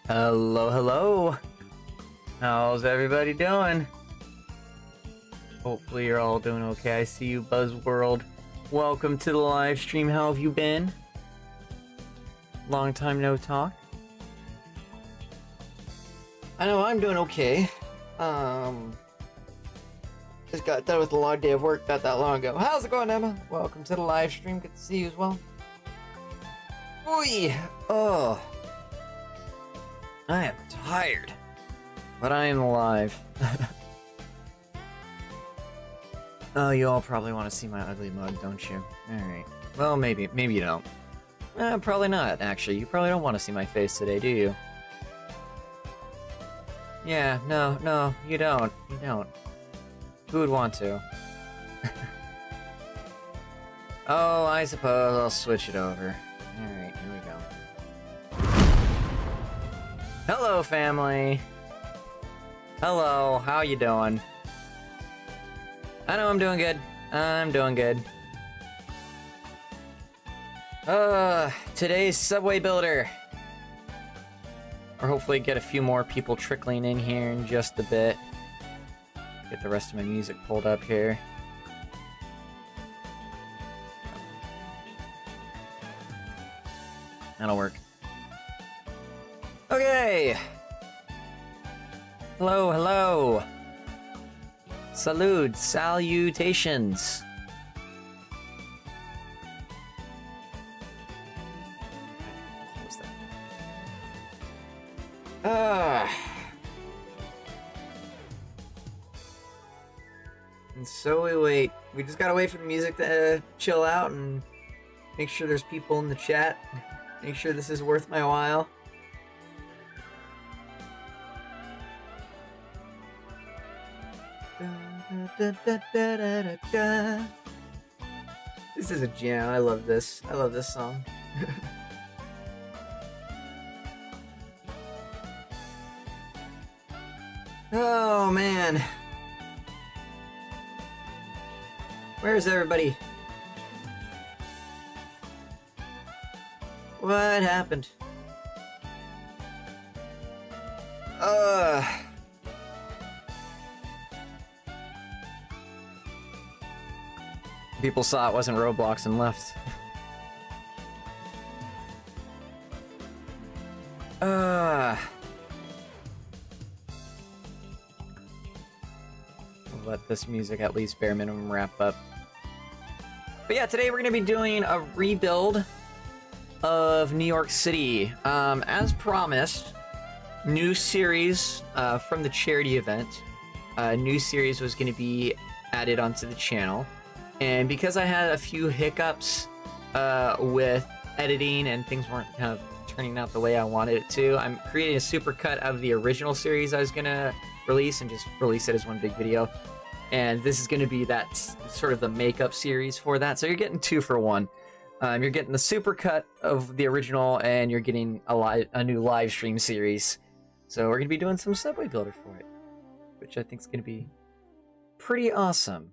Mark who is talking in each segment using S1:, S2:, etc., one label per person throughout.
S1: Hello, hello. How's everybody doing? Hopefully you're all doing okay. I see you, Buzzworld. Welcome to the live stream. How have you been? Long time no talk. I know I'm doing okay. Just got done with a long day of work not that long ago. How's it going, Emma? Welcome to the live stream. Good to see you as well. Oy! Oh. I am tired, but I am alive. Oh, you all probably want to see my ugly mug, don't you? Alright. Well, maybe you don't. Probably not, actually. You probably don't want to see my face today, do you? Yeah, no, you don't. You don't. Who would want to? Oh, I suppose I'll switch it over. Alright, here we go. Hello, family. Hello, how you doing? I know I'm doing good. I'm doing good. Today's Subway Builder. Or hopefully get a few more people trickling in here in just a bit. Get the rest of my music pulled up here. That'll work. Okay. Hello, hello. Salute, salutations. Close that. And so we wait. We just gotta wait for the music to chill out and make sure there's people in the chat. Make sure this is worth my while. This is a jam. I love this. I love this song. Oh man. Where's everybody? What happened? People saw it wasn't Roblox and left. We'll let this music at least bare minimum wrap up. But yeah, today we're going to be doing a rebuild of New York City. As promised, new series from the charity event. A new series was going to be added onto the channel. And because I had a few hiccups with editing and things weren't kind of turning out the way I wanted it to, I'm creating a supercut of the original series I was going to release and just release it as one big video. And this is going to be that sort of the makeup series for that. So you're getting 2 for 1. You're getting the supercut of the original and you're getting a new live stream series. So we're going to be doing some Subway Builder for it, which I think is going to be pretty awesome.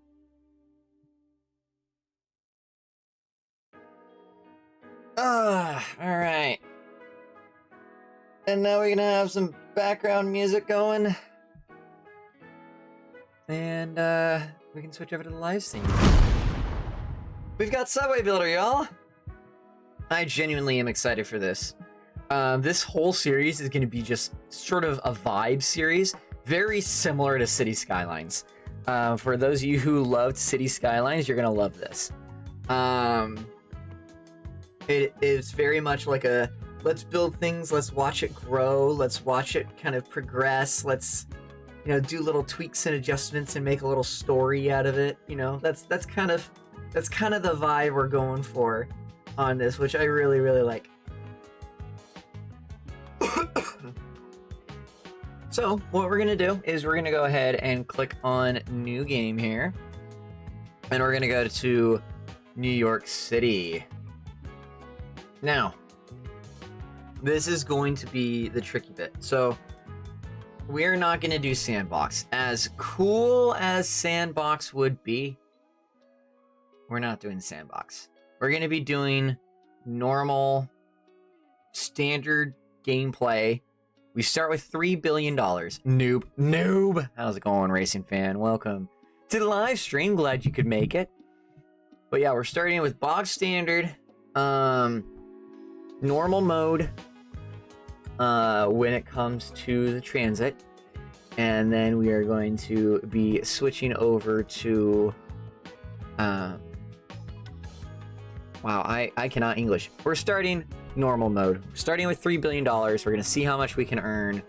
S1: Alright. And now we're gonna have some background music going. And, we can switch over to the live scene. We've got Subway Builder, y'all! I genuinely am excited for this. This whole series is gonna be just sort of a vibe series, very similar to City Skylines. For those of you who loved City Skylines, you're gonna love this. It is very much like a, let's build things, let's watch it grow, let's watch it kind of progress, let's, you know, do little tweaks and adjustments and make a little story out of it. You know, that's kind of the vibe we're going for on this, which I really, really like. So what we're gonna do is we're gonna go ahead and click on new game here, and we're gonna go to New York City. Now, this is going to be the tricky bit. So, we're not going to do Sandbox. As cool as Sandbox would be, we're not doing Sandbox. We're going to be doing normal, standard gameplay We start with $3 billion. Noob. Noob! How's it going, racing fan? Welcome to the live stream. Glad you could make it. But yeah, we're starting with bog standard, normal mode, when it comes to the transit. And then we are going to be switching over to, wow, I cannot English. We're starting normal mode. Starting with $3 billion. We're going to see how much we can earn.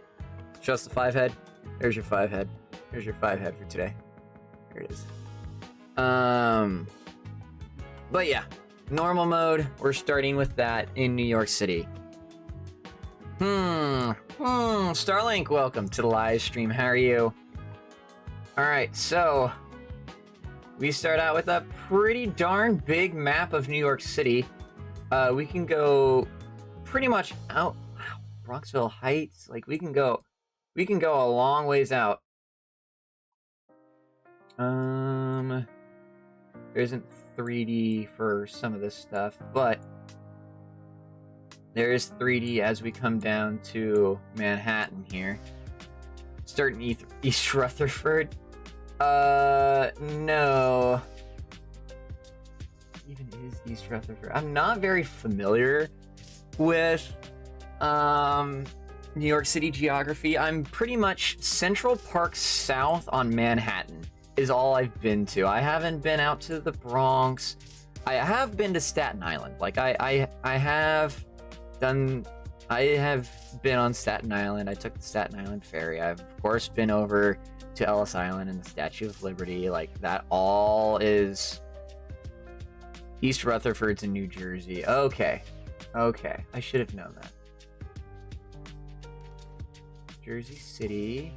S1: Show us the 5 head. There's your 5 head. There's your 5 head for today. There it is. But yeah, normal mode. We're starting with that in New York City. Starlink, welcome to the live stream. How are you? All right, so we start out with a pretty darn big map of New York City. We can go pretty much out. Wow, Bronxville Heights. Like we can go a long ways out. There isn't 3D for some of this stuff, but there is 3D as we come down to Manhattan here. Starting East Rutherford. No. Even is East Rutherford. I'm not very familiar with New York City geography. I'm pretty much Central Park South on Manhattan is all I've been to. I haven't been out to the Bronx. I have been to Staten Island. Like I have been on Staten Island. I took the Staten Island ferry. I've of course been over to Ellis Island and the Statue of Liberty. Like that all is East Rutherford's in New Jersey. Okay. I should have known that. Jersey City.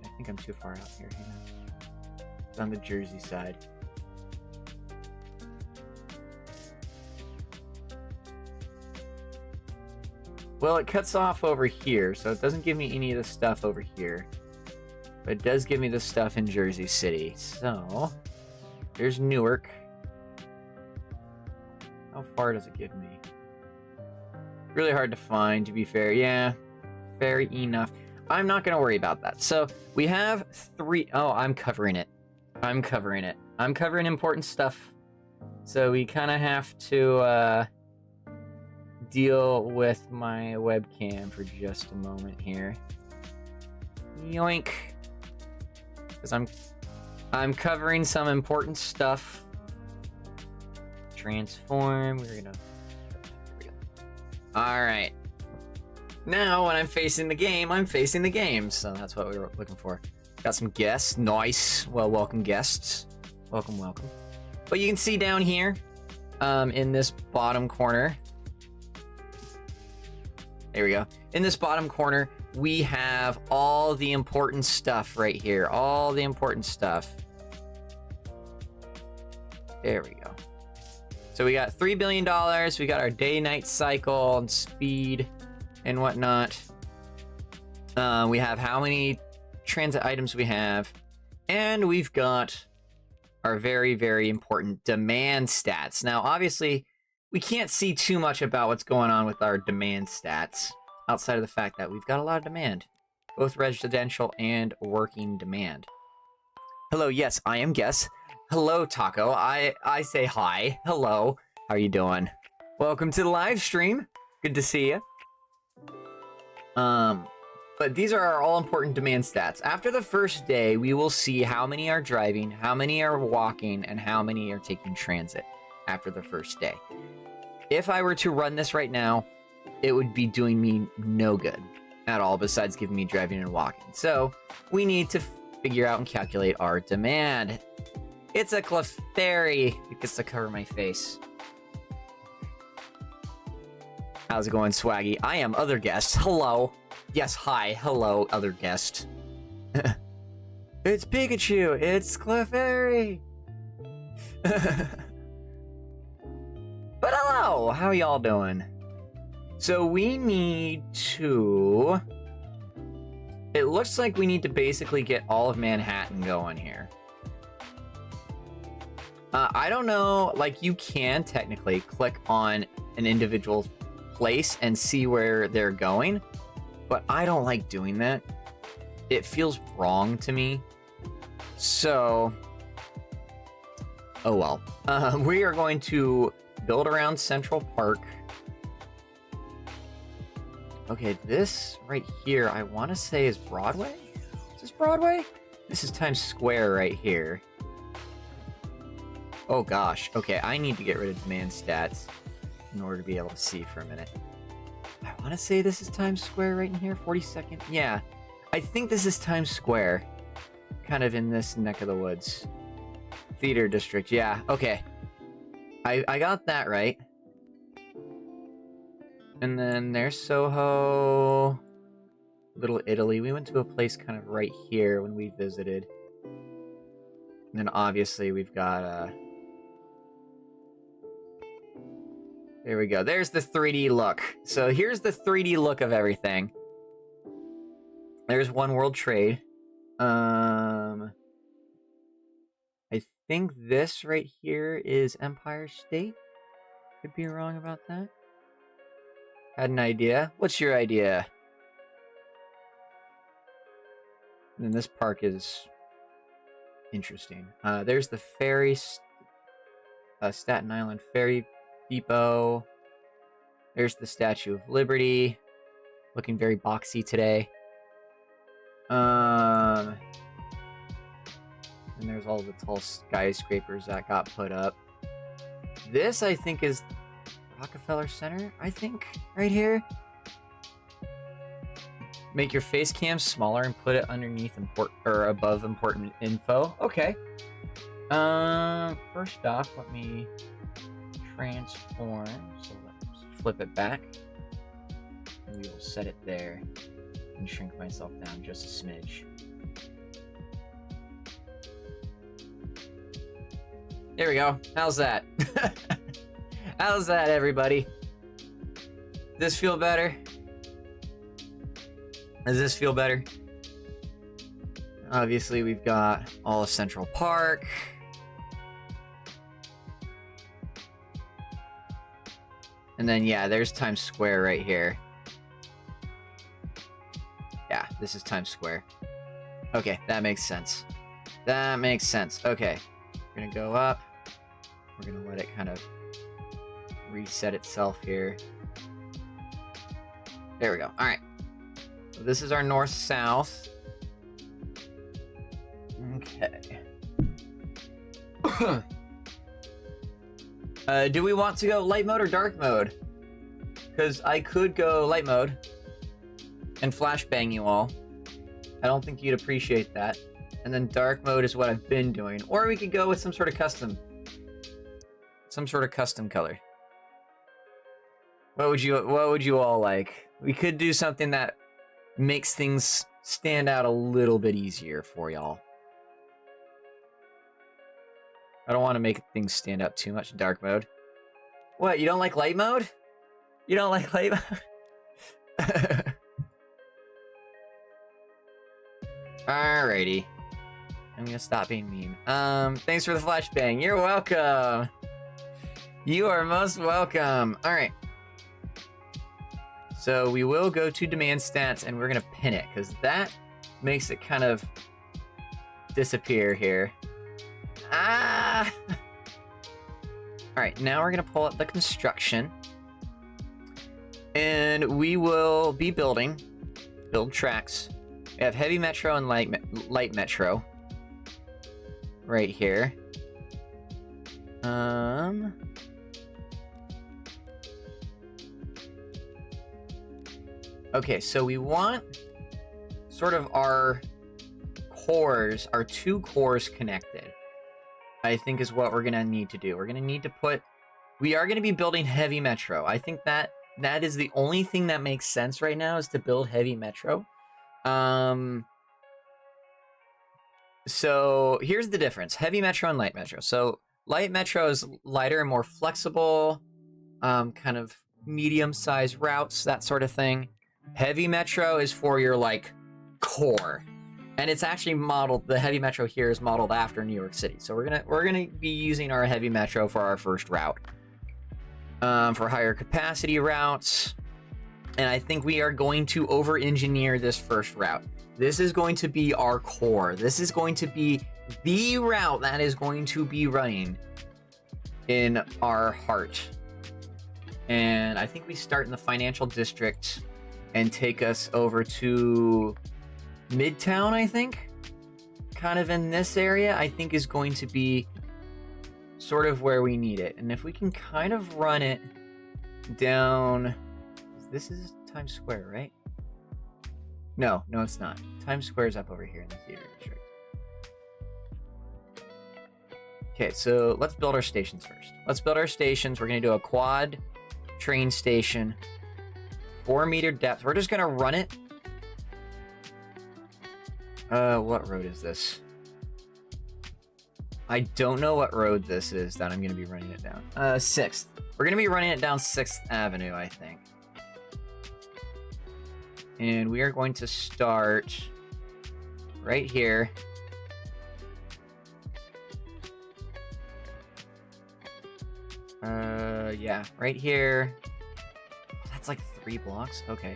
S1: I think I'm too far out here. Hang on. It's on the Jersey side. Well, it cuts off over here, so it doesn't give me any of the stuff over here. But it does give me the stuff in Jersey City. So, there's Newark. How far does it give me? Really hard to find, to be fair. Yeah, fair enough. I'm not going to worry about that. So, we have 3... Oh, I'm covering it. I'm covering important stuff. So, we kind of have to deal with my webcam for just a moment here. Yoink. Because I'm covering some important stuff. Transform. There we go. Alright. Now, when I'm facing the game, so that's what we were looking for. Got some guests. Nice. Well, welcome guests. Welcome. But you can see down here, in this bottom corner. There we go. In this bottom corner, we have all the important stuff right here. All the important stuff. There we go. So we got $3 billion. We got our day-night cycle and speed and whatnot. We have how many transit items we have. And we've got our very, very important demand stats. Now, obviously, we can't see too much about what's going on with our demand stats outside of the fact that we've got a lot of demand, both residential and working demand. Hello, yes, I am Guess. Hello, Taco. I say hi. Hello. How are you doing? Welcome to the live stream. Good to see you. But these are our all-important demand stats. After the first day, we will see how many are driving, how many are walking, and how many are taking transit after the first day. If I were to run this right now, it would be doing me no good at all besides giving me driving and walking. So we need to figure out and calculate our demand. It's a Clefairy. It gets to cover my face. How's it going, Swaggy? I am other guest. Hello. Yes, hi. Hello, other guest. It's Pikachu. It's Clefairy. But hello, how y'all doing? So we need to... It looks like we need to basically get all of Manhattan going here. I don't know, like you can technically click on an individual place and see where they're going, but I don't like doing that. It feels wrong to me. So, oh well. We are going to build around Central Park. Okay, this right here, I want to say is Broadway? Is this Broadway? This is Times Square right here. Oh gosh, okay, I need to get rid of demand stats in order to be able to see for a minute. I want to say this is Times Square right in here, 42nd. Yeah, I think this is Times Square, kind of in this neck of the woods. Theater District, yeah, okay. I got that right. And then there's Soho, Little Italy. We went to a place kind of right here when we visited. And then obviously we've got, there we go. There's the 3D look. So here's the 3D look of everything. There's One World Trade. I think this right here is Empire State. Could be wrong about that. Had an idea. What's your idea? And then this park is interesting. There's the ferry, Staten Island Ferry Depot. There's the Statue of Liberty. Looking very boxy today. And there's all the tall skyscrapers that got put up. This, I think, is Rockefeller Center, I think, right here. Make your face cam smaller and put it underneath above important info. Okay. First off, let me transform. So let's flip it back. And we will set it there and shrink myself down just a smidge. There we go. How's that? How's that, everybody? Does this feel better? Does this feel better? Obviously, we've got all of Central Park. And then, yeah, there's Times Square right here. Yeah, this is Times Square. Okay, that makes sense. That makes sense. Okay, we're gonna go up. We're gonna let it kind of reset itself here. There we go. All right. So this is our north-south. Okay. Do we want to go light mode or dark mode? Because I could go light mode and flashbang you all. I don't think you'd appreciate that. And then dark mode is what I've been doing. Or we could go with some sort of custom color. What would you all like? We could do something that makes things stand out a little bit easier for y'all. I don't want to make things stand out too much in dark mode. What, you don't like light mode? You don't like light mode? Alrighty. I'm gonna stop being mean. Thanks for the flashbang. You're welcome. You are most welcome. Alright. So we will go to demand stats and we're gonna pin it because that makes it kind of disappear here. Ah! Alright, now we're gonna pull up the construction. And we will be build tracks. We have heavy metro and light metro right here. Okay, so we want sort of our cores, our two cores connected, I think is what we're gonna need to do. We're gonna need to we are gonna be building heavy metro. I think that is the only thing that makes sense right now is to build heavy metro. So here's the difference, heavy metro and light metro. So light metro is lighter and more flexible, kind of medium-sized routes, that sort of thing. Heavy metro is for your like core, and it's actually modeled. The heavy metro here is modeled after New York City, so we're gonna be using our heavy metro for our first route. for higher capacity routes. And I think we are going to over-engineer this first route. This is going to be our core. This is going to be the route that is going to be running in our heart. And I think we start in the financial district and take us over to Midtown, I think. Kind of in this area, I think is going to be sort of where we need it. And if we can kind of run it down... This is Times Square, right? No, it's not. Times Square is up over here in the theater district. Okay, so let's build our stations first. Let's build our stations. We're going to do a quad train station, 4-meter depth. We're just going to run it. What road is this? I don't know what road this is that I'm going to be running it down. 6th. We're going to be running it down 6th Avenue, I think. And we are going to start right here. Yeah, right here. That's like 3 blocks? Okay.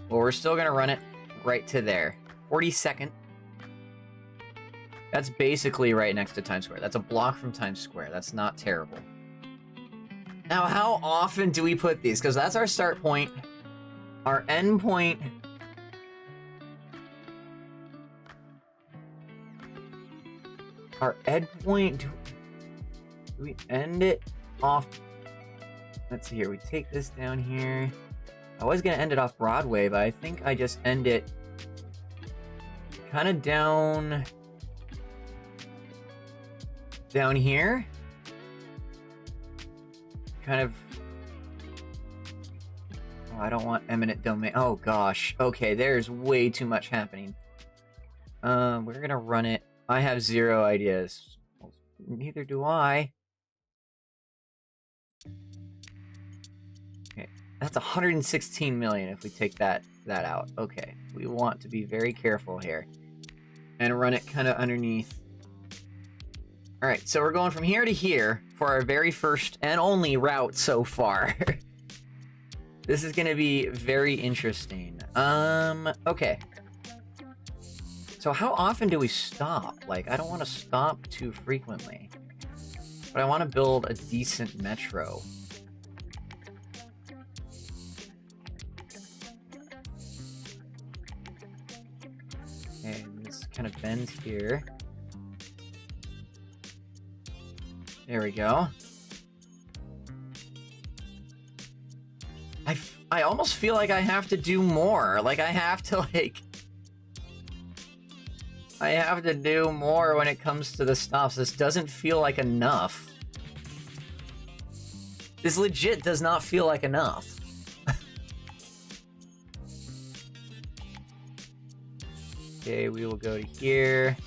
S1: Well, we're still gonna run it right to there. 42nd. That's basically right next to Times Square. That's a block from Times Square. That's not terrible. Now, how often do we put these? Because that's our start point. Our end point... Our end point... Do we end it off... Let's see here. We take this down here. I was going to end it off Broadway, but I think I just end it... kind of down... down here? Kind of... Oh, I don't want eminent domain. Oh, gosh. Okay, there's way too much happening. We're gonna run it. I have 0 ideas. Well, neither do I. Okay, that's 116 million if we take that out. Okay, we want to be very careful here. And run it kind of underneath. Alright, so we're going from here to here for our very first and only route so far. This is going to be very interesting. Okay. So how often do we stop? Like, I don't want to stop too frequently. But I want to build a decent metro. And this kind of bends here. There we go. I almost feel like I have to do more. Like, I have to, like... I have to do more when it comes to the stops. This doesn't feel like enough. This legit does not feel like enough. Okay, we will go to here.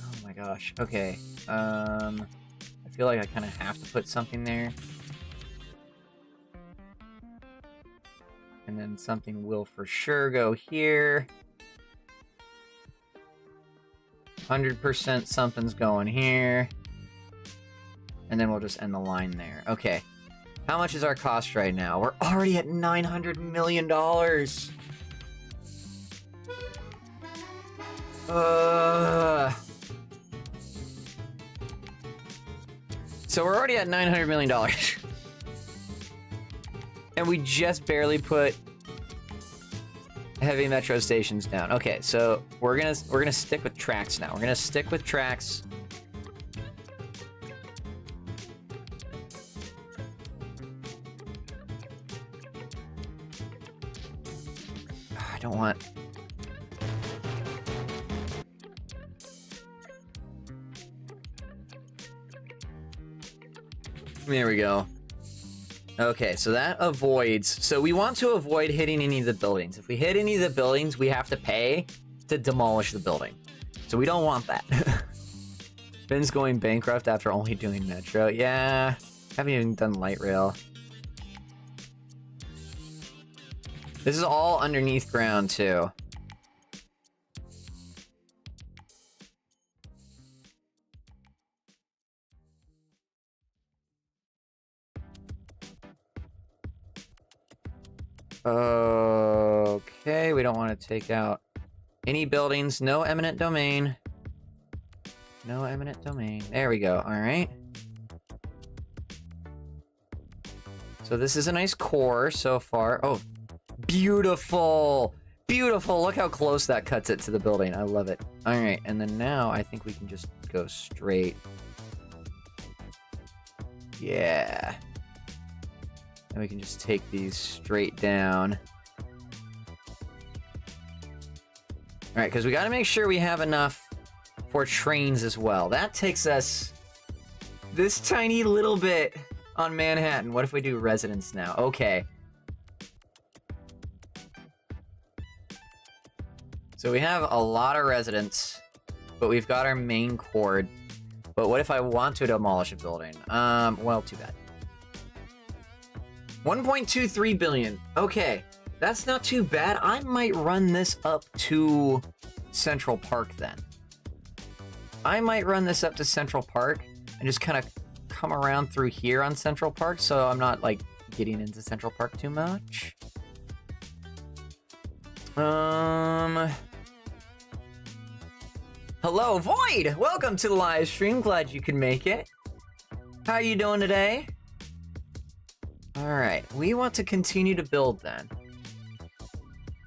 S1: Oh my gosh. Okay. I feel like I kind of have to put something there. And then something will for sure go here. 100% something's going here. And then we'll just end the line there. Okay. How much is our cost right now? We're already at $900 million. So we're already at $900 million. And we just barely put heavy metro stations down. Okay, so we're gonna stick with tracks now. We're gonna stick with tracks. I don't want... There we go. Okay, so that avoids... So we want to avoid hitting any of the buildings. If we hit any of the buildings, we have to pay to demolish the building. So we don't want that. Ben's going bankrupt after only doing Metro. Yeah, haven't even done light rail. This is all underneath ground, too. Okay, we don't want to take out any buildings. No eminent domain. No eminent domain. There we go. All right. So this is a nice core so far. Oh, beautiful. Beautiful. Look how close that cuts it to the building. I love it. All right. And then now I think we can just go straight. Yeah. And we can just take these straight down. All right, because we got to make sure we have enough for trains as well. That takes us this tiny little bit on Manhattan. What if we do residents now? Okay. So we have a lot of residents, but we've got our main core. But what if I want to demolish a building? Well, too bad. 1.23 billion. Okay, that's not too bad. I might run this up to Central Park then. I might run this up to Central Park and just kind of come around through here on Central Park so I'm not, like, getting into Central Park too much. Hello, Void! Welcome to the live stream. Glad you could make it. How are you doing today? Alright, we want to continue to build then.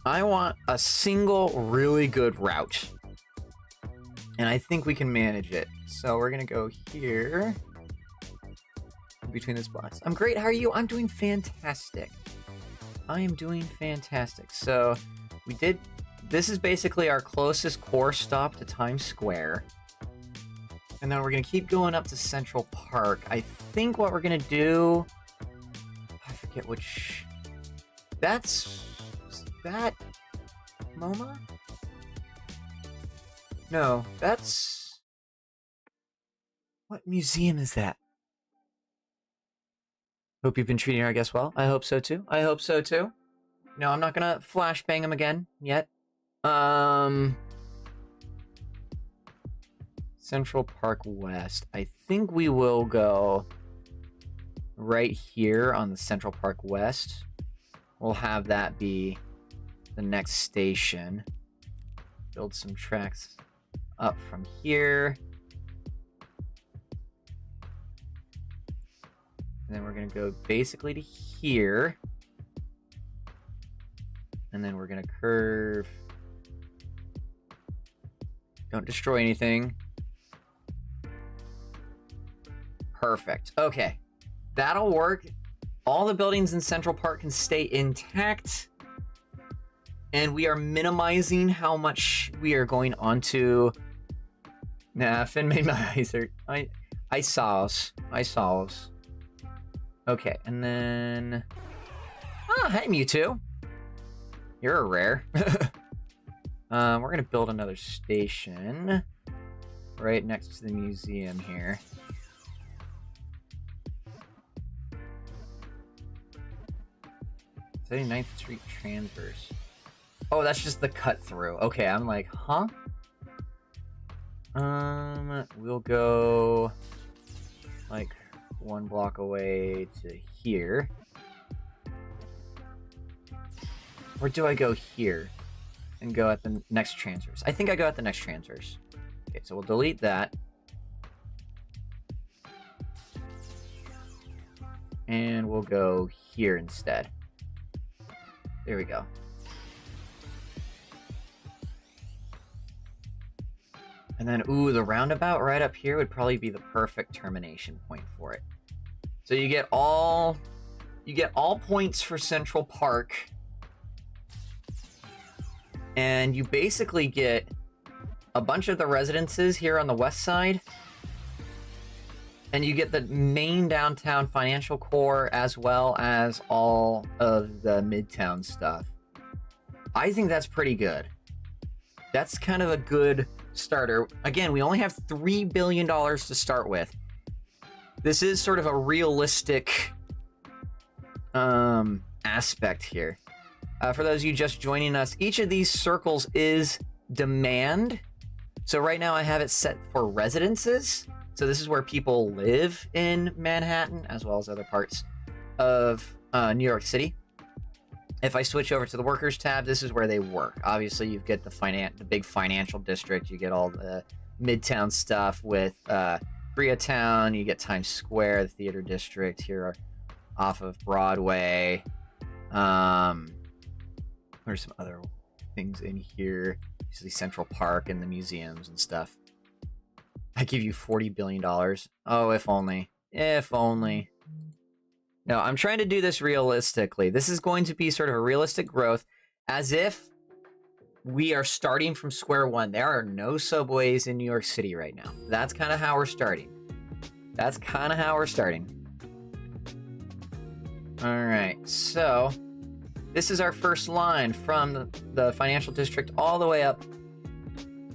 S1: I want a single really good route. And I think we can manage it. So we're gonna go here. Between these blocks. I'm great, how are you? I'm doing fantastic. I am doing fantastic. So, we did... This is basically our closest core stop to Times Square. And then we're gonna keep going up to Central Park. I think what we're gonna do... I forget which... That's... Is that... MoMA? No, that's... What museum is that? Hope you've been treating our guests well. I hope so too. I hope so too. No, I'm not gonna flashbang them again yet. Central Park West. I think we will go right here on the Central Park West. We'll have that be the next station. Build some tracks up from here. And then we're going to go basically to here. And then we're going to curve. Don't destroy anything. Perfect. Okay. That'll work. All the buildings in Central Park can stay intact. And we are minimizing how much we are going onto... Nah, Finn made my eyes hurt. I saw us. Okay, and then... Oh, hey, Mewtwo. You're a rare. We're going to build another station right next to the museum here. 39th Street transverse. Oh, that's just the cut through. Okay, I'm like, huh? We'll go like 1 block away to here. Or do I go here and go at the next transverse? I think I go at the next transverse. Okay, so we'll delete that. And we'll go here instead. There we go. And then, ooh, the roundabout right up here would probably be the perfect termination point for it. So you get all points for Central Park. And you basically get a bunch of the residences here on the west side. And you get the main downtown financial core as well as all of the midtown stuff. I think that's pretty good. That's kind of a good starter. Again, we only have $3 billion to start with. This is sort of a realistic aspect here. For those of you just joining us, each of these circles is demand. So right now I have it set for residences. So this is where people live in Manhattan, as well as other parts of New York City. If I switch over to the workers tab, this is where they work. Obviously, you get the big financial district. You get all the midtown stuff with Koreatown. You get Times Square, the theater district here off of Broadway. There's some other things in here. Usually Central Park and the museums and stuff. I give you $40 billion. Oh, if only. If only. No, I'm trying to do this realistically. This is going to be sort of a realistic growth, as if we are starting from square one. There are no subways in New York City right now. That's kind of how we're starting. That's kind of how we're starting. All right, so this is our first line from the financial district all the way up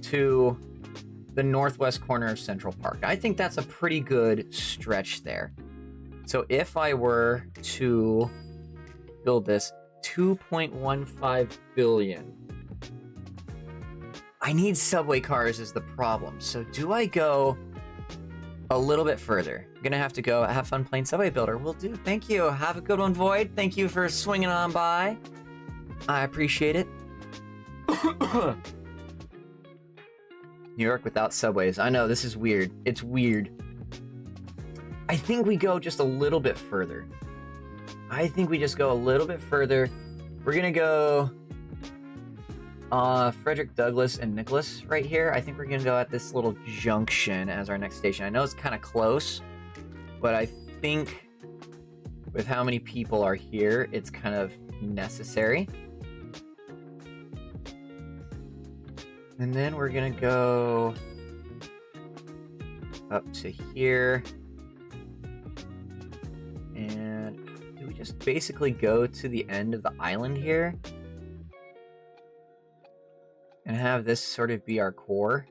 S1: to the northwest corner of Central Park. I think that's a pretty good stretch there. So if I were to build this, 2.15 billion. I need subway cars is the problem. So do I go a little bit further? I'm gonna have to go have fun playing Subway Builder. Will do. Thank you. Have a good one, Void. Thank you for swinging on by. I appreciate it. New York without subways. I know, this is weird. It's weird. I think we go just a little bit further. I think we just go a little bit further. We're gonna go Frederick Douglass and Nicholas right here. I think we're gonna go at this little junction as our next station. I know it's kind of close, but I think with how many people are here, it's kind of necessary. And then we're gonna go up to here. And do we just basically go to the end of the island here? And have this sort of be our core?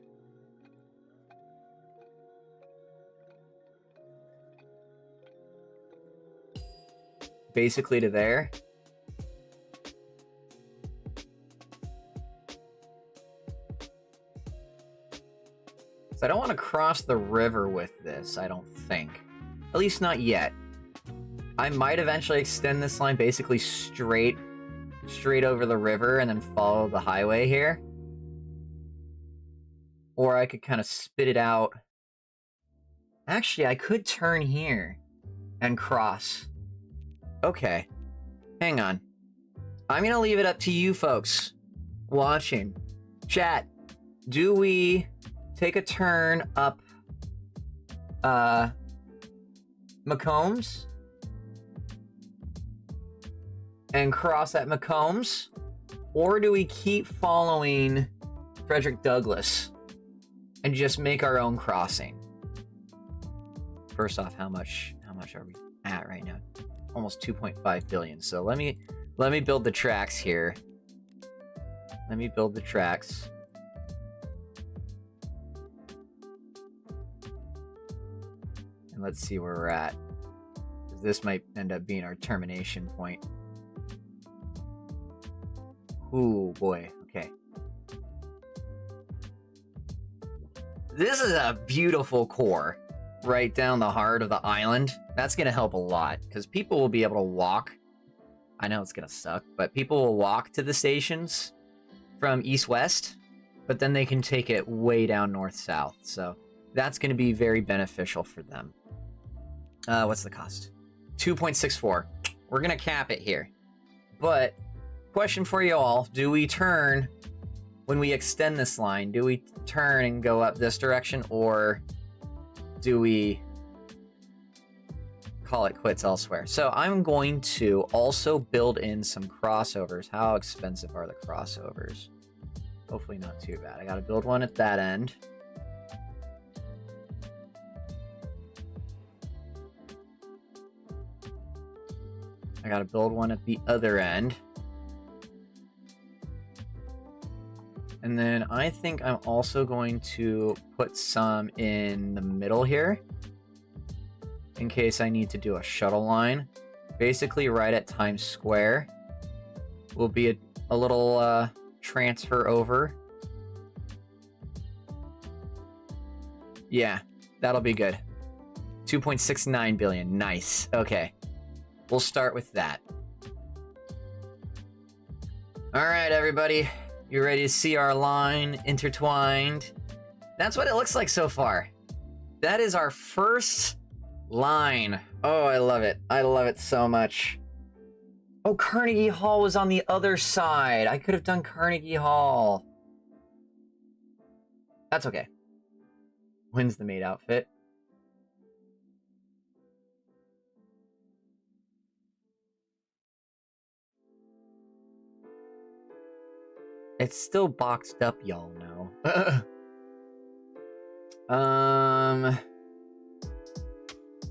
S1: Basically to there. So I don't want to cross the river with this, I don't think. At least not yet. I might eventually extend this line basically straight over the river and then follow the highway here. Or I could kind of spit it out. Actually, I could turn here and cross. Okay, hang on. I'm gonna leave it up to you folks watching. Chat, do we take a turn up McCombs and cross at McCombs, or do we keep following Frederick Douglass and just make our own crossing? First off, how much are we at right now? Almost 2.5 billion. So let me build the tracks here. Let me build the tracks. And let's see where we're at. This might end up being our termination point. Ooh, boy. Okay. This is a beautiful core right down the heart of the island. That's going to help a lot because people will be able to walk. I know it's going to suck, but people will walk to the stations from east-west, but then they can take it way down north-south. So that's going to be very beneficial for them. What's the cost? 2.64. We're going to cap it here. But question for you all, do we turn when we extend this line? Do we turn and go up this direction, or do we call it quits elsewhere? So I'm going to also build in some crossovers. How expensive are the crossovers? Hopefully not too bad. I got to build one at that end. I got to build one at the other end. And then I think I'm also going to put some in the middle here in case I need to do a shuttle line. Basically right at Times Square will be a little transfer over. Yeah, that'll be good. 2.69 billion. Nice. Okay. We'll start with that. All right, everybody. You ready to see our line intertwined? That's what it looks like so far. That is our first line. Oh, I love it. I love it so much. Oh, Carnegie Hall was on the other side. I could have done Carnegie Hall. That's okay. When's the maid outfit? It's still boxed up, y'all know.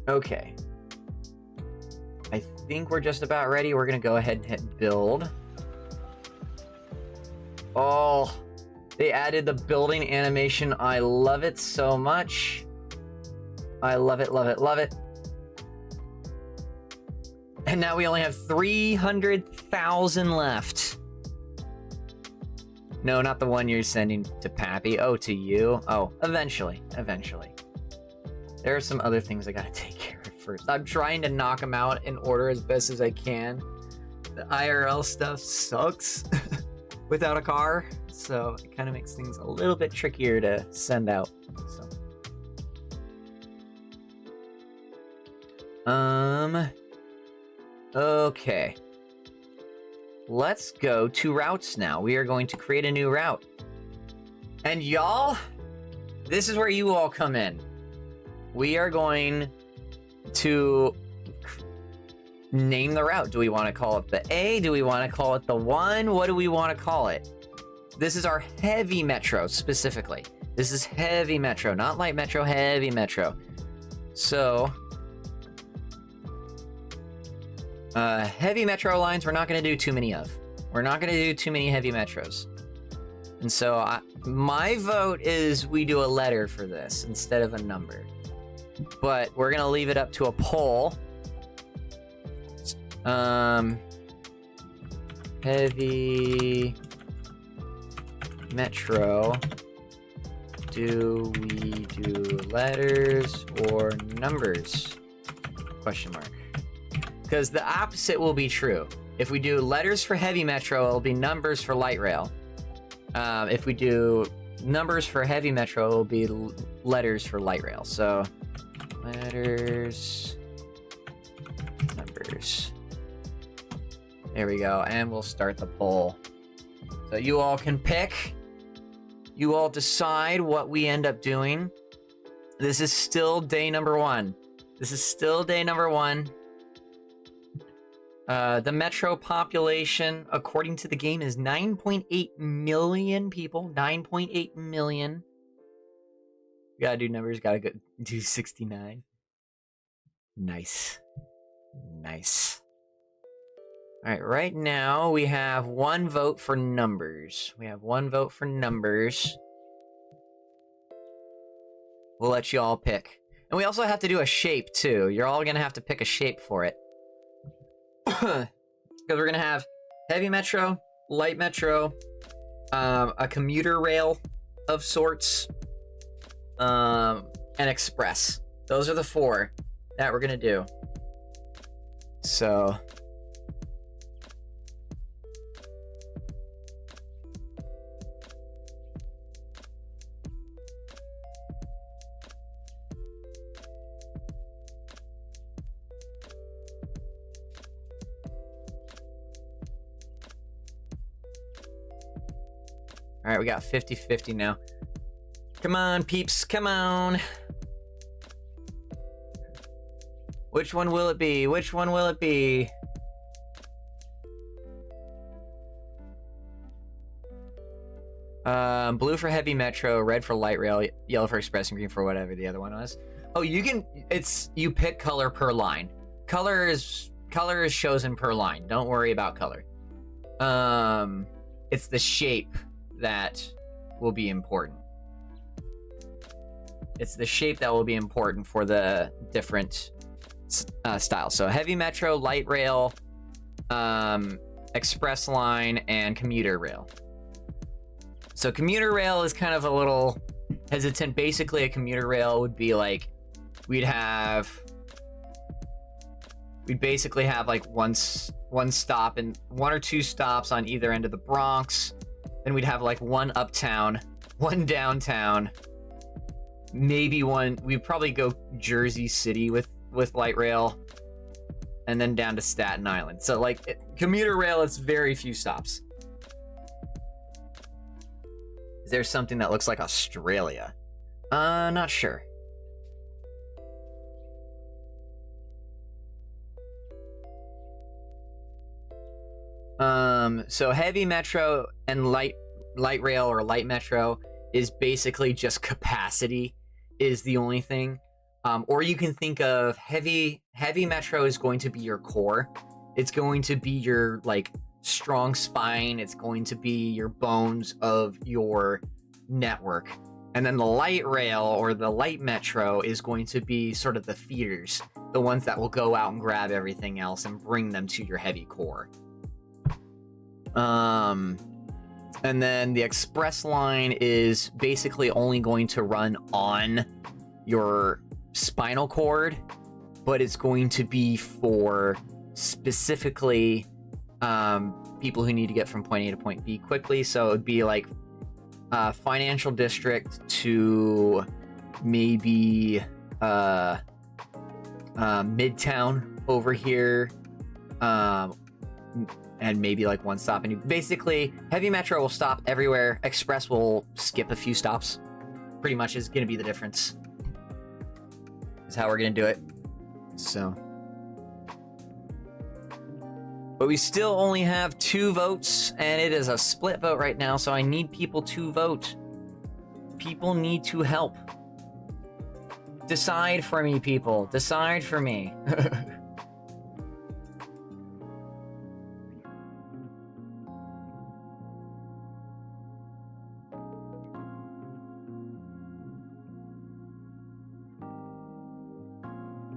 S1: Okay. I think we're just about ready. We're gonna go ahead and hit build. Oh, they added the building animation. I love it so much. I love it, love it, love it. And now we only have 300,000 left. No, not the one you're sending to Pappy. Oh, to you? Oh, eventually. Eventually. There are some other things I gotta take care of first. I'm trying to knock them out in order as best as I can. The IRL stuff sucks without a car, so it kind of makes things a little bit trickier to send out. So. Okay. Let's go to routes now. We are going to create a new route. And y'all, this is where you all come in. We are going to name the route. Do we want to call it the A? Do we want to call it the 1? What do we want to call it? This is our heavy metro specifically. This is heavy metro, not light metro, heavy metro. So, heavy metro lines, we're not going to do too many of. We're not going to do too many heavy metros. And so my vote is we do a letter for this instead of a number. But we're going to leave it up to a poll. Heavy metro. Do we do letters or numbers? Question mark. Because the opposite will be true. If we do letters for heavy metro, it'll be numbers for light rail. If we do numbers for heavy metro, it'll be letters for light rail. So, letters, numbers. There we go. And we'll start the poll. So you all can pick. You all decide what we end up doing. This is still day number 1. This is still day number 1. The metro population, according to the game, is 9.8 million people. 9.8 million. Gotta do numbers, gotta go do 69. Nice. Nice. Alright, right now we have 1 vote for numbers. We have 1 vote for numbers. We'll let you all pick. And we also have to do a shape, too. You're all gonna have to pick a shape for it. Because we're gonna have heavy metro, light metro, a commuter rail of sorts, and express. Those are the 4 that we're gonna do. So, all right, we got 50-50 now. Come on, peeps, come on. Which one will it be? Which one will it be? Blue for heavy metro, red for light rail, yellow for express, and green for whatever the other one was. Oh, you can, you pick color per line. Color is chosen per line. Don't worry about color. It's the shape that will be important. It's the shape that will be important for the different styles. So heavy metro, light rail, express line, and commuter rail. So commuter rail is kind of a little hesitant. Basically, a commuter rail would be like, we'd have we'd basically have like one stop and 1 or 2 stops on either end of the Bronx. Then we'd have like one uptown, one downtown, maybe one. We'd probably go Jersey City with light rail, and then down to Staten Island. So like commuter rail, it's very few stops. Is there something that looks like Australia? Not sure. So heavy metro and light rail or light metro is basically just capacity is the only thing. Or you can think of heavy metro is going to be your core. It's going to be your like strong spine. It's going to be your bones of your network. And then the light rail or the light metro is going to be sort of the feeders, the ones that will go out and grab everything else and bring them to your heavy core. And then the express line is basically only going to run on your spinal cord, but it's going to be for specifically people who need to get from point A to point B quickly. So it would be like financial district to maybe Midtown over here, and maybe like one stop. And basically heavy metro will stop everywhere. Express will skip a few stops. Pretty much is going to be the difference. Is how we're going to do it. So, but we still only have 2 votes, and it is a split vote right now, so I need people to vote. People need to help. Decide for me, people. Decide for me.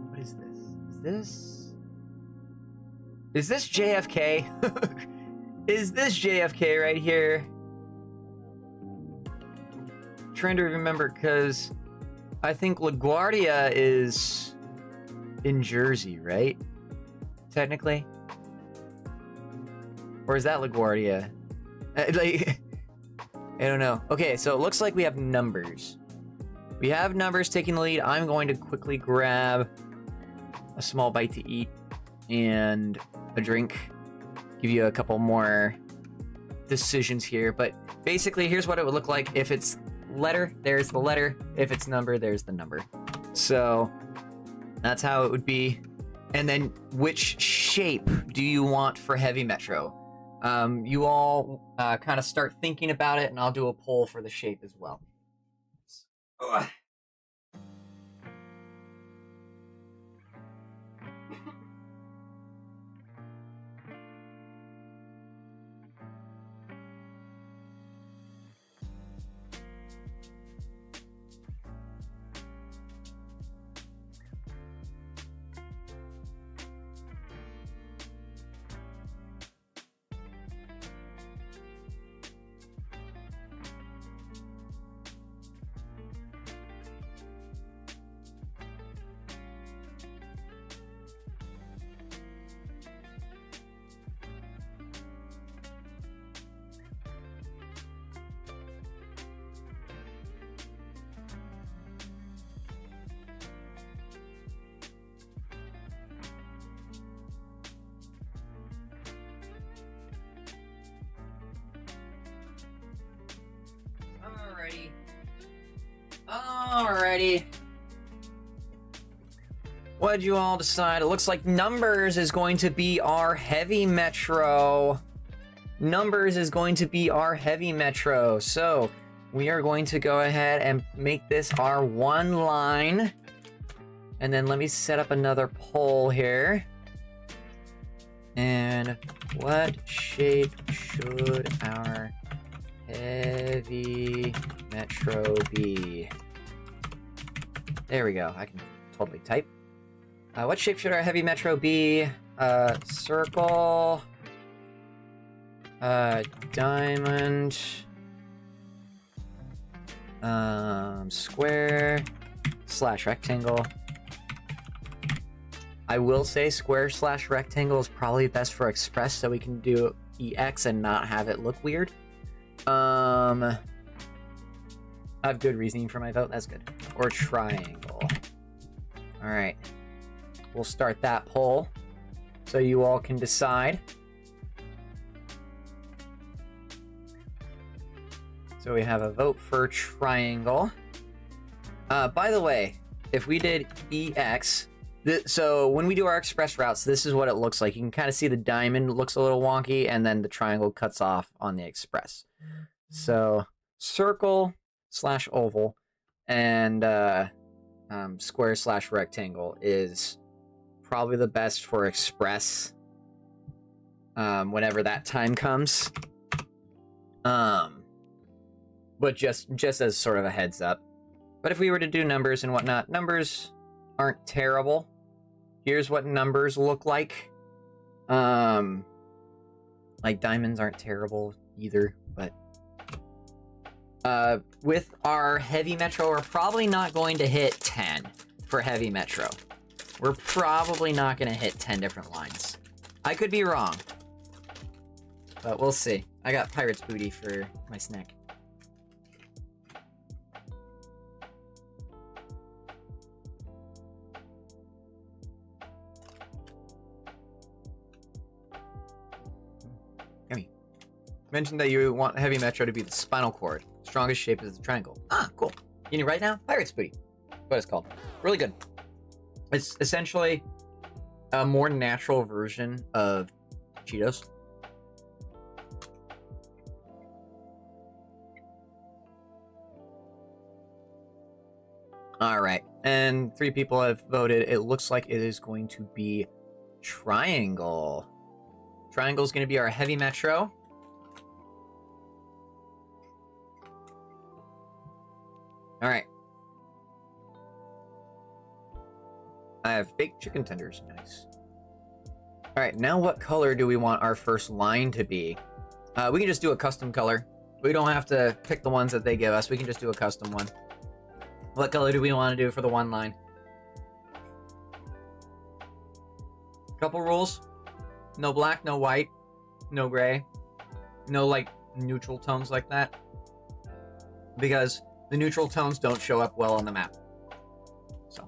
S1: What is this? Is this JFK? Is this JFK right here? I'm trying to remember, because I think LaGuardia is in Jersey, right? Technically? Or is that LaGuardia? Like, I don't know. Okay, so it looks like we have numbers. We have numbers taking the lead. I'm going to quickly grab a small bite to eat and a drink, give you a couple more decisions here. But basically, here's what it would look like. If it's letter, there's the letter. If it's number, there's the number. So that's how it would be. And then which shape do you want for heavy metro? You all kind of start thinking about it, and I'll do a poll for the shape as well. Ugh. Alrighty. What'd you all decide? It looks like numbers is going to be our heavy metro. Numbers is going to be our heavy metro. So we are going to go ahead and make this our one line. And then let me set up another poll here. And what shape should our heavy metro be? There we go. I can totally type. What shape should our heavy metro be? Circle. Diamond. Square. / rectangle. I will say square/rectangle is probably best for express, so we can do EX and not have it look weird. I have good reasoning for my vote. That's good. Or triangle. All right. We'll start that poll so you all can decide. So we have a vote for triangle. By the way, if we did EX, so when we do our express routes, this is what it looks like. You can kind of see the diamond looks a little wonky, and then the triangle cuts off on the express. So circle/oval and square/rectangle is probably the best for express whenever that time comes. But just as sort of a heads up. But if we were to do numbers and whatnot, numbers aren't terrible. Here's what numbers look like. Like diamonds aren't terrible either, but with our heavy metro, we're probably not going to hit 10 for heavy metro. We're probably not going to hit 10 different lines. I could be wrong, but we'll see. I got pirate's booty for my snack. Yummy. Mentioned that you want heavy metro to be the spinal cord. Strongest shape is the triangle. Ah, cool. You need right now? Pirate's booty. What it's called. Really good. It's essentially a more natural version of Cheetos. All right, and 3 people have voted. It looks like it is going to be triangle. Triangle is going to be our heavy metro. All right. I have baked chicken tenders. Nice. All right, now what color do we want our first line to be? We can just do a custom color. We don't have to pick the ones that they give us. We can just do a custom one. What color do we want to do for the one line? Couple rules. No black, no white, no gray. No, like, neutral tones like that. Because the neutral tones don't show up well on the map. So.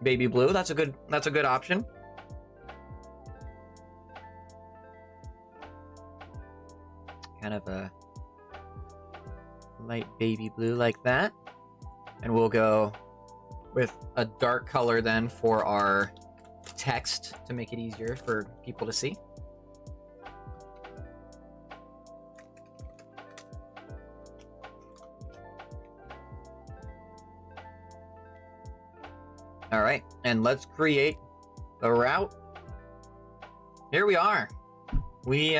S1: Baby blue, that's a good option. Kind of a light baby blue like that. And we'll go with a dark color then for our text to make it easier for people to see. All right, and let's create the route. Here we are. We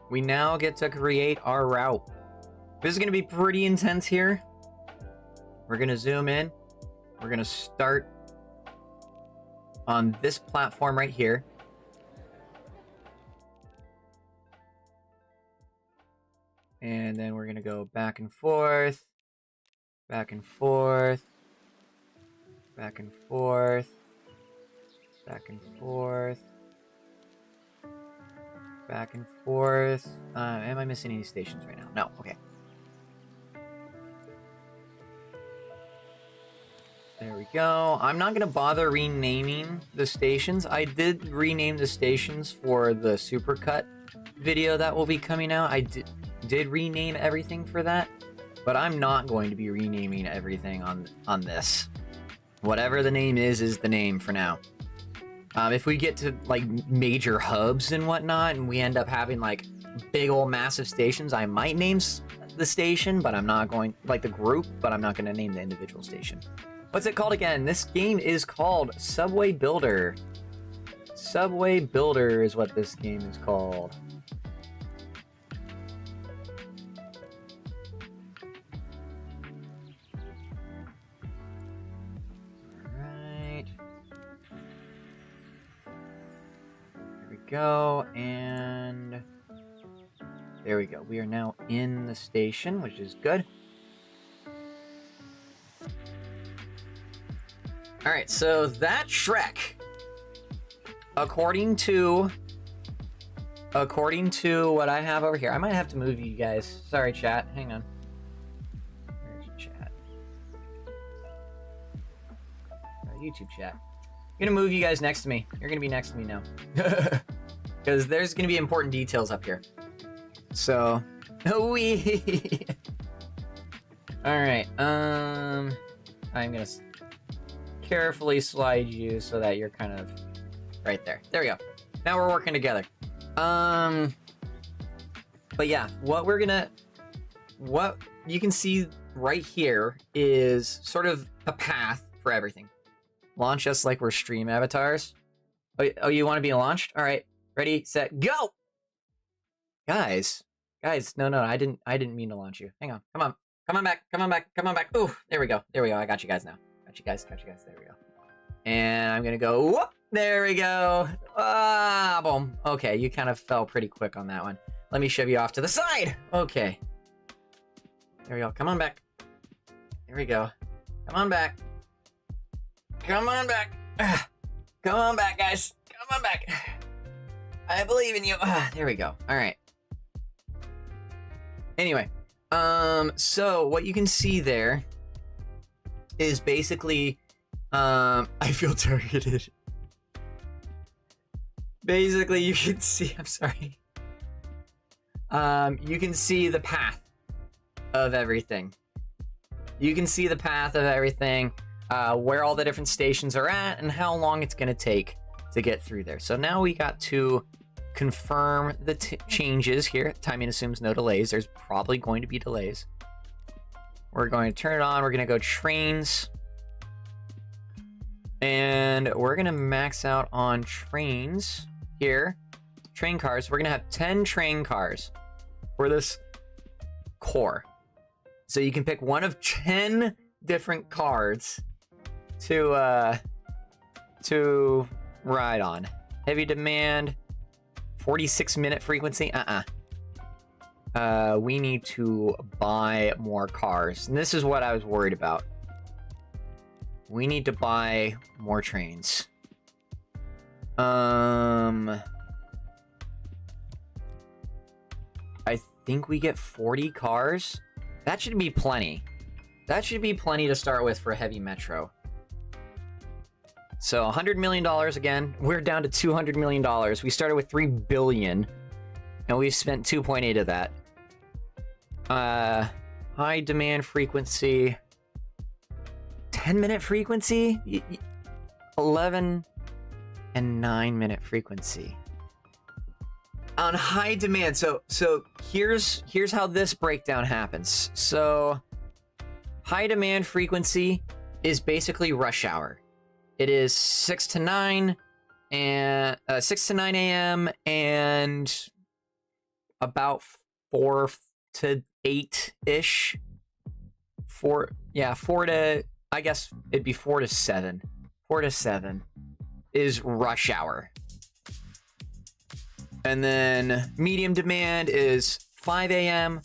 S1: now get to create our route. This is going to be pretty intense here. We're going to zoom in. We're going to start on this platform right here. And then we're going to go back and forth, back and forth, back and forth, back and forth, back and forth. Am I missing any stations right now? No, okay. There we go. I'm not going to bother renaming the stations. I did rename the stations for the supercut video that will be coming out. I did rename everything for that, but I'm not going to be renaming everything on this. Whatever the name is the name for now. If we get to like major hubs and whatnot, and we end up having like big old massive stations, I might name the station, but I'm not going, like the group, but I'm not going to name the individual station. What's it called again? This game is called Subway Builder. Subway Builder is what this game is called. Alright. There we go, and there we go. We are now in the station, which is good. All right, so that Shrek, according to what I have over here, I might have to move you guys. Sorry, chat. Hang on. Where's chat? YouTube chat. I'm gonna move you guys next to me. You're gonna be next to me now, because there's gonna be important details up here. So, wee. All right. I'm gonna carefully slide you so that you're kind of right there. There we go. Now we're working together. But yeah, what you can see right here is sort of a path for everything. Launch us like we're stream avatars. Oh, you want to be launched? All right, ready, set, go. Guys, no, I didn't mean to launch you. Hang on, come on back. Ooh, there we go. I got you guys now. Got you guys. There we go. And I'm gonna go. Whoop, there we go. Ah, boom. Okay, you kind of fell pretty quick on that one. Let me shove you off to the side. Okay. There we go. Come on back. There we go. Come on back. Come on back. Come on back, guys. Come on back. I believe in you. There we go. All right. Anyway, so what you can see there is basically, I feel targeted. Basically, you can see, I'm sorry. You can see the path of everything. You can see the path of everything, where all the different stations are at and how long it's gonna take to get through there. So now we got to confirm the changes here. Timing assumes no delays. There's probably going to be delays. We're going to turn it on. We're going to go trains. And we're going to max out on trains here. Train cars. We're going to have 10 train cars for this core. So you can pick one of 10 different cards to ride on. Heavy demand. 46-minute frequency? We need to buy more cars. And this is what I was worried about. We need to buy more trains. I think we get 40 cars. That should be plenty. That should be plenty to start with for a heavy metro. So $100 million again. We're down to $200 million. We started with $3 billion, and we've spent 2.8 of that. High demand frequency. 10-minute frequency? 11 and 9-minute frequency. On high demand, so here's how this breakdown happens. So high demand frequency is basically rush hour. It is 6 to 9 and 6 to 9 a.m. and about 4 to 8-ish. 4 to, I guess it'd be 4 to 7. 4 to 7 is rush hour. And then medium demand is 5 a.m.,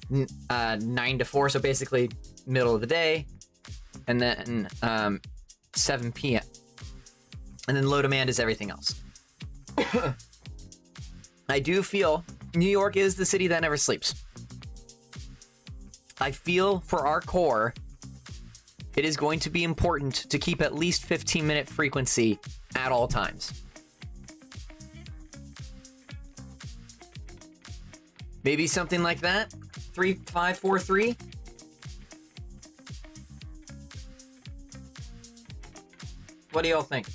S1: 9 to 4, so basically middle of the day. And then 7 p.m. And then low demand is everything else. I do feel New York is the city that never sleeps. I feel for our core, it is going to be important to keep at least 15-minute frequency at all times. Maybe something like that. 3, 5, 4, 3. What do y'all think?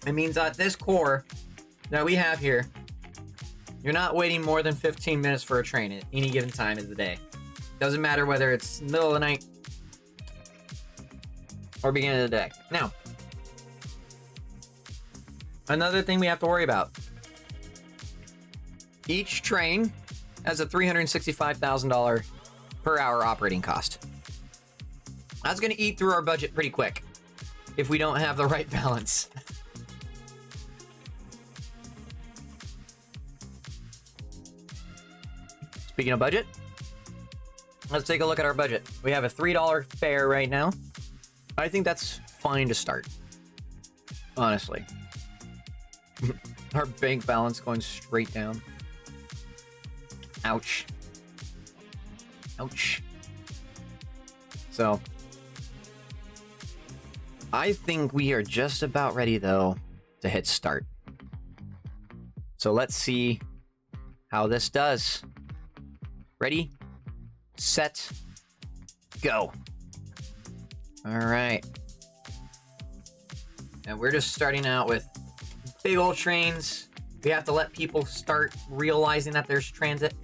S1: It means that this core that we have here, you're not waiting more than 15 minutes for a train at any given time of the day. Doesn't matter whether it's middle of the night or beginning of the day. Now, another thing we have to worry about. Each train has a $365,000 per hour operating cost. That's going to eat through our budget pretty quick if we don't have the right balance. Speaking of budget, Let's take a look at our budget. We have a $3 fare right now. I think that's fine to start. Honestly. Our bank balance going straight down. Ouch. Ouch. So, I think we are just about ready, though, to hit start. So let's see how this does. Ready, set, go. All right. And we're just starting out with big old trains. We have to let people start realizing that there's transit.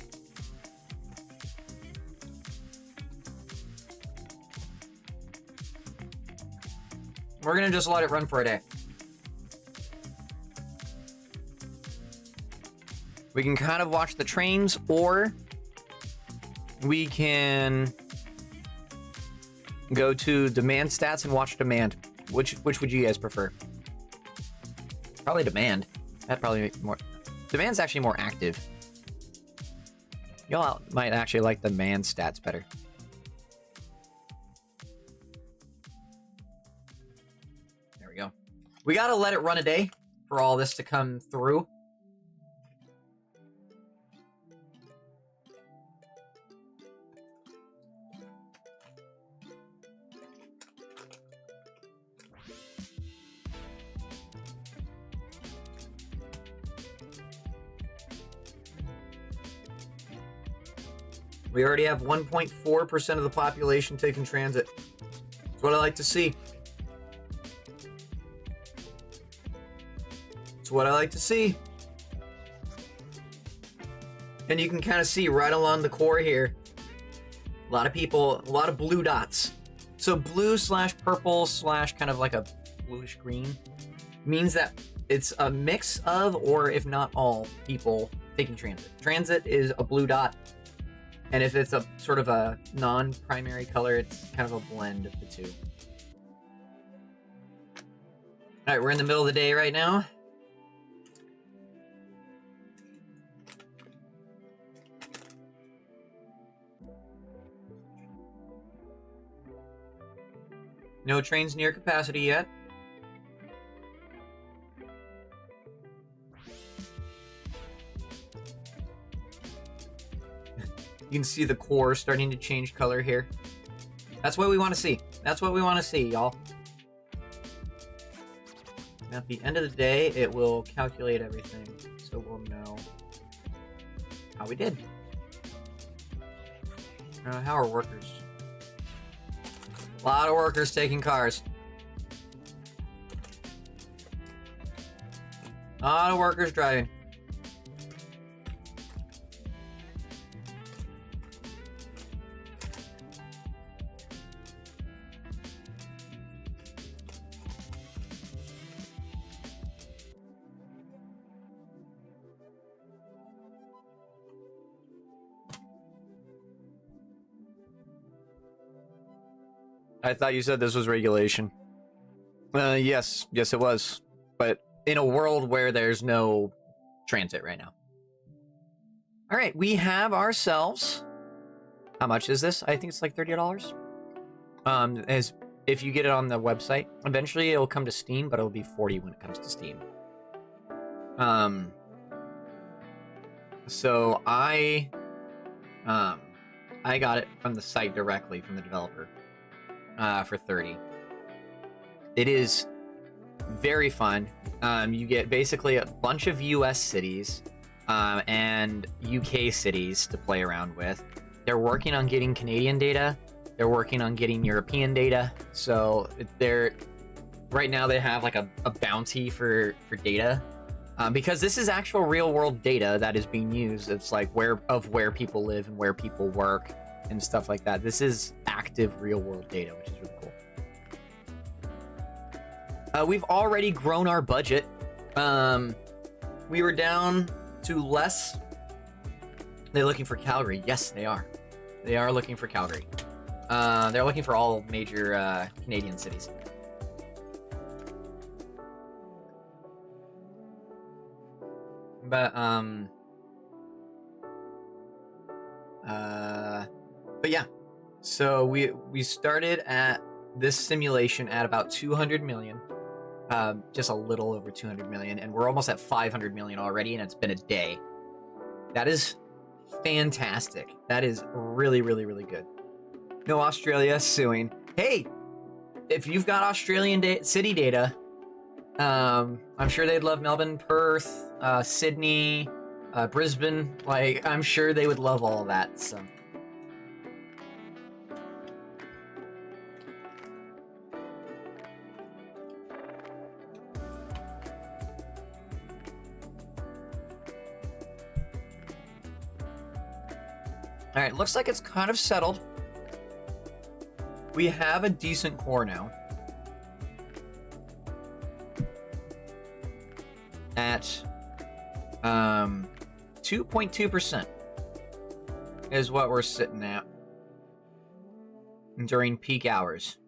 S1: We're gonna just let it run for a day. We can kind of watch the trains, or we can go to demand stats and watch demand. Which would you guys prefer? Probably demand. That'd probably make more. Demand's actually more active. Y'all might actually like the demand stats better. There we go. We gotta let it run a day for all this to come through. We already have 1.4% of the population taking transit. That's what I like to see. It's what I like to see. And you can kind of see right along the core here, a lot of people, a lot of blue dots. So blue slash purple slash kind of like a bluish green means that it's a mix of, or if not all, people taking transit. Transit is a blue dot. And if it's a sort of a non-primary color, it's kind of a blend of the two. All right, we're in the middle of the day right now. No trains near capacity yet. You can see the core starting to change color here. That's what we want to see. That's what we want to see, y'all. And at the end of the day, it will calculate everything, so we'll know how we did. How are workers? A lot of workers taking cars. A lot of workers driving. I thought you said this was regulation. Yes, it was. But in a world where there's no transit right now. All right, we have ourselves. How much is this? I think it's like $30. As if you get it on the website, eventually it'll come to Steam, but it'll be $40 when it comes to Steam. So I got it from the site directly from the developer. For $30. It is very fun. You get basically a bunch of US cities and UK cities to play around with. They're working on getting Canadian data. They're working on getting European data. So right now they have like a bounty for data. Because this is actual real world data that is being used. It's like where people live and where people work and stuff like that. This is active real world data, which is really cool. We've already grown our budget. We were down to less. They're looking for Calgary. Yes, they are. They are looking for Calgary. They're looking for all major Canadian cities. But But yeah, so we started at this simulation at about 200 million. Just a little over 200 million, and we're almost at 500 million already, and it's been a day. That is fantastic. That is really, really, really good. No Australia suing. Hey, if you've got Australian city data, I'm sure they'd love Melbourne, Perth, Sydney, Brisbane. Like, I'm sure they would love all of that, so... All right, looks like it's kind of settled. We have a decent core now. At 2.2% is what we're sitting at during peak hours.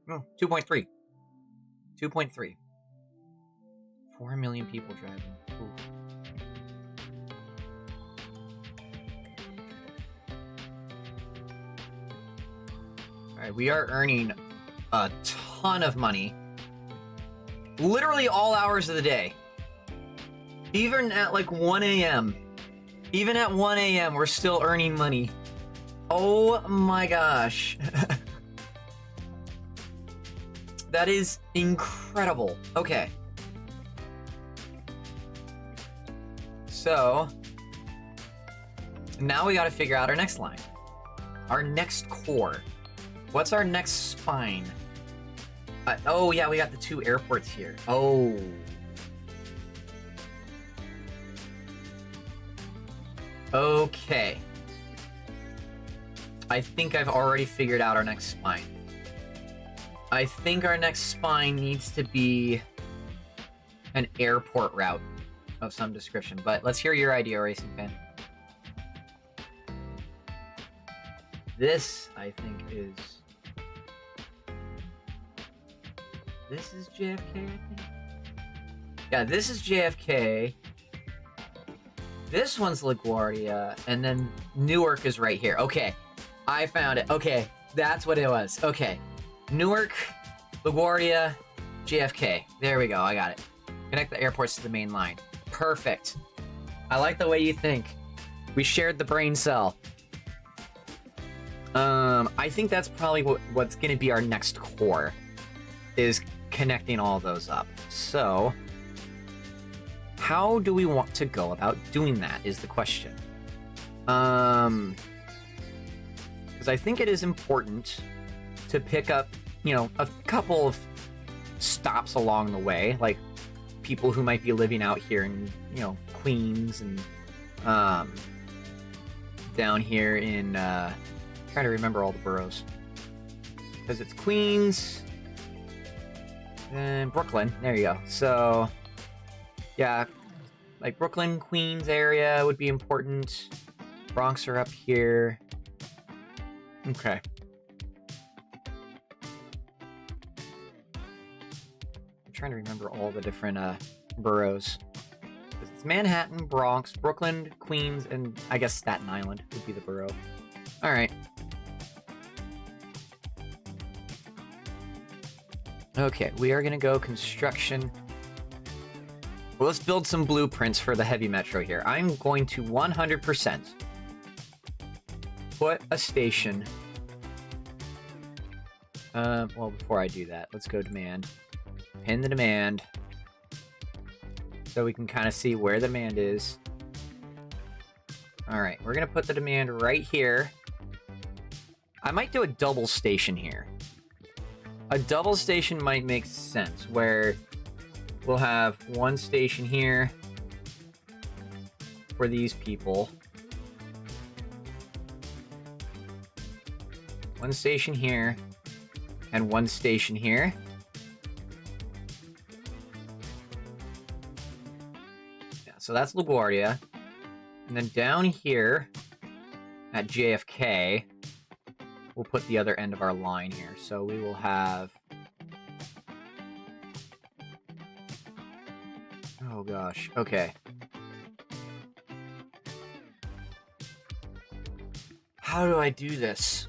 S1: 2.3. 2.3. 4 million people driving. Ooh. Alright, we are earning a ton of money. Literally all hours of the day. Even at like 1 a.m. Even at 1 a.m. we're still earning money. Oh my gosh. That is incredible. Okay. So, now we gotta figure out our next line. Our next core. What's our next spine? Oh yeah, we got the 2 airports here. Oh. Okay. I think I've already figured out our next spine. I think our next spine needs to be an airport route of some description, but let's hear your idea, Racing Fan. This, I think, is... This is JFK, I think? Yeah, this is JFK. This one's LaGuardia, and then Newark is right here. Okay, I found it. Okay, that's what it was. Okay, Newark, LaGuardia, JFK. There we go, I got it. Connect the airports to the main line. Perfect. I like the way you think. We shared the brain cell. I think that's probably what's going to be our next core, is connecting all those up. So, how do we want to go about doing that is the question. Because I think it is important to pick up, you know, a couple of stops along the way, like people who might be living out here in, you know, Queens and down here in trying to remember all the boroughs, because it's Queens and Brooklyn. There you go. So yeah, like Brooklyn, Queens area would be important. Bronx are up here. Okay. I'm trying to remember all the different boroughs. It's Manhattan, Bronx, Brooklyn, Queens, and I guess Staten Island would be the borough. All right. Okay, we are gonna go construction. Well, let's build some blueprints for the heavy metro here. I'm going to 100% put a station. Well, before I do that, let's go demand. Pin the demand. So we can kind of see where the demand is. All right, we're gonna put the demand right here. I might do a double station here. A double station might make sense, where we'll have one station here for these people. One station here, and one station here. Yeah, so that's LaGuardia. And then down here at JFK, we'll put the other end of our line here. So we will have... Oh gosh, okay. How do I do this?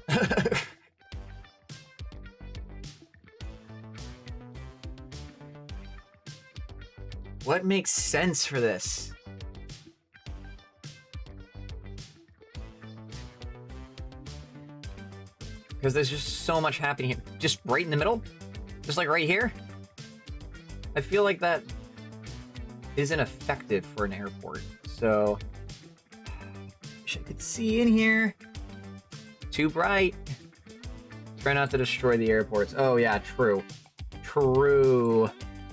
S1: What makes sense for this? Because there's just so much happening here. Just right in the middle? Just like right here? I feel like that isn't effective for an airport. So, wish I could see in here. Too bright. Try not to destroy the airports. Oh yeah, true. True.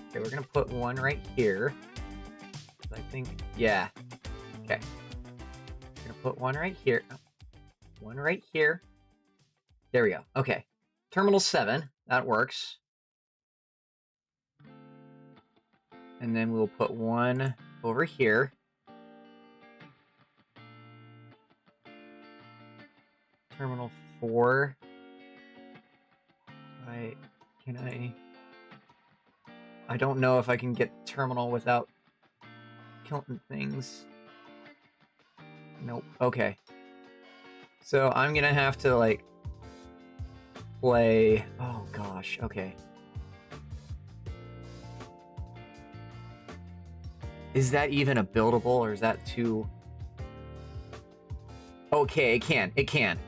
S1: Okay, we're gonna put one right here. I think, yeah. Okay. We're gonna put one right here. One right here. There we go. Okay. Terminal 7. That works. And then we'll put one over here. Terminal 4. I don't know if I can get the terminal without killing things. Nope. Okay. So I'm gonna have to, like, play... Oh, gosh. Okay. Is that even a buildable, or is that too... Okay, it can. It can.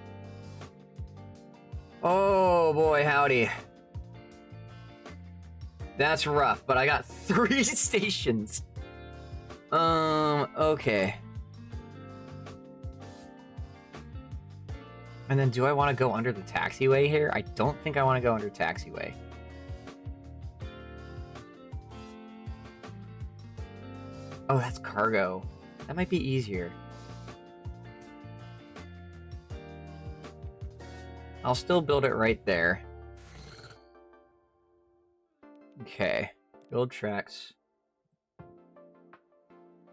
S1: Oh, boy, howdy. That's rough, but I got 3 stations. Okay. And then do I want to go under the taxiway here? I don't think I want to go under taxiway. Oh, that's cargo. That might be easier. I'll still build it right there. Okay. Build tracks.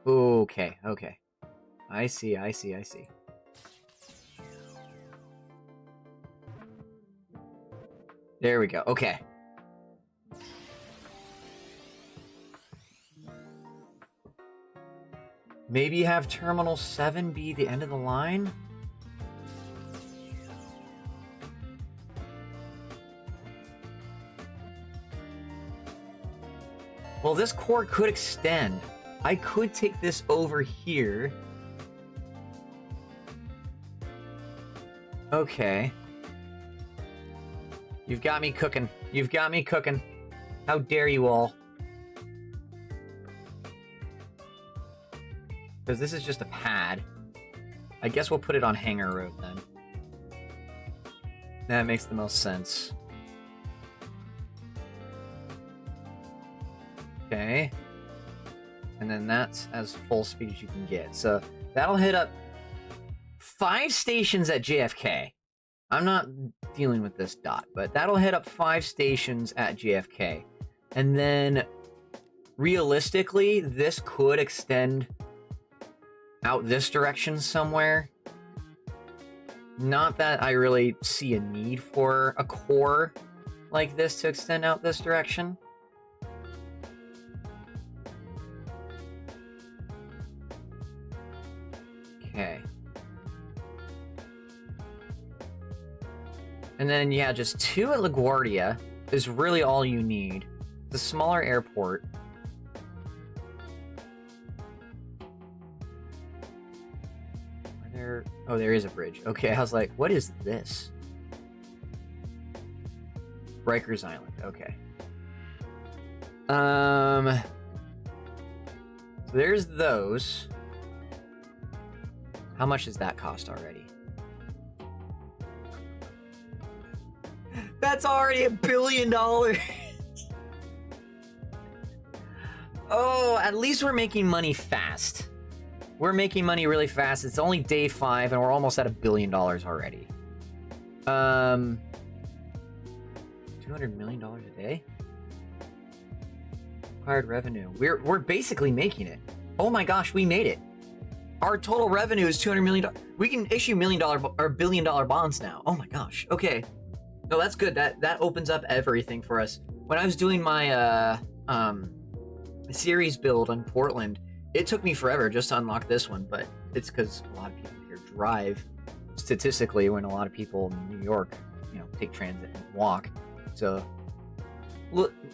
S1: Okay, okay. I see, I see, I see. There we go. Okay. Maybe have Terminal 7 be the end of the line? Well, this core could extend. I could take this over here. Okay. You've got me cooking. You've got me cooking. How dare you all? Because this is just a pad. I guess we'll put it on Hangar Road then. That makes the most sense. Okay. And then that's as full speed as you can get. So that'll hit up 5 stations at JFK. I'm not dealing with this dot, but that'll hit up 5 stations at JFK. And then realistically, this could extend out this direction somewhere. Not that I really see a need for a core like this to extend out this direction. Okay. And then, yeah, just 2 at LaGuardia is really all you need. It's a smaller airport. Are there... Oh, there is a bridge. Okay, I was like, what is this? Rikers Island. Okay. So there's those. How much does that cost already? That's already $1 billion. Oh, at least we're making money fast. We're making money really fast. It's only day 5 and we're almost at $1 billion already. $200 million a day? Required revenue. We're basically making it. Oh my gosh, we made it. Our total revenue is $200 million. We can issue $1 million or $1 billion bonds now. Oh my gosh. Okay. No, that's good. That opens up everything for us. When I was doing my series build on Portland, it took me forever just to unlock this one, but it's because a lot of people here drive statistically, when a lot of people in New York, you know, take transit and walk. So,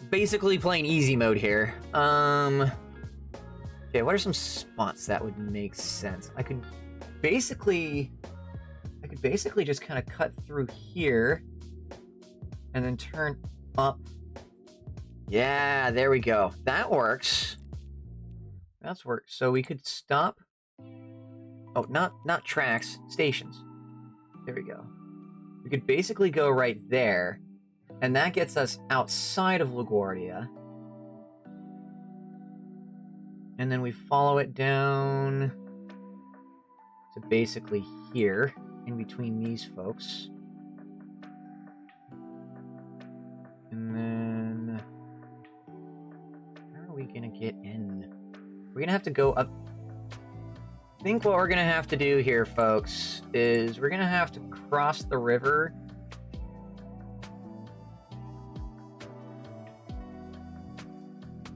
S1: basically playing easy mode here. Okay, what are some spots that would make sense? I could basically just kind of cut through here and then turn up. Yeah, there we go. That works. That's worked. So we could stop. Oh, not tracks, stations. There we go. We could basically go right there, and that gets us outside of LaGuardia. And then we follow it down to basically here, in between these folks. And then, how are we gonna get in? We're gonna have to go up. I think what we're gonna have to do here, folks, is we're gonna have to cross the river.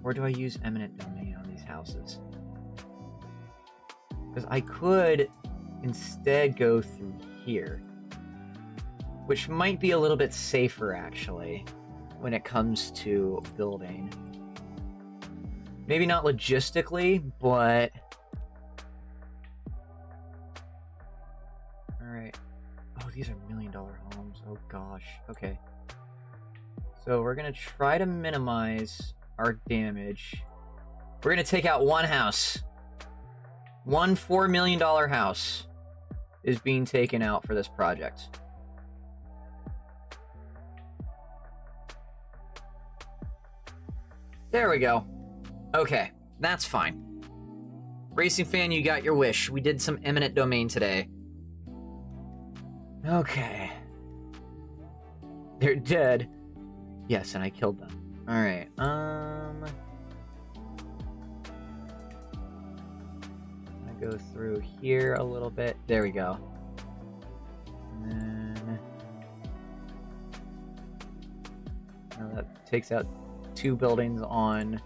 S1: Or do I use eminent domain on these houses? Because I could instead go through here, which might be a little bit safer, actually, when it comes to building. Maybe not logistically, but... Alright. Oh, these are $1 million homes. Oh, gosh. Okay. So we're going to try to minimize our damage. We're going to take out one house. One $4 million house is being taken out for this project. There we go. Okay, that's fine. Racing fan, you got your wish. We did some eminent domain today. Okay. They're dead. Yes, and I killed them. Alright, go through here a little bit. There we go. And then... Now that takes out 2 buildings on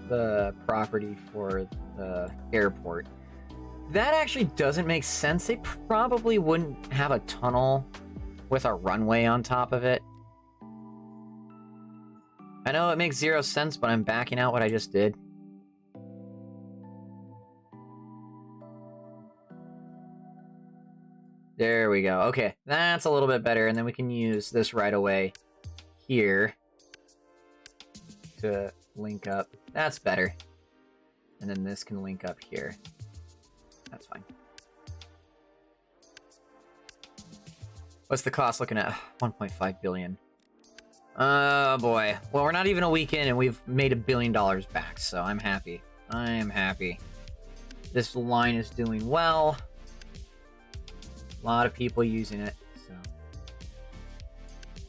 S1: the property for the airport. That actually doesn't make sense. They probably wouldn't have a tunnel with a runway on top of it. I know it makes 0 sense, but I'm backing out what I just did. There we go. Okay, that's a little bit better, and then we can use this right away here to link up. That's better. And then this can link up here. That's fine. What's the cost looking at? 1.5 billion. Oh boy. Well, we're not even a week in and we've made $1 billion back, so I'm happy. I am happy. This line is doing well. A lot of people using it, so.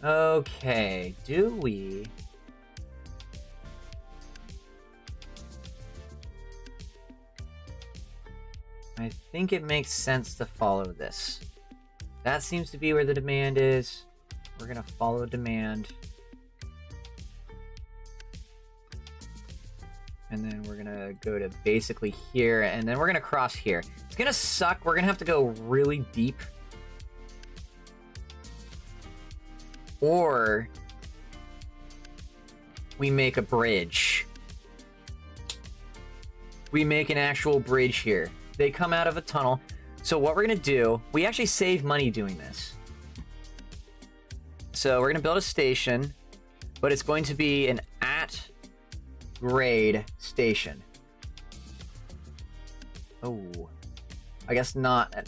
S1: Okay, do we... I think it makes sense to follow this. That seems to be where the demand is. We're gonna follow demand. And then we're gonna go to basically here, and then we're gonna cross here. It's gonna suck. We're gonna have to go really deep. Or we make a bridge. We make an actual bridge here. They come out of a tunnel. So what we're gonna do, we actually save money doing this. So we're gonna build a station, but it's going to be an at-grade station. Oh, I guess not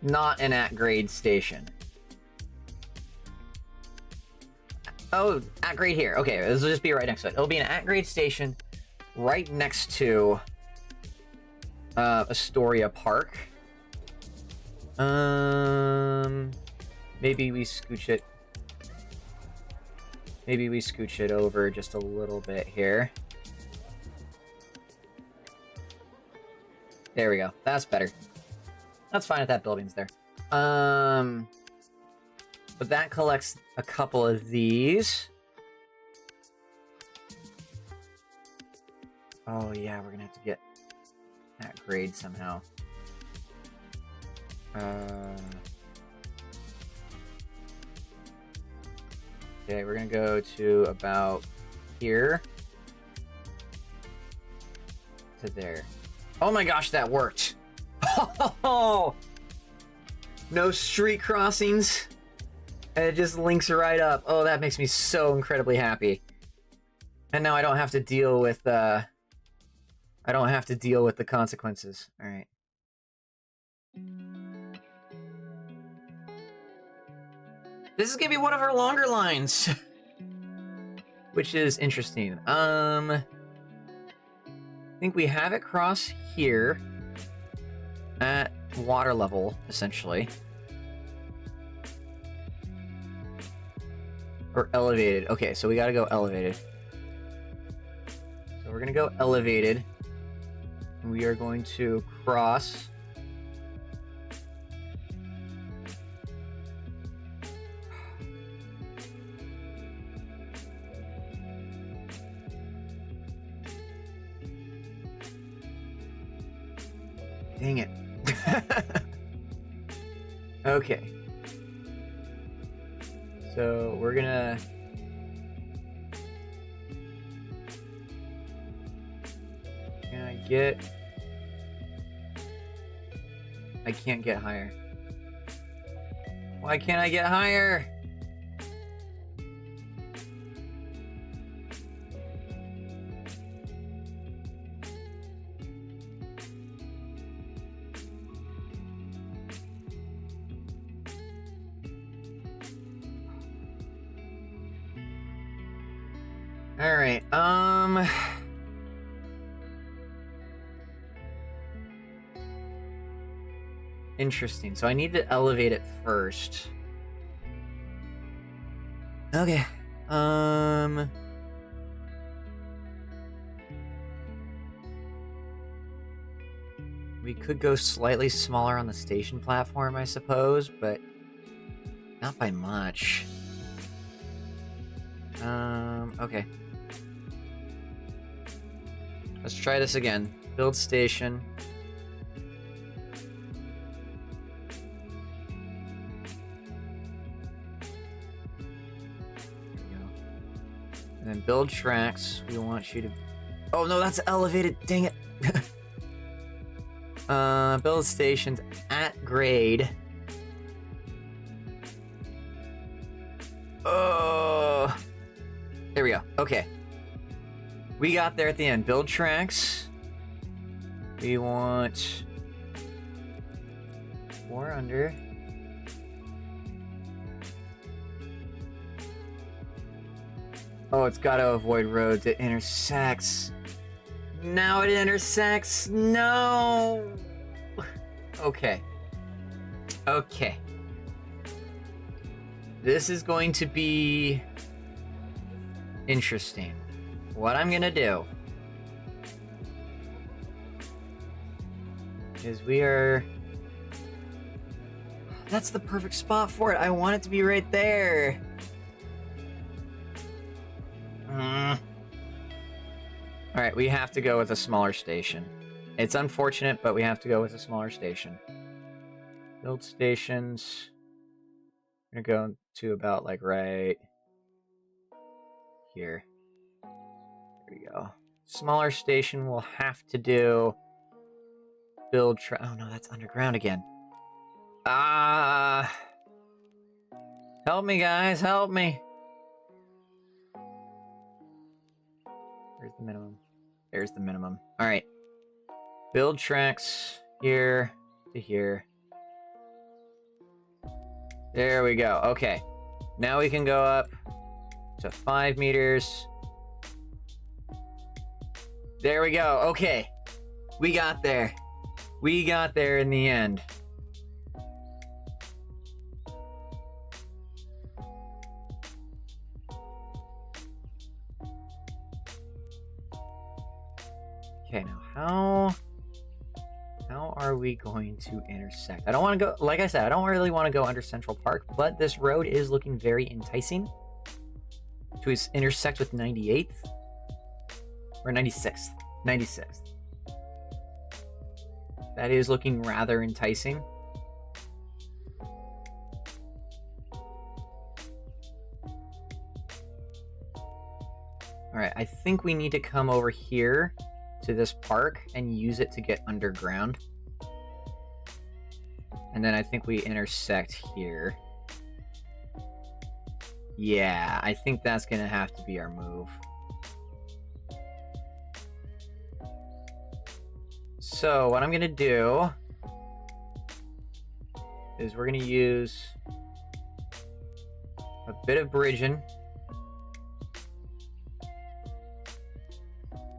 S1: an at-grade station. Oh, at-grade here. Okay, this will just be right next to it. It'll be an at-grade station right next to Astoria Park. Maybe we scooch it. Maybe we scooch it over just a little bit here. There we go. That's better. That's fine if that building's there. But that collects a couple of these. Oh yeah, we're gonna have to get that grade somehow. Okay, we're gonna go to about here to there. Oh my gosh, that worked! Oh, no street crossings, and it just links right up. Oh, that makes me so incredibly happy. And now I don't have to deal with the consequences. All right. This is gonna be one of our longer lines, which is interesting. I think we have it cross here at water level, essentially. Or elevated. Okay, so we gotta go elevated. So we're gonna go elevated. And we are going to cross. Dang it. Okay. So we're gonna... Can I get... I can't get higher. Why can't I get higher? All right, interesting. So I need to elevate it first. Okay. We could go slightly smaller on the station platform, I suppose, but not by much. Okay. Let's try this again. Build station. There we go. And then build tracks. We want you to... Oh no, that's elevated. Dang it. Build stations at grade. Oh. There we go. Okay. We got there at the end. Build tracks. We want 4 under. Oh, it's got to avoid roads. It intersects. Now it intersects. No. Okay. Okay. This is going to be interesting. What I'm gonna do is we are... That's the perfect spot for it. I want it to be right there. Alright, we have to go with a smaller station. It's unfortunate, but we have to go with a smaller station. Build stations. I'm gonna go to about like right here. There we go. Smaller station will have to do build oh no, that's underground again. Ah! Help me, guys, help me. Where's the minimum? There's the minimum. All right. Build tracks here to here. There we go. Okay. Now we can go up to 5 meters. There we go. Okay. We got there. We got there in the end. Okay, now how are we going to intersect? I don't want to go, like I said, I don't really want to go under Central Park, but this road is looking very enticing to intersect with 98th or 96th. 96th. That is looking rather enticing. Alright, I think we need to come over here to this park and use it to get underground. And then I think we intersect here. Yeah, I think that's gonna have to be our move. So what I'm gonna do is we're gonna use a bit of bridging.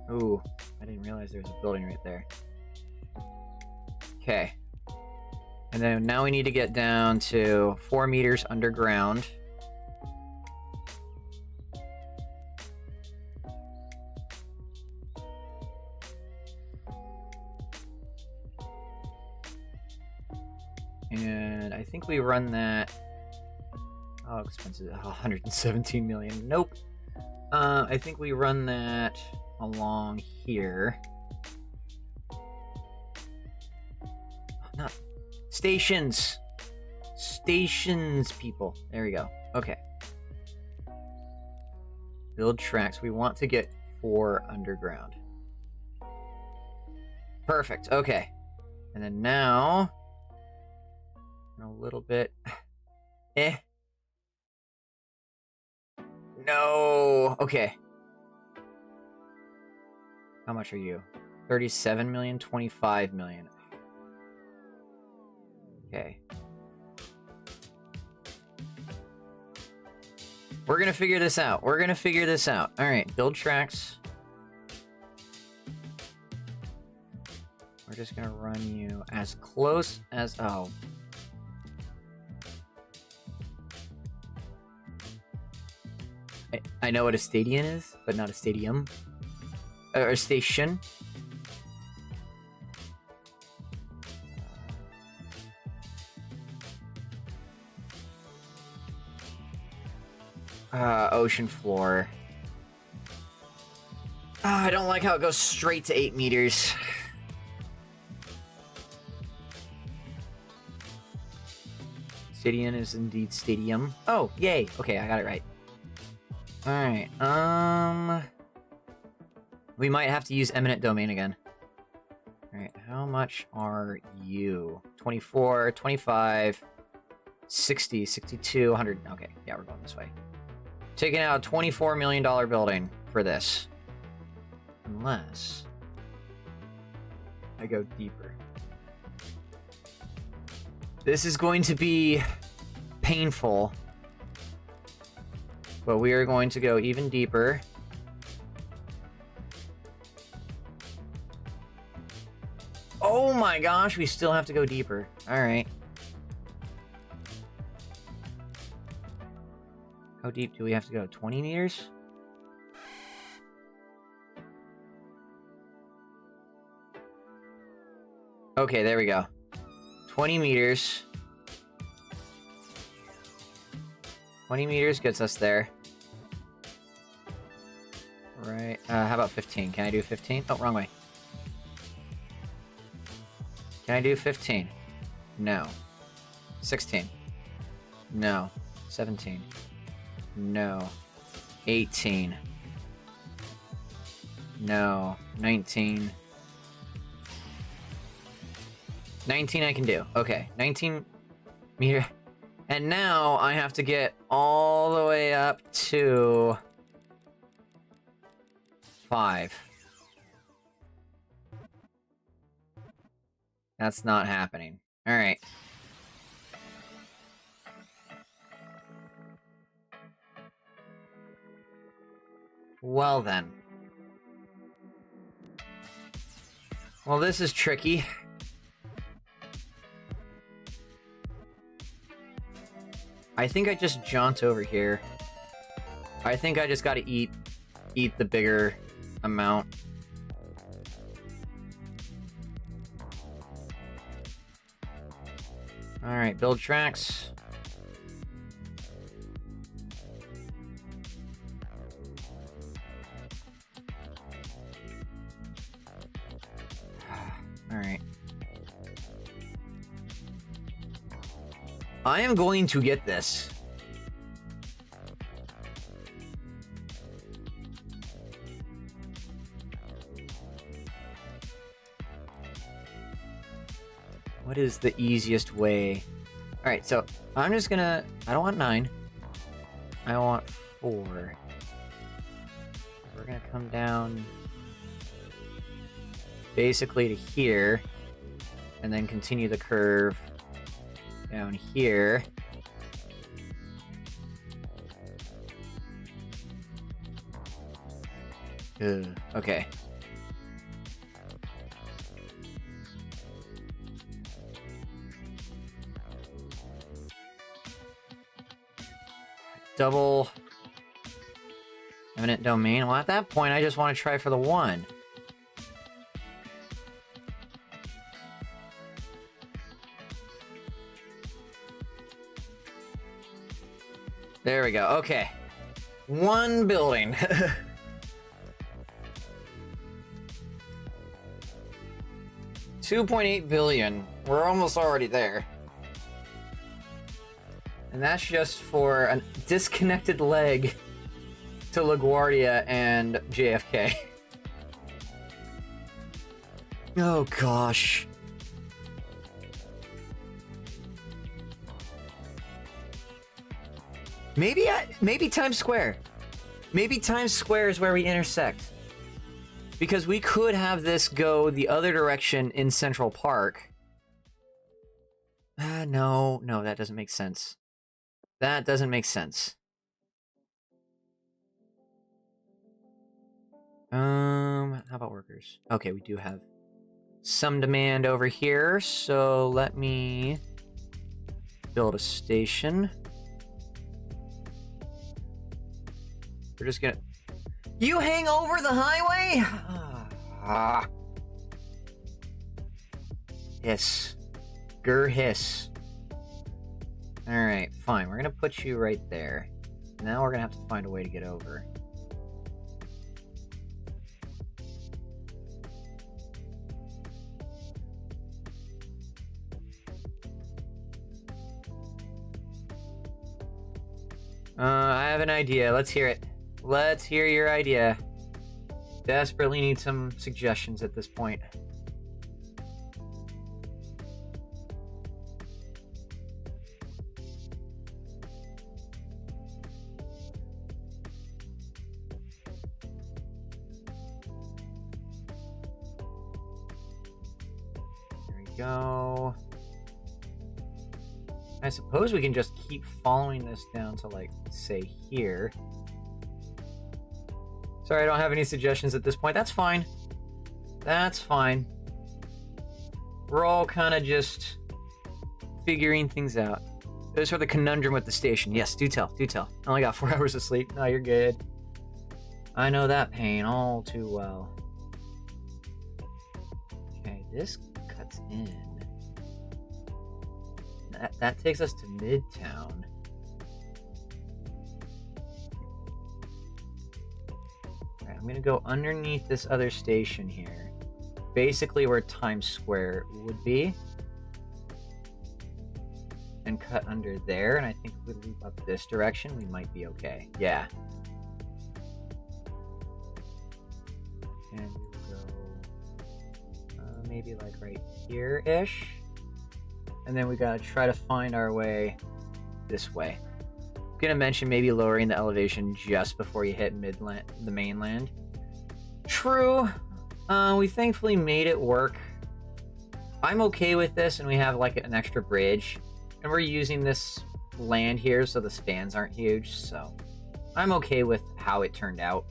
S1: Ooh, I didn't realize there was a building right there. Okay. And then now we need to get down to 4 meters underground. And I think we run that... How expensive? 117 million. Nope. I think we run that along here. Not stations. Stations, people. There we go. Okay. Build tracks. We want to get 4 underground. Perfect. Okay. And then now... A little bit. No. Okay. How much are you? 37 million, 25 million. Okay. We're gonna figure this out. We're gonna figure this out. All right, build tracks. We're just gonna run you as close as... Oh. I know what a stadium is, but not a stadium. Or a station. Ocean floor. I don't like how it goes straight to 8 meters. Stadium is indeed stadium. Oh, yay. Okay, I got it right. Alright, we might have to use eminent domain again. Alright, how much are you? 24, 25, 60, 62, 100. Okay, yeah, we're going this way. Taking out a $24 million building for this. Unless I go deeper. This is going to be painful. But we are going to go even deeper. Oh my gosh, we still have to go deeper. Alright. How deep do we have to go? 20 meters? Okay, there we go. 20 meters. 20 meters gets us there. Right. How about 15? Can I do 15? Oh, wrong way. Can I do 15? No. 16? No. 17? No. 18? No. 19? 19 I can do. Okay. 19 meter. And now I have to get all the way up to 5. That's not happening. All right. Well then. Well, this is tricky. I think I just jaunt over here. I think I just gotta eat the bigger amount. Alright, build tracks. Alright. I am going to get this. What is the easiest way? All right, so I'm just gonna, I don't want 9. I want 4. We're gonna come down basically to here, and then continue the curve down here. Ugh, okay. Double eminent domain. Well, at that point, I just want to try for the 1. There we go. Okay. 1 building. 2.8 billion. We're almost already there. And that's just for a disconnected leg to LaGuardia and JFK. Oh gosh. Maybe Times Square. Maybe Times Square is where we intersect. Because we could have this go the other direction in Central Park. No, that doesn't make sense. That doesn't make sense. How about workers? Okay, we do have some demand over here, so let me build a station. We're just gonna... You hang over the highway? Hiss. Grr hiss. Alright, fine. We're gonna put you right there. Now we're gonna have to find a way to get over. I have an idea. Let's hear it. Let's hear your idea. Desperately need some suggestions at this point. There we go. I suppose we can just keep following this down to, like, say here. Sorry, I don't have any suggestions at this point. That's fine. That's fine. We're all kind of just figuring things out. Those are the conundrum with the station. Yes, do tell, do tell. I only got 4 hours of sleep. No, you're good. I know that pain all too well. Okay, this cuts in. That takes us to Midtown. Alright, I'm gonna go underneath this other station here. Basically where Times Square would be. And cut under there, and I think if we loop up this direction, we might be okay. Yeah. And we'll go maybe like right here-ish. And then we gotta try to find our way this way. I'm gonna mention maybe lowering the elevation just before you hit the mainland. True. We thankfully made it work. I'm okay with this, and we have like an extra bridge. And we're using this land here so the spans aren't huge, so I'm okay with how it turned out.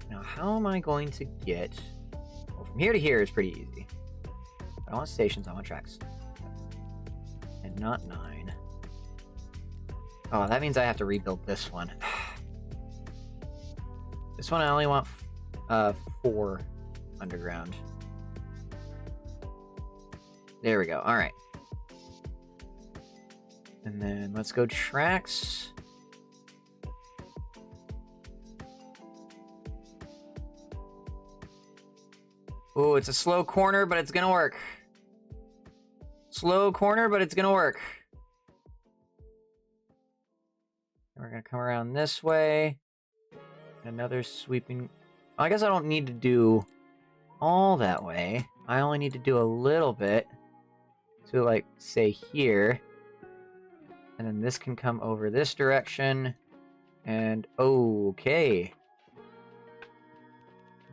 S1: Now, how am I going to get... Well, from here to here is pretty easy. I don't want stations, I want tracks. And not 9. Oh, that means I have to rebuild this one. This one I only want 4 underground. There we go, alright. And then let's go tracks. Ooh, it's a slow corner, but it's gonna work. Slow corner, but it's gonna work. And we're gonna come around this way. Another sweeping... I guess I don't need to do all that way. I only need to do a little bit to, like, say here. And then this can come over this direction. And okay.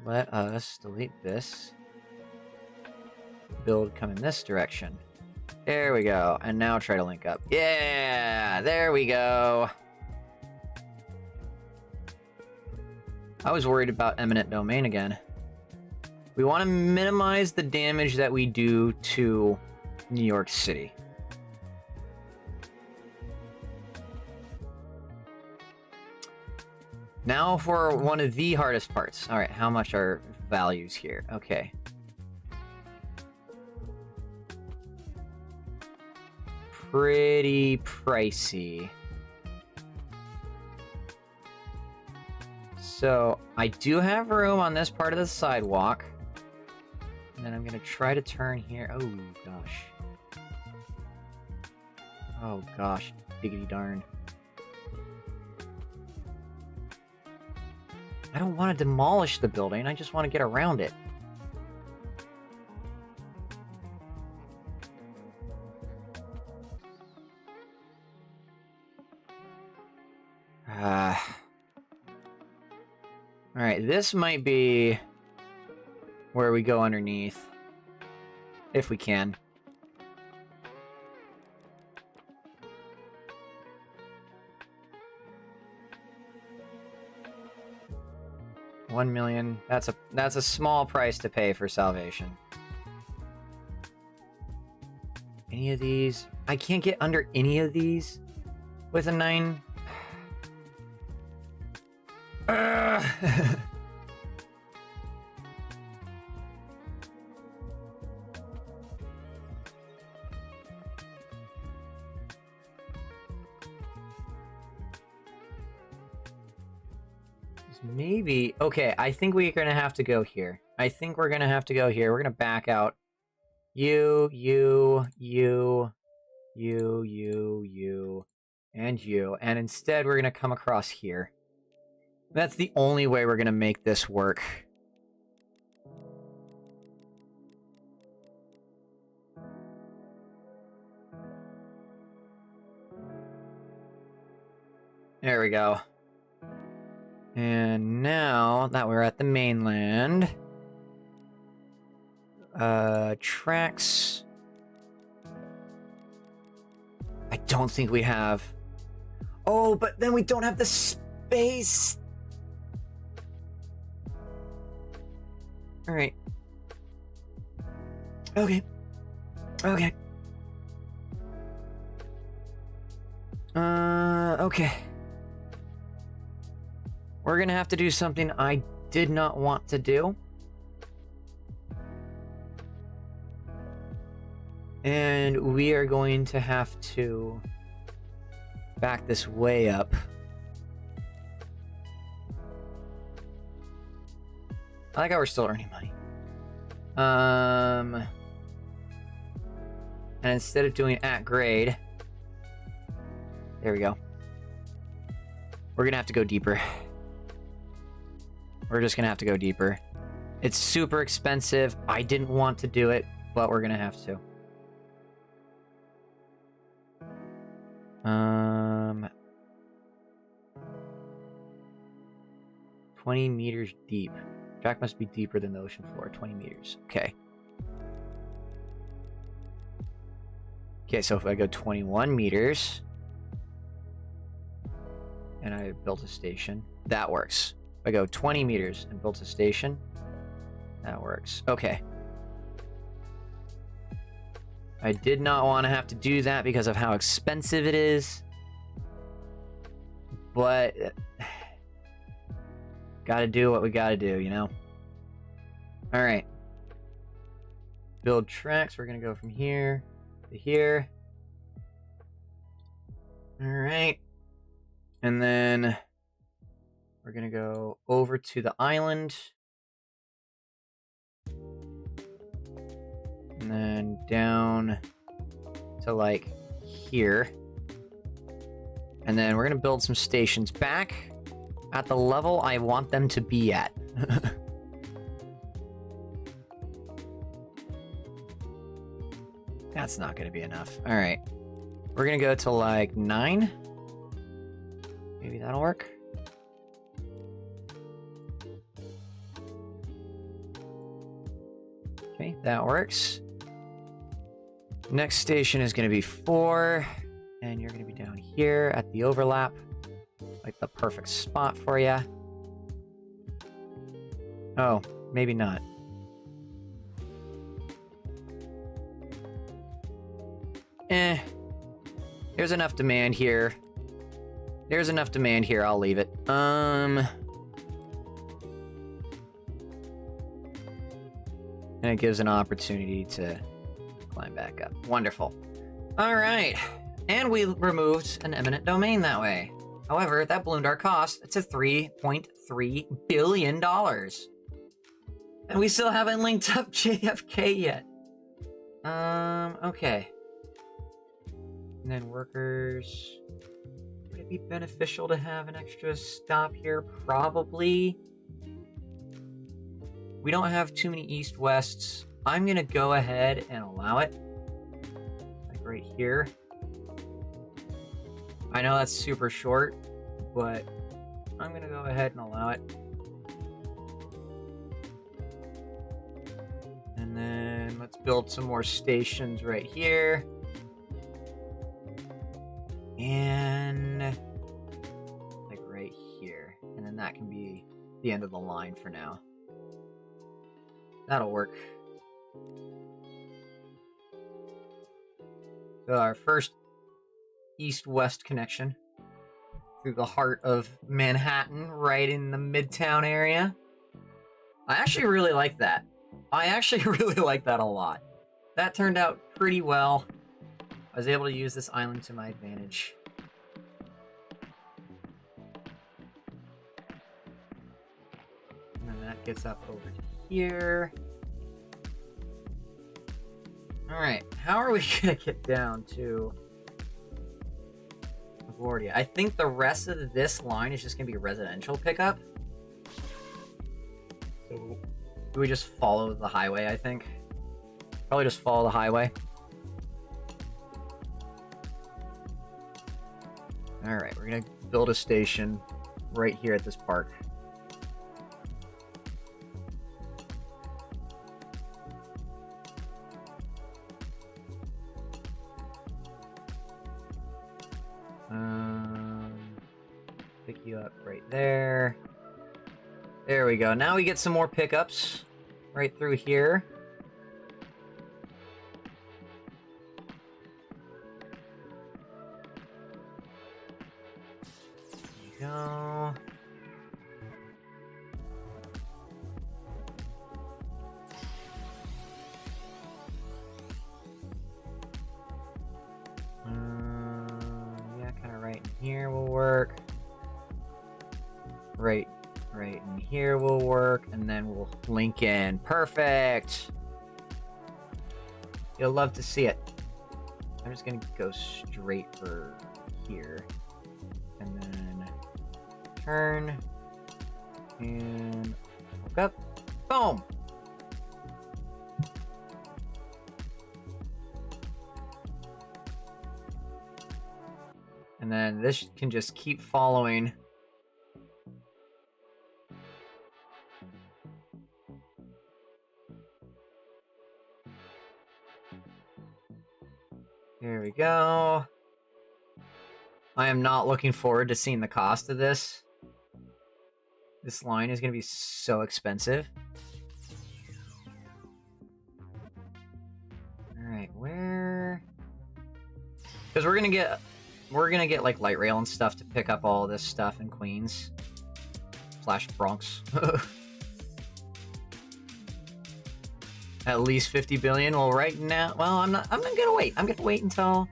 S1: Let us delete this. Build come in this direction. There we go. And now try to link up. Yeah! There we go. I was worried about eminent domain again. We want to minimize the damage that we do to New York City. Now for one of the hardest parts. Alright, how much are values here? Okay. Pretty pricey. So, I do have room on this part of the sidewalk. And then I'm gonna try to turn here. Oh, gosh. Oh, gosh. Diggity darn. I don't want to demolish the building, I just want to get around it. Alright, this might be where we go underneath. If we can. $1 million. That's a small price to pay for salvation. Any of these? I can't get under any of these with a 9. Maybe. Okay, I think we're gonna have to go here. I think we're gonna have to go here. We're gonna back out. You, and you. And instead, we're gonna come across here. That's the only way we're gonna make this work. There we go. And now that we're at the mainland, tracks. I don't think we have. Oh, but then we don't have the space. All right. Okay. Okay. Okay. We're gonna have to do something I did not want to do. And we are going to have to back this way up. I like how we're still earning money. And instead of doing at grade, there we go. We're gonna have to go deeper. We're just gonna have to go deeper. It's super expensive. I didn't want to do it, but we're gonna have to. 20 meters deep. Track must be deeper than the ocean floor. 20 meters. Okay. Okay, so if I go 21 meters and I built a station, that works. If I go 20 meters and built a station, that works. Okay. I did not want to have to do that because of how expensive it is. But gotta do what we gotta do, you know? Alright. Build tracks. We're gonna go from here to here. Alright. And then we're gonna go over to the island. And then down to like here. And then we're gonna build some stations back. at the level I want them to be at. That's not going to be enough. All right. We're going to go to like 9. Maybe that'll work. Okay, that works. Next station is going to be 4. And you're going to be down here at the overlap. Like the perfect spot for you. Oh, maybe not. There's enough demand here. There's enough demand here, I'll leave it. And it gives an opportunity to climb back up. Wonderful. All right. And we removed an eminent domain that way. However, that ballooned our cost to $3.3 billion. And we still haven't linked up JFK yet. Okay. And then workers. Would it be beneficial to have an extra stop here? Probably. We don't have too many east-wests. I'm gonna go ahead and allow it. Like right here. I know that's super short, but I'm gonna go ahead and allow it. And then let's build some more stations right here. And like right here. And then that can be the end of the line for now. That'll work. So our first east-west connection through the heart of Manhattan, right in the Midtown area. I actually really like that. I actually really like that a lot. That turned out pretty well. I was able to use this island to my advantage. And then that gets up over to here. Alright, how are we gonna get down to LaGuardia? I think the rest of this line is just gonna be residential pickup. So do we just follow the highway, I think? Probably just follow the highway. Alright, we're gonna build a station right here at this park. Pick you up right there. There we go. Now we get some more pickups right through here. There we go. Yeah, kind of right in here will work. Right in here will work, and then we'll link in. Perfect! You'll love to see it. I'm just gonna go straight for here. And then turn. And hook up. Boom! And then this can just keep following. There we go. I am not looking forward to seeing the cost of this. This line is going to be so expensive. Alright, where? Because we're gonna get like light rail and stuff to pick up all this stuff in Queens / Bronx. At least 50 billion. Well, right now, well, I'm gonna wait. I'm gonna wait until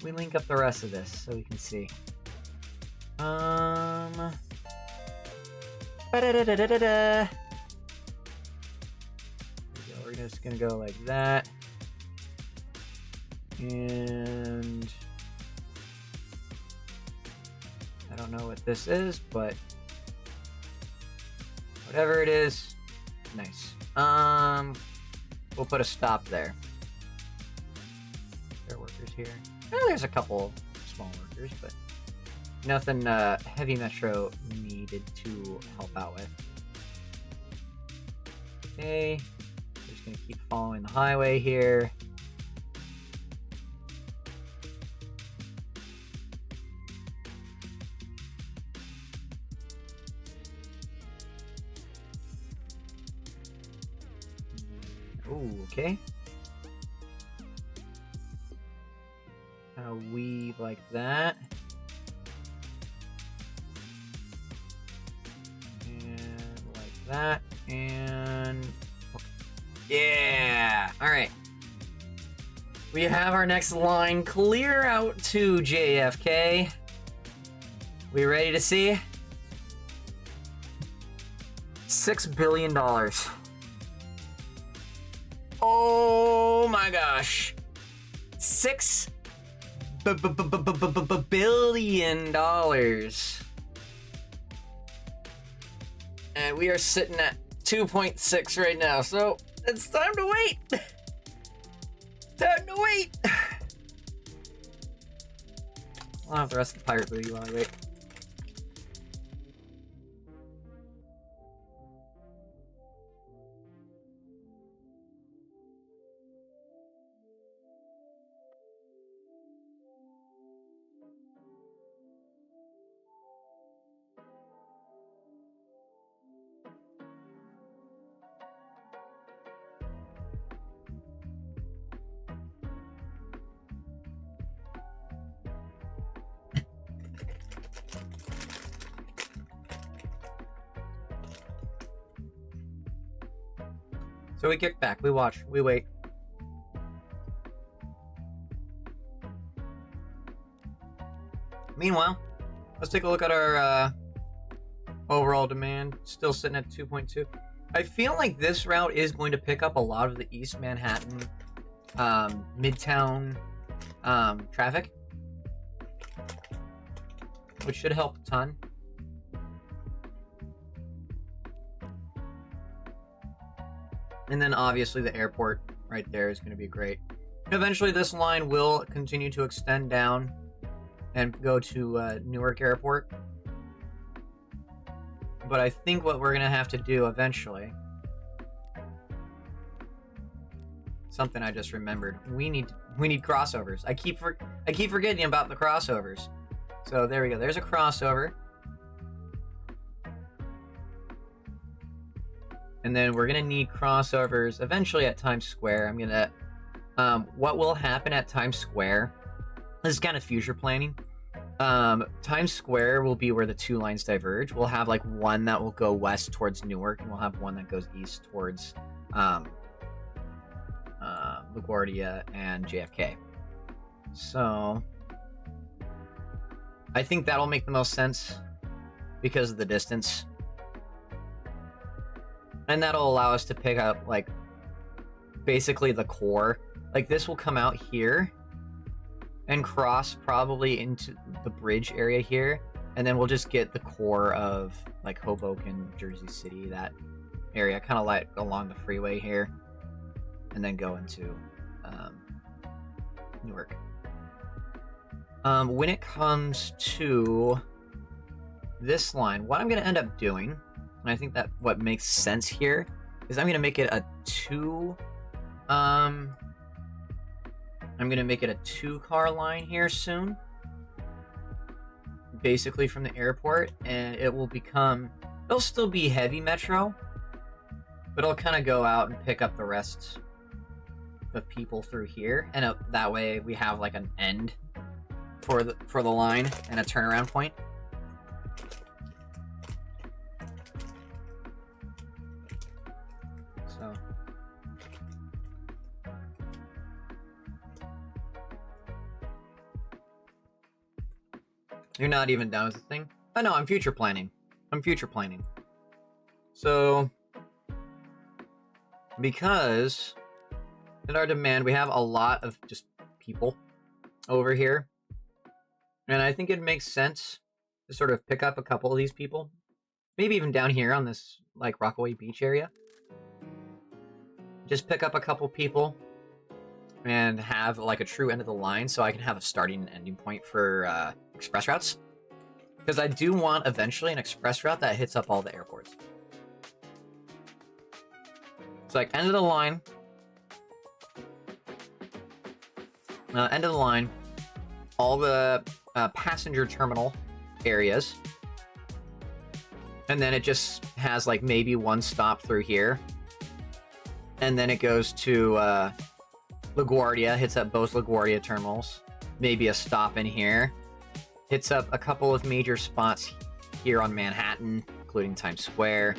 S1: we link up the rest of this so we can see. We're just gonna go like that. And I don't know what this is, but Whatever it is, nice. We'll put a stop there. There are workers here. There's a couple small workers, but nothing heavy metro needed to help out with. Okay, just gonna keep following the highway here. Ooh, okay. Kind of weave like that. And like that. And okay. Yeah! Alright. We have our next line clear out to JFK. We ready to see? $6 billion. Oh my gosh. $6 billion. And we are sitting at 2.6 right now, so it's time to wait. Time to wait. I'll have the rest of the pirate booty while I wait. So we kick back, we watch, we wait. Meanwhile, let's take a look at our overall demand. Still sitting at 2.2. I feel like this route is going to pick up a lot of the East Manhattan, Midtown traffic, which should help a ton. And then obviously the airport right there is going to be great. Eventually this line will continue to extend down and go to Newark Airport. But I think what we're going to have to do eventually, something I just remembered, we need crossovers. I keep forgetting about the crossovers. So there we go. There's a crossover. And then we're going to need crossovers eventually at Times Square. I'm going to... what will happen at Times Square... This is kind of future planning. Times Square will be where the two lines diverge. We'll have like one that will go west towards Newark, and we'll have one that goes east towards LaGuardia and JFK. So... I think that'll make the most sense because of the distance. And that'll allow us to pick up, like, basically the core. Like, this will come out here and cross probably into the bridge area here. And then we'll just get the core of, like, Hoboken, Jersey City, that area, kind of like along the freeway here. And then go into Newark. When it comes to this line, what I'm going to end up doing, and I think that what makes sense here, is I'm going to make it a two-car line here soon. Basically from the airport, and it will become, it'll still be heavy metro, but it'll kind of go out and pick up the rest of people through here, and that way we have like an end for the line and a turnaround point. So you're not even done with the thing? Oh no, I'm future planning. So because in our demand we have a lot of just people over here. And I think it makes sense to sort of pick up a couple of these people. Maybe even down here on this like Rockaway Beach area. Just pick up a couple people and have like a true end of the line so I can have a starting and ending point for express routes. Because I do want eventually an express route that hits up all the airports. So like end of the line. End of the line. All the passenger terminal areas. And then it just has like maybe one stop through here. And then it goes to LaGuardia, hits up both LaGuardia terminals. Maybe a stop in here. Hits up a couple of major spots here on Manhattan, including Times Square.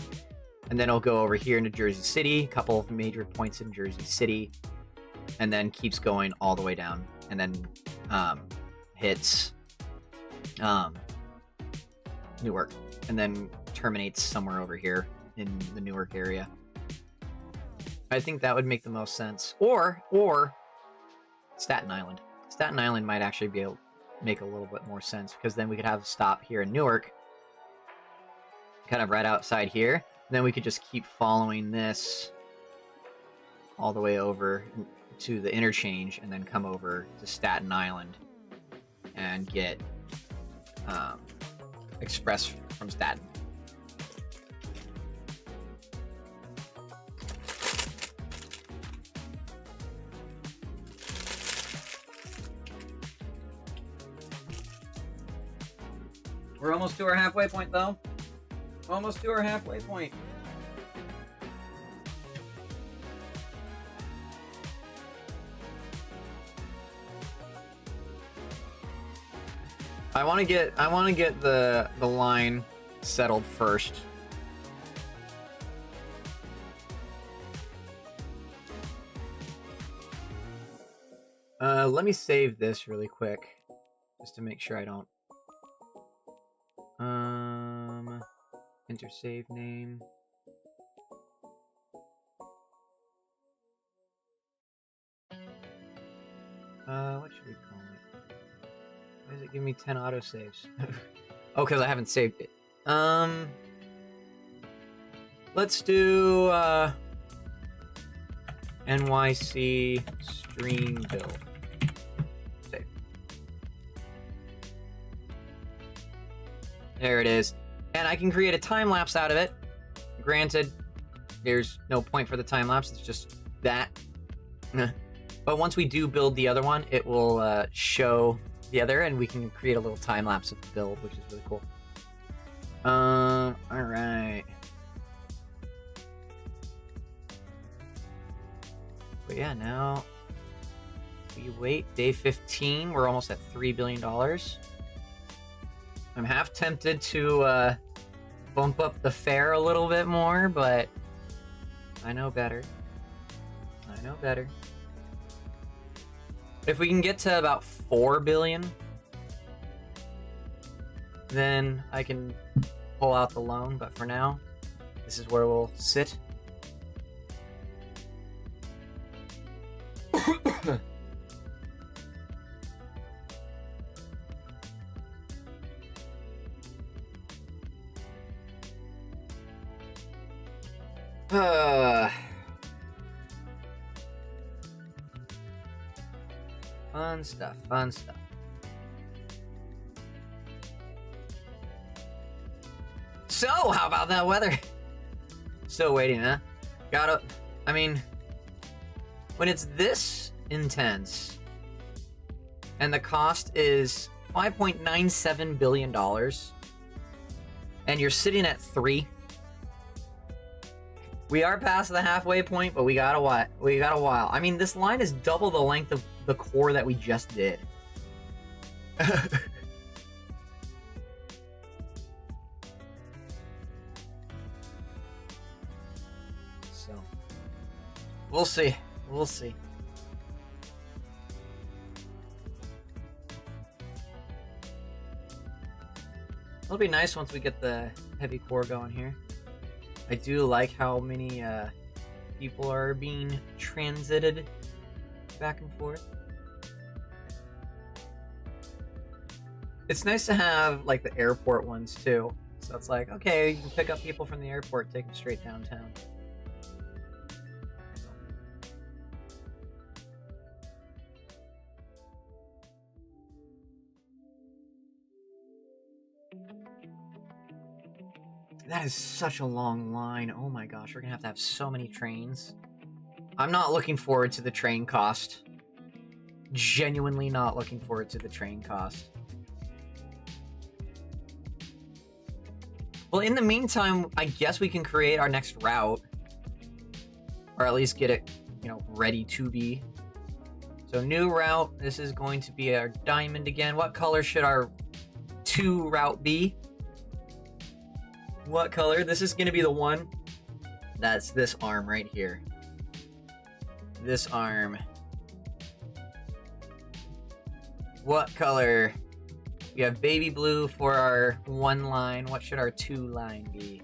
S1: And then it'll go over here into Jersey City, a couple of major points in Jersey City. And then keeps going all the way down. And then hits Newark. And then terminates somewhere over here in the Newark area. I think that would make the most sense. Or Staten Island. Staten Island might actually be able to make a little bit more sense, because then we could have a stop here in Newark, kind of right outside here. And then we could just keep following this all the way over to the interchange, and then come over to Staten Island and get express from Staten. We're almost to our halfway point, though. Almost to our halfway point. I want to get the line settled first. Let me save this really quick, just to make sure I don't. Enter save name. What should we call it? Why does it give me 10 autosaves? Oh, because I haven't saved it. Let's do NYC stream build. Save. There it is. And I can create a time lapse out of it. Granted, there's no point for the time lapse, it's just that. But once we do build the other one, it will show the other, and we can create a little time lapse of the build, which is really cool. Alright. But yeah, now we wait. Day 15, we're almost at $3 billion. I'm half tempted to bump up the fare a little bit more, but I know better. I know better. If we can get to about 4 billion, then I can pull out the loan, but for now, this is where we'll sit. Fun stuff, fun stuff. So, how about that weather? Still waiting, huh? I mean, when it's this intense, and the cost is $5.97 billion, and you're sitting at 3, we are past the halfway point, but we got a while. I mean, this line is double the length of the core that we just did. So, we'll see. We'll see. It'll be nice once we get the heavy core going here. I do like how many people are being transited back and forth. It's nice to have like the airport ones too, So it's like, okay, you can pick up people from the airport, take them straight downtown. That is such a long line. Oh my gosh, we're gonna have so many trains. I'm not looking forward to the train cost. Genuinely not looking forward to the train cost. Well, in the meantime, I guess we can create our next route. Or at least get it, you know, ready to be. So new route, this is going to be our diamond again. What color should our 2 route be? What color? This is going to be the one. That's this arm right here. This arm. What color? We have baby blue for our 1 line. What should our 2 line be?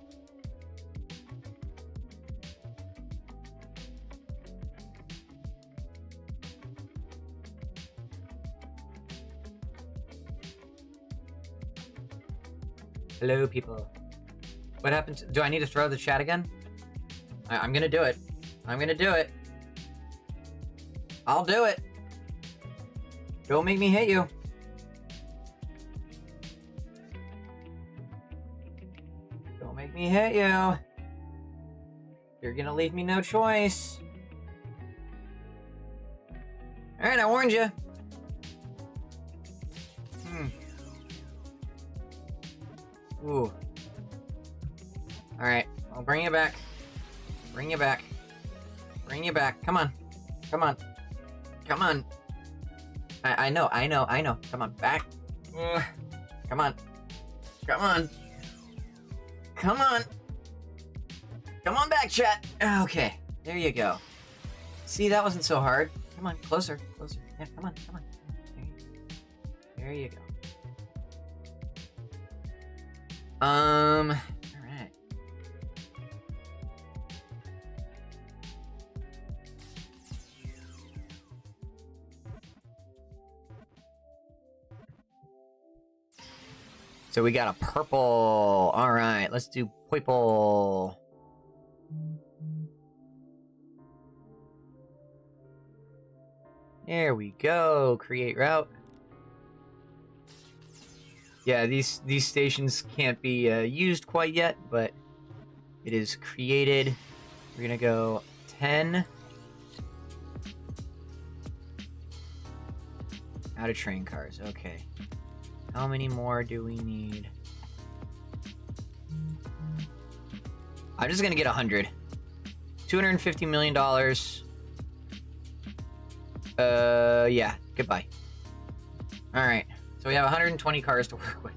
S1: Hello, people. What happened to... Do I need to throw the chat again? I'm gonna do it. I'm gonna do it. I'll do it. Don't make me hit you. Don't make me hit you. You're gonna leave me no choice. Alright, I warned you. Ooh. Alright, I'll bring you back. Bring you back. Bring you back. Come on. Come on. Come on. I know. Come on, back. Come on. Come on. Come on. Come on back, chat. Okay, there you go. See, that wasn't so hard. Come on, closer, closer. Yeah, come on. There you go. All right. So we got a purple. All right, let's do purple. There we go. Create route. Yeah, these stations can't be used quite yet, but it is created. We're gonna go 10 out of train cars. Okay. How many more do we need? I'm just gonna get 100. $250 million. Yeah, goodbye. All right. So we have 120 cars to work with.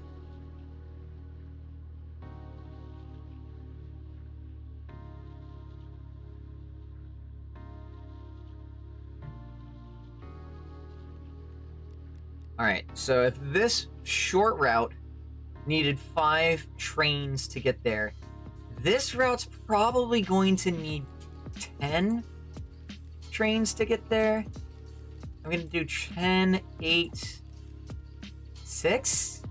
S1: Alright, so if this short route needed 5 trains to get there, this route's probably going to need 10 trains to get there. I'm gonna do 10, 8, 6,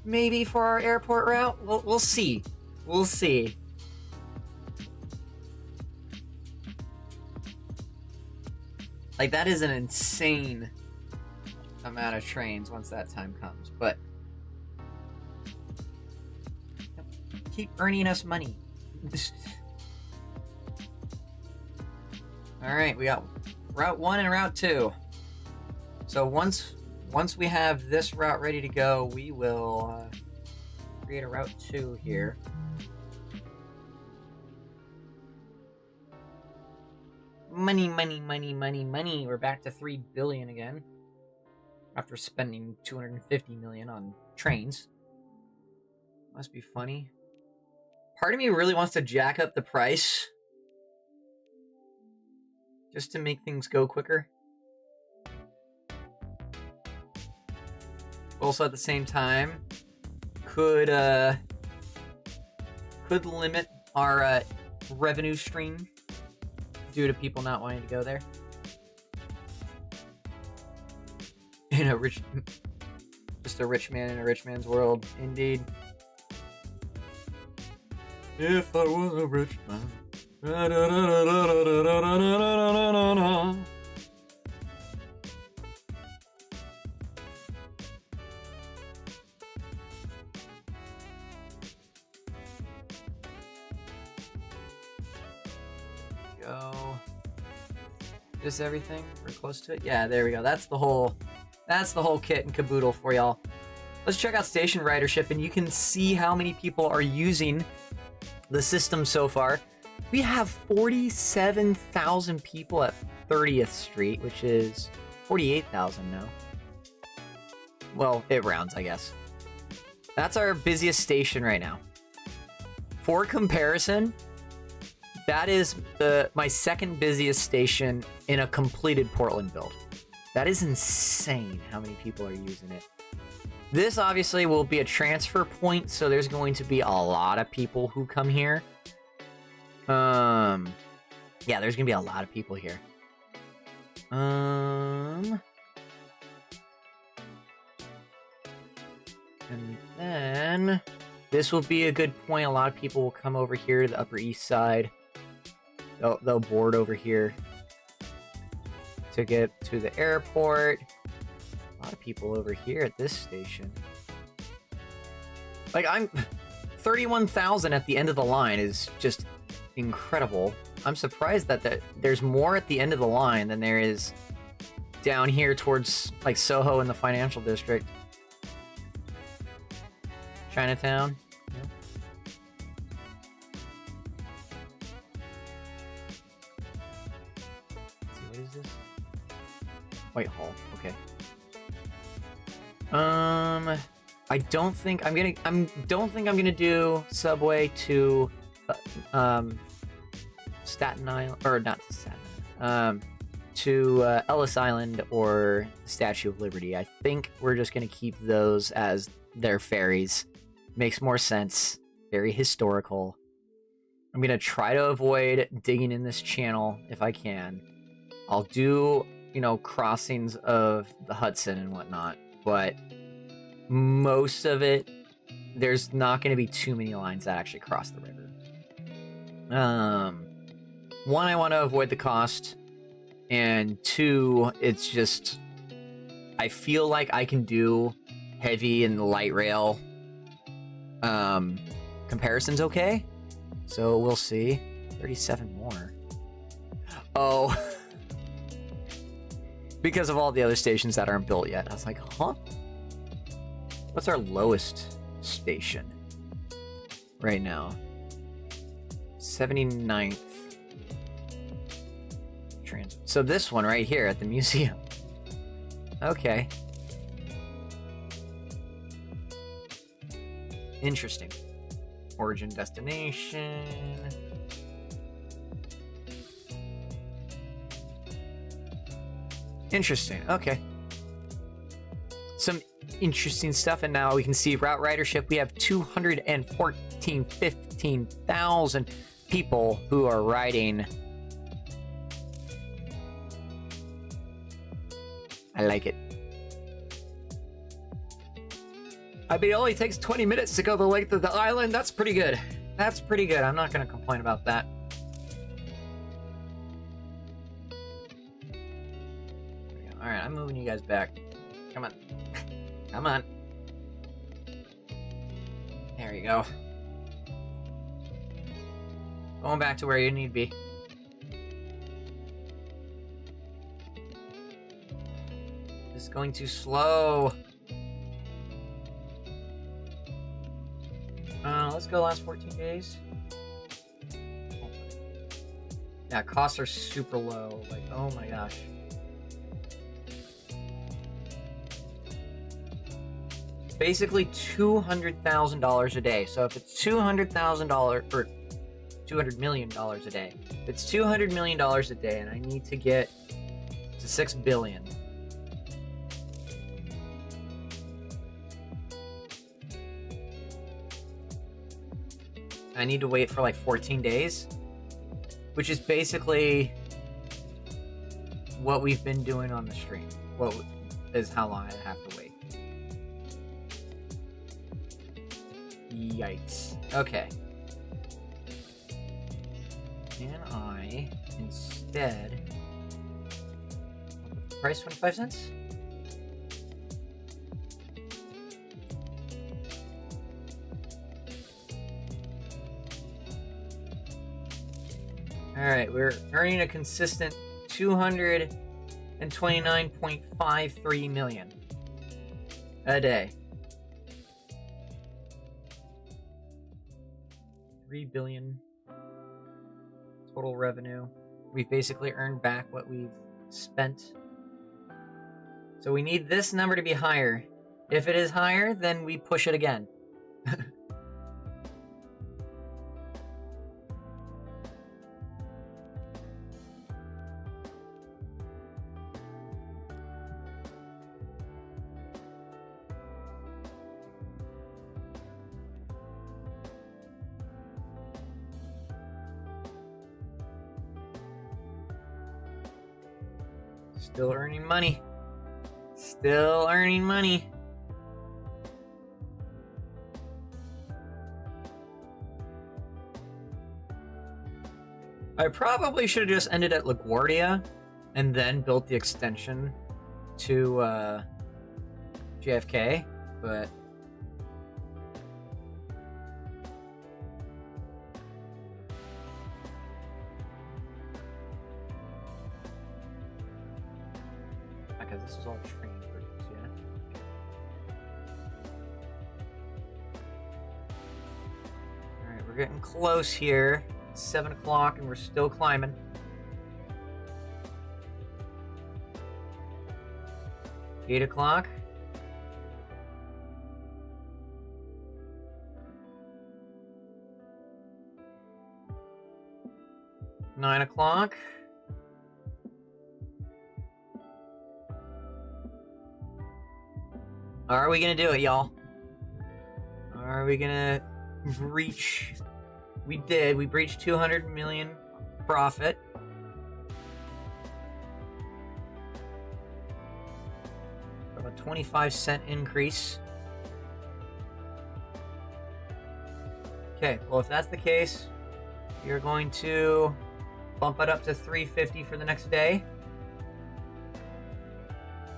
S1: maybe for our airport route. We'll see. We'll see. Like, that is an insane amount of trains once that time comes, but keep earning us money. All right, we got Route 1 and Route 2. So once we have this route ready to go, we will create a Route 2 here. Money, money, money, money, money. We're back to 3 billion again. After spending 250 million on trains. Must be funny. Part of me really wants to jack up the price. Just to make things go quicker. Also at the same time, could limit our revenue stream due to people not wanting to go there. In a rich, just a rich man in a rich man's world, indeed. If I was a rich man. Go. Is everything? We're close to it. Yeah, there we go. That's the whole kit and caboodle for y'all. Let's check out station ridership, and you can see how many people are using the system so far. We have 47,000 people at 30th Street, which is 48,000 now. Well, it rounds, I guess. That's our busiest station right now. For comparison, that is my second busiest station in a completed Portland build. That is insane how many people are using it. This obviously will be a transfer point, so there's going to be a lot of people who come here. Yeah, there's gonna be a lot of people here. And then this will be a good point. A lot of people will come over here to the Upper East Side. They'll board over here to get to the airport. A lot of people over here at this station. Like, I'm 31,000 at the end of the line is just incredible. I'm surprised that there's more at the end of the line than there is down here towards like Soho in the financial district. Chinatown. Yep. Let's see, what is this? Whitehall. Okay. I don't think I'm gonna do subway to Staten Island, or not to Staten Island, to Ellis Island or Statue of Liberty. I think we're just gonna keep those as their ferries. Makes more sense. Very historical. I'm gonna try to avoid digging in this channel if I can. I'll do, you know, crossings of the Hudson and whatnot, but most of it, there's not going to be too many lines that actually cross the river. One, I want to avoid the cost, and two, it's just, I feel like I can do heavy and light rail comparisons okay, so we'll see. 37 more. Oh, because of all the other stations that aren't built yet. I was like, huh? What's our lowest station right now? 79th. So this one right here at the museum. Okay. Interesting. Origin, destination. Interesting. Okay. Some interesting stuff, and now we can see route ridership. We have 15,000 people who are riding. I like it. I mean, it only takes 20 minutes to go the length of the island. That's pretty good. That's pretty good. I'm not going to complain about that. All right, I'm moving you guys back. Come on. Come on. There you go. Going back to where you need to be. It's going too slow. Let's go last 14 days. Yeah, costs are super low. Like, oh my gosh. Basically $200,000 a day. So if it's $200,000 or $200 million a day, if it's $200 million a day, and I need to get to $6 billion. I need to wait for like 14 days, which is basically what we've been doing on the stream. What is how long I have to wait. Yikes. Okay. can I instead price 25 cents? All right, we're earning a consistent 229.53 million a day. 3 billion total revenue. We've basically earned back what we've spent. So we need this number to be higher. If it is higher, then we push it again. Still earning money. Still earning money. I probably should have just ended at LaGuardia and then built the extension to JFK, but because this is all train crews, yeah. All right, we're getting close here. It's 7 o'clock and we're still climbing. Eight o'clock. Nine o'clock. Are we gonna do it, y'all? Are we gonna reach? We did. We breached 200 million profit. From a 25-cent increase. Okay, well, if that's the case, you're going to bump it up to 350 for the next day.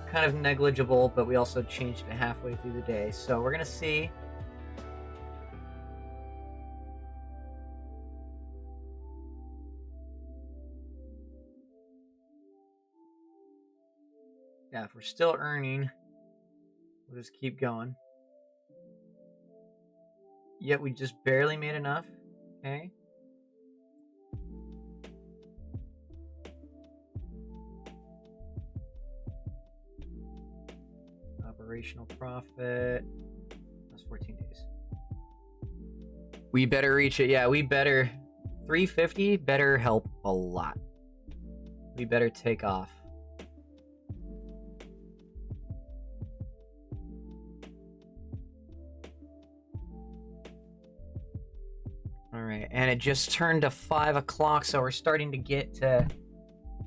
S1: Kind of negligible, but we also changed it halfway through the day. So we're gonna see. Yeah, if we're still earning, we'll just keep going. Yet we just barely made enough. Okay. Operational profit. That's 14 days. We better reach it. Yeah, we better. 350 better help a lot. We better take off. All right, and it just turned to 5 o'clock, so we're starting to get to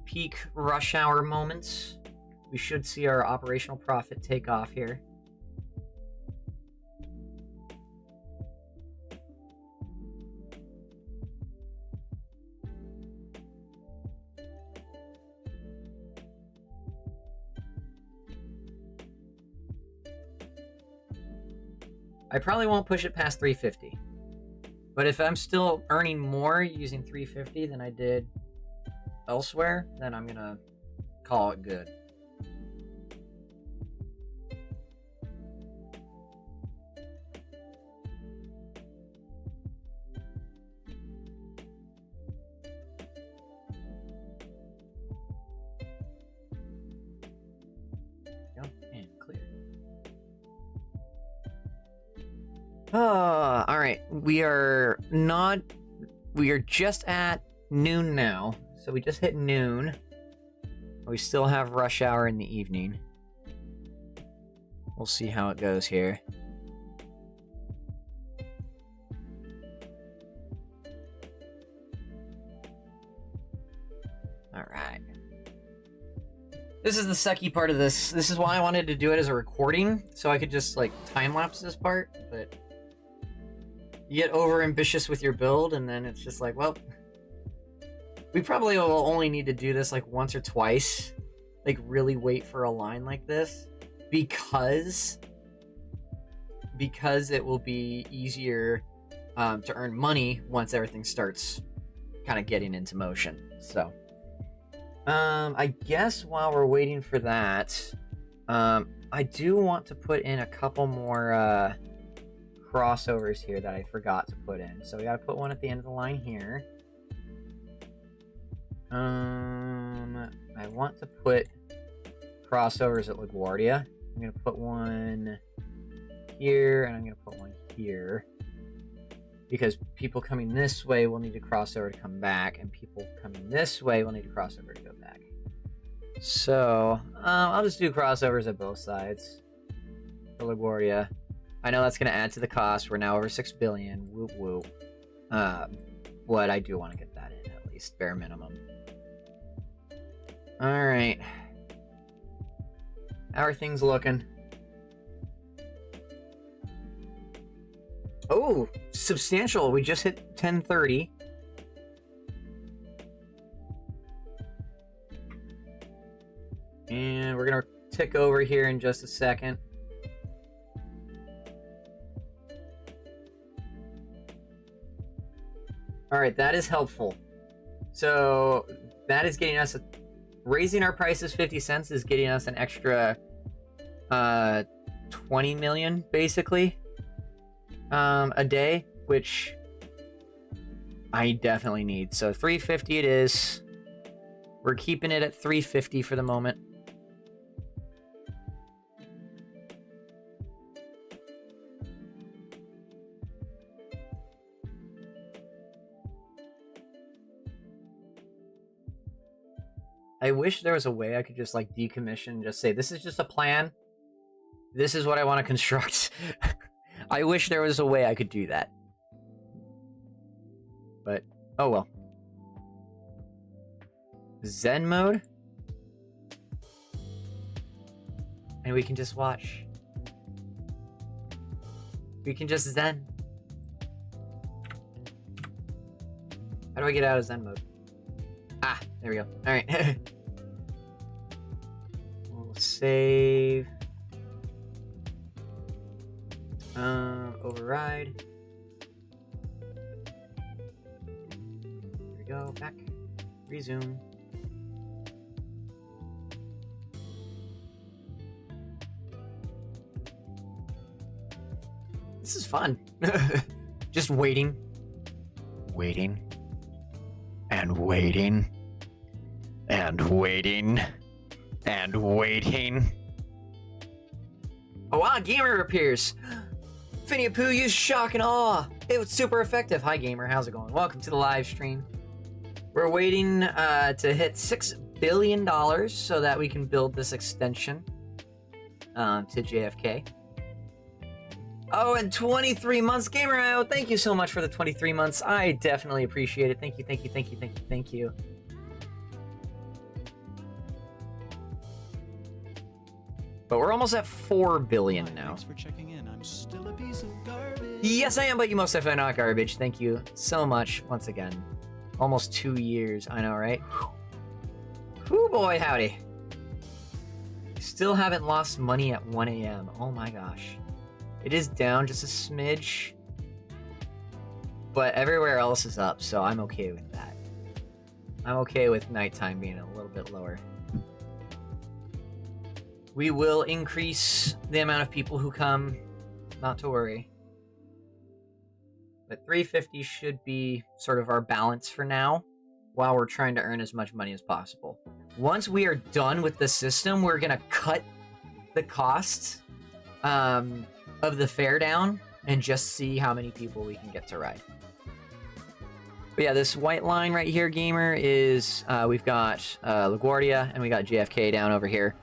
S1: peak rush hour moments. We should see our operational profit take off here. I probably won't push it past 350. But if I'm still earning more using 350 than I did elsewhere, then I'm gonna call it good. And clear. All right. We are just at noon now. So we just hit noon. We still have rush hour in the evening. We'll see how it goes here. All right. This is the sucky part of this. This is why I wanted to do it as a recording, so I could just like time lapse this part, but you get over ambitious with your build and then it's just like, well, We probably will only need to do this like once or twice. Like really wait for a line like this. Because it will be easier to earn money once everything starts kind of getting into motion. So I guess while we're waiting for that, I do want to put in a couple more crossovers here that I forgot to put in. So we gotta put one at the end of the line here. I want to put crossovers at LaGuardia. I'm gonna put one here, and I'm gonna put one here. Because people coming this way will need to cross over to come back, and people coming this way will need to cross over to go back. So, I'll just do crossovers at both sides for LaGuardia. I know that's going to add to the cost. We're now over 6 billion. Whoop whoop. But I do want to get that in, at least, bare minimum. Alright. How are things looking? Oh, substantial. We just hit 1030. And we're going to tick over here in just a second. All right, that is helpful. So that is getting us, raising our prices 50 cents is getting us an extra 20 million, basically. A day, which I definitely need. So 350 it is. We're keeping it at 350 for the moment. I wish there was a way I could just like decommission, just say, this is just a plan. This is what I want to construct. I wish there was a way I could do that. But, oh well. Zen mode? And we can just watch. We can just Zen. How do I get out of Zen mode? Ah, there we go. Alright. We'll save. Override. There we go. Back. Resume. This is fun. Just waiting. Waiting. And waiting. And waiting. And waiting. Oh wow, gamer appears. Finny Pooh used shock and awe. It was super effective. Hi gamer, how's it going? Welcome to the live stream. We're waiting to hit $6 billion so that we can build this extension to JFK. Oh, and 23 months, Gamer.io. Thank you so much for the 23 months. I definitely appreciate it. Thank you, thank you, thank you, thank you, thank you. But we're almost at 4 billion now.
S2: Thanks for checking in. I'm still a piece of garbage.
S1: Yes, I am, but you most definitely not garbage. Thank you so much once again. Almost 2 years. I know, right? Whew, boy, howdy. Still haven't lost money at 1 a.m. Oh my gosh. It is down just a smidge. But everywhere else is up, so I'm okay with that. I'm okay with nighttime being a little bit lower. We will increase the amount of people who come, not to worry. But 350 should be sort of our balance for now, while we're trying to earn as much money as possible. Once we are done with the system, we're gonna cut the cost of the fare down and just see how many people we can get to ride. But yeah, this white line right here, gamer, is we've got LaGuardia and we got JFK down over here.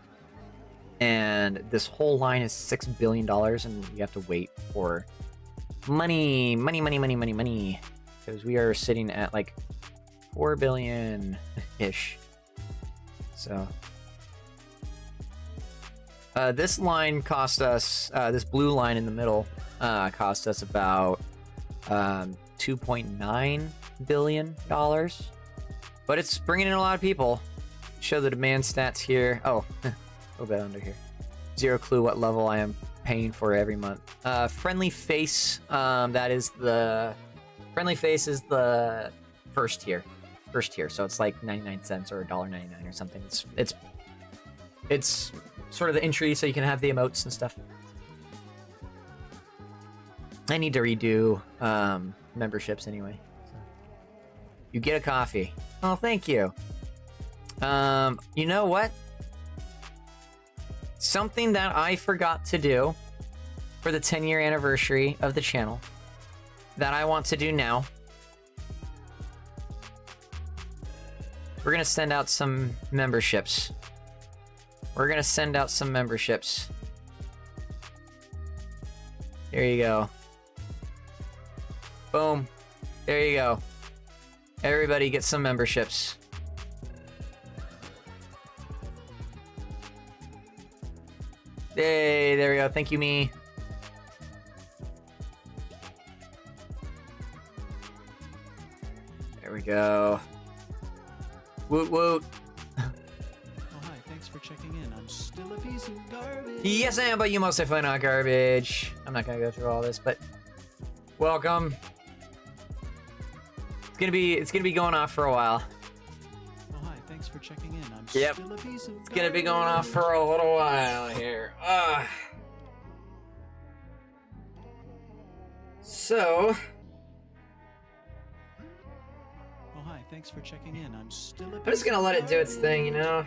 S1: And this whole line is $6 billion, and you have to wait for money. Because we are sitting at like 4 billion-ish. So this line cost us, this blue line in the middle, cost us about $2.9 billion. But it's bringing in a lot of people. Show the demand stats here. Oh, a little bit under here. Zero clue what level I am paying for every month. Friendly face, that is the... Friendly face is the first tier. First tier, so it's like 99 cents or $1.99 or something. It's sort of the entry so you can have the emotes and stuff. I need to redo memberships anyway. So. You get a coffee. Oh, thank you. You know what? Something that I forgot to do for the 10-year anniversary of the channel that I want to do now. We're gonna send out some memberships. We're gonna send out some memberships. There you go. Boom. There you go. Everybody get some memberships. Hey, there we go. Thank you, me. There we go. Woot woot.
S2: Oh, hi, thanks for checking in. I'm still a piece of garbage.
S1: Yes, I am, but you most definitely not garbage. I'm not gonna go through all this, but welcome. It's gonna be going off for a while.
S2: Oh, hi, thanks for checking in. I'm
S1: Yep.
S2: still a piece of
S1: It's gonna be going off for a little while here. So,
S2: Oh, hi, thanks for checking in. I'm still a piece
S1: I'm just gonna let it do its thing, you know?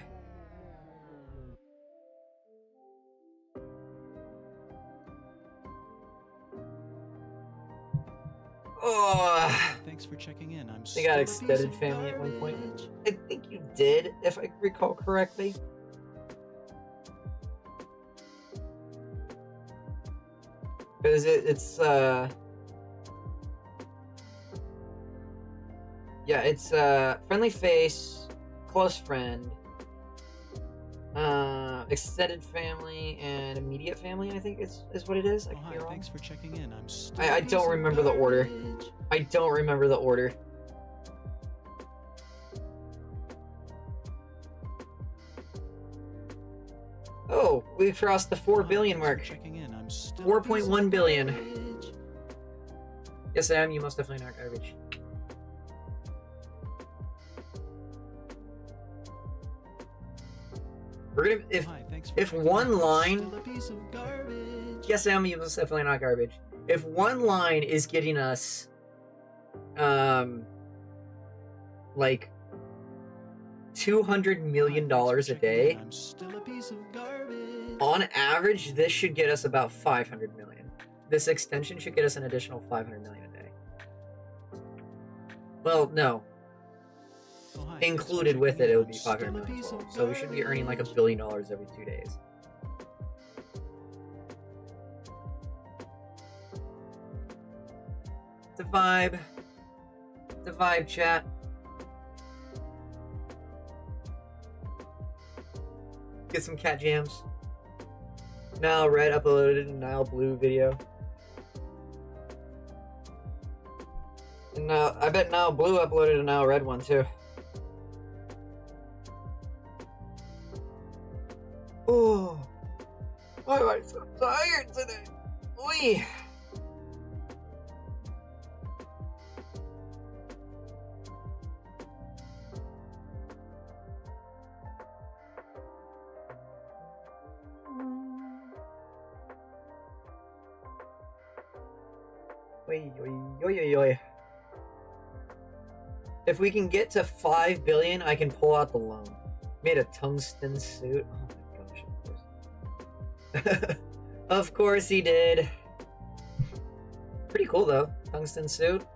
S1: Oh,
S2: Thanks for checking in. I'm
S1: they got
S2: still a piece
S1: extended
S2: of
S1: family at one point.
S2: garbage.
S1: I think you did, if I recall correctly. Because it's yeah, it's friendly face, close friend, extended family, and immediate family, I think is what it is. I
S2: Oh,
S1: could
S2: hi,
S1: be wrong.
S2: thanks for checking in. I'm still
S1: I
S2: a piece
S1: don't
S2: of
S1: remember the order.
S2: garbage.
S1: I don't remember the order. Oh, we've crossed the 4
S2: Oh, hi,
S1: billion
S2: thanks for
S1: mark.
S2: checking in. I'm still
S1: 4.1 billion.
S2: garbage.
S1: Yes, I am. You most definitely not garbage. We're gonna
S2: Oh, hi, thanks for
S1: if
S2: checking
S1: one
S2: in. I'm
S1: line.
S2: still a piece of garbage.
S1: Yes, I am. You most definitely not garbage. If one line is getting us, like $200 million
S2: Hi, thanks
S1: a
S2: for checking in.
S1: day,
S2: I'm still a piece of garbage.
S1: on average, this should get us about 500 million. This extension should get us an additional 500 million a day. Well, no.
S2: Oh, hi, thanks for
S1: Included with
S2: checking
S1: it,
S2: in.
S1: it would be
S2: I'm still
S1: 500
S2: a
S1: million
S2: piece
S1: total.
S2: of
S1: So we should be earning like $1 billion every 2 days. The vibe. The vibe, chat. Get some cat jams. Now Red uploaded a Nile Blue video. And now I bet Nile Blue uploaded a Nile Red one too. Oh, why am I so tired today? Wee. Oy, oy, oy, oy, oy. If we can get to 5 billion, I can pull out the loan. Made a tungsten suit. Oh my gosh, of course. Of course he did. Pretty cool though. Tungsten suit.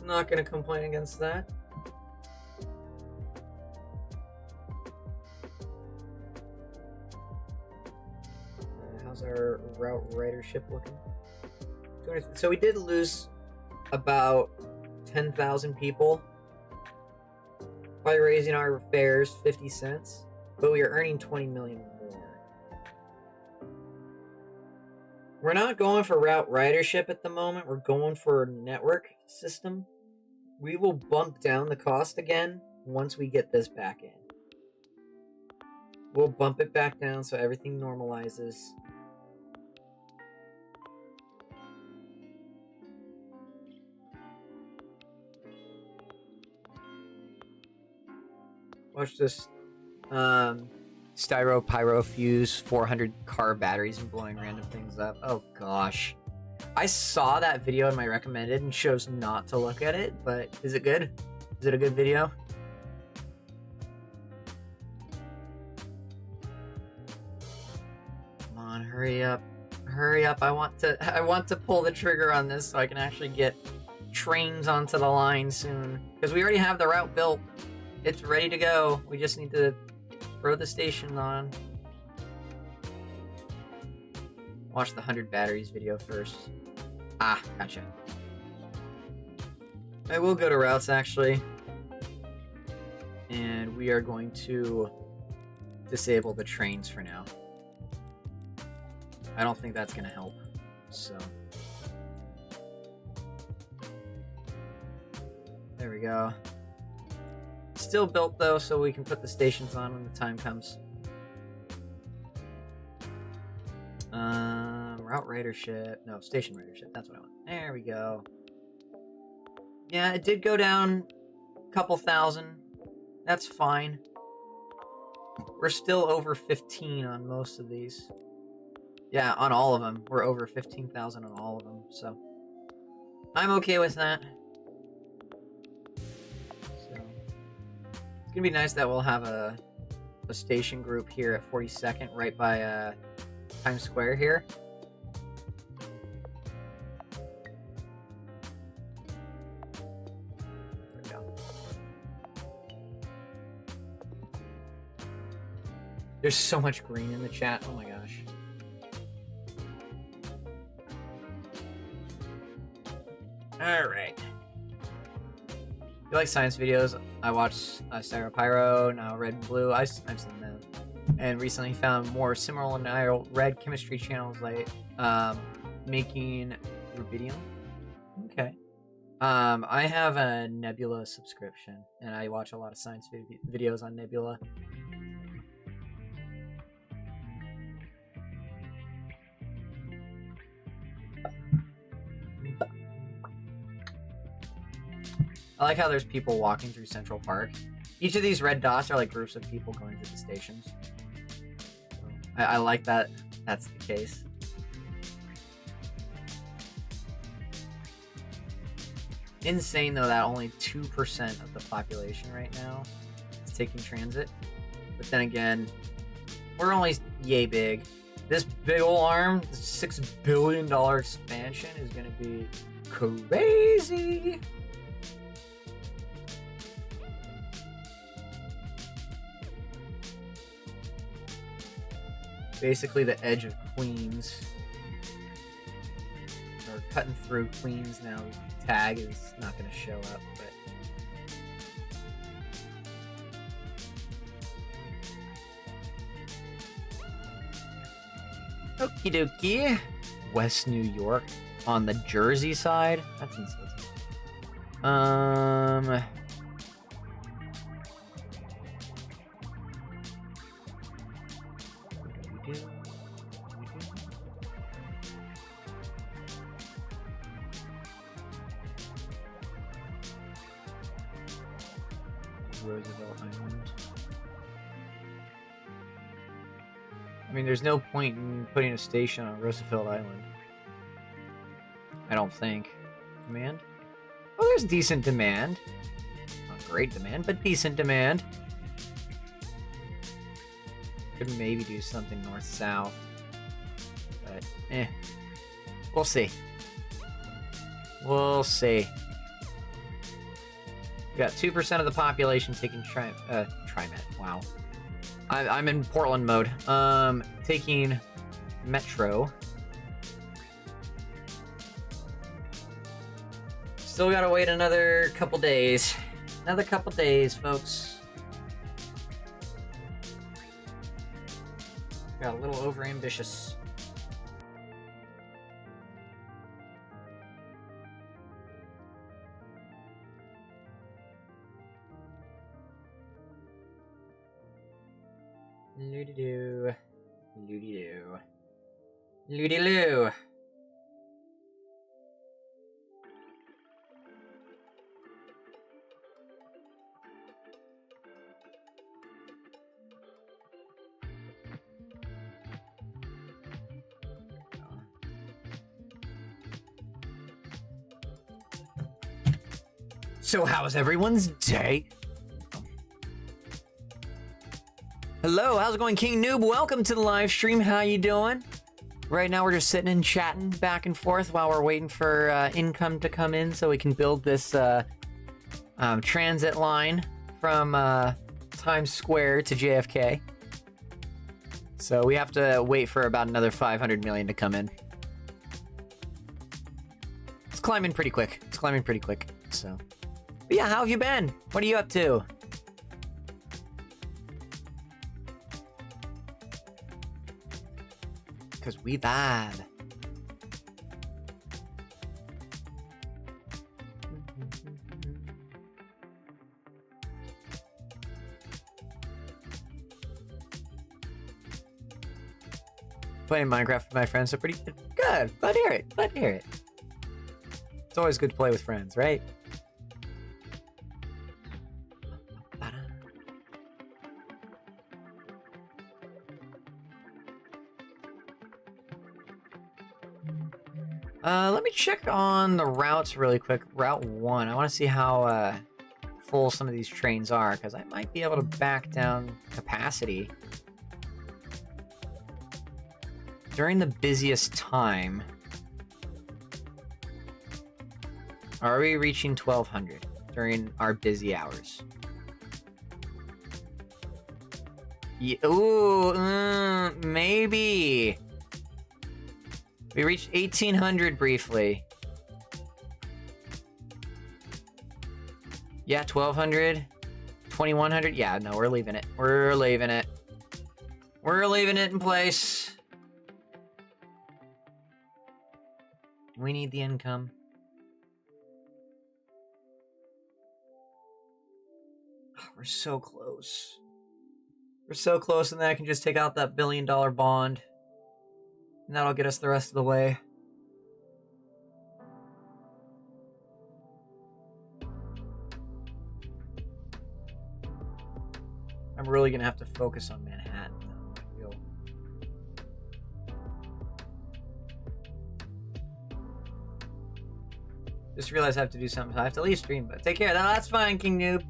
S1: Not gonna complain against that. How's our route ridership looking? So we did lose about 10,000 people by raising our fares 50 cents, but we are earning 20 million more. We're not going for route ridership at the moment. We're going for network system. We will bump down the cost again once we get this back in. We'll bump it back down so everything normalizes. Watch this. Styro Pyro fuse 400 car batteries and blowing random things up. Oh gosh. I saw that video in my recommended and chose not to look at it, but is it good? Is it a good video? Come on, hurry up. Hurry up. I want to pull the trigger on this so I can actually get trains onto the line soon. Because we already have the route built. It's ready to go. We just need to throw the station on. Watch the 100 batteries video first. Ah, gotcha. I will go to routes actually. And we are going to disable the trains for now. I don't think that's going to help. So. There we go. Still built though, so we can put the stations on when the time comes. Route ridership. No, station ridership. That's what I want. There we go. Yeah, it did go down a couple thousand. That's fine. We're still over 15 on most of these. Yeah, on all of them. We're over 15,000 on all of them, so I'm okay with that. So it's gonna be nice that we'll have a station group here at 42nd, right by Times Square here. There we go. There's so much green in the chat. Oh my gosh. Alright. You like science videos? I watched Styro Pyro, now Red and Blue. I've seen them. And recently found more similar red chemistry channels like making rubidium. Okay. I have a Nebula subscription, and I watch a lot of science videos on Nebula. I like how there's people walking through Central Park. Each of these red dots are like groups of people going to the stations. So I like that that's the case. Insane though that only 2% of the population right now is taking transit. But then again, we're only yay big. This big ol' arm, this $6 billion expansion is gonna be crazy. Basically the edge of Queens. Or cutting through Queens now. Tag is not going to show up, but... Okie dokie. West New York on the Jersey side? That's insulting. Roosevelt Island. I mean, there's no point in putting a station on Roosevelt Island. I don't think. Demand? Oh, there's decent demand. Not great demand, but decent demand. Could maybe do something north-south. But, we'll see. We'll see. We got 2% of the population taking TriMet. Wow. I'm in Portland mode. Taking Metro. Still gotta wait another couple days. Another couple days, folks. Got a little over-ambitious. Loody-doo. Loody-doo. Loody-loo. So how's everyone's day? Hello, how's it going, King Noob? Welcome to the live stream. How you doing? Right now we're just sitting and chatting back and forth while we're waiting for income to come in so we can build this transit line from Times Square to JFK. So we have to wait for about another 500 million to come in. It's climbing pretty quick. It's climbing pretty quick, so... But yeah, how have you been? What are you up to? Because we vibe. Playing Minecraft with my friends are pretty good. Good. Glad to hear it. Glad to hear it. It's always good to play with friends, right? Let me check on the routes really quick. Route 1. I want to see how full some of these trains are, because I might be able to back down capacity during the busiest time. Are we reaching 1200 during our busy hours? Yeah, ooh, maybe. We reached 1800 briefly. Yeah, 1200, 2100. Yeah, no, we're leaving it. We're leaving it. We're leaving it in place. We need the income. Oh, we're so close. We're so close, and then I can just take out that $1 billion bond. And that'll get us the rest of the way. I'm really gonna have to focus on Manhattan, though, I feel. Just realized I have to do something, so I have to leave stream, but take care. No, that's fine, King Noob.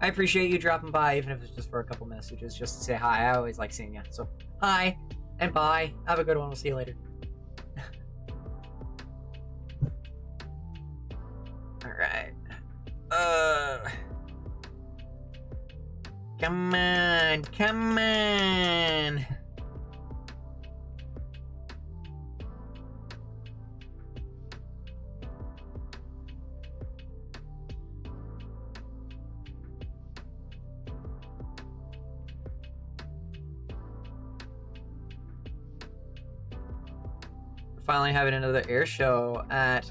S1: I appreciate you dropping by, even if it's just for a couple messages, just to say hi. I always like seeing you. So, hi, and bye. Have a good one. We'll see you later. Alright. Come on, come on. We're finally having another air show at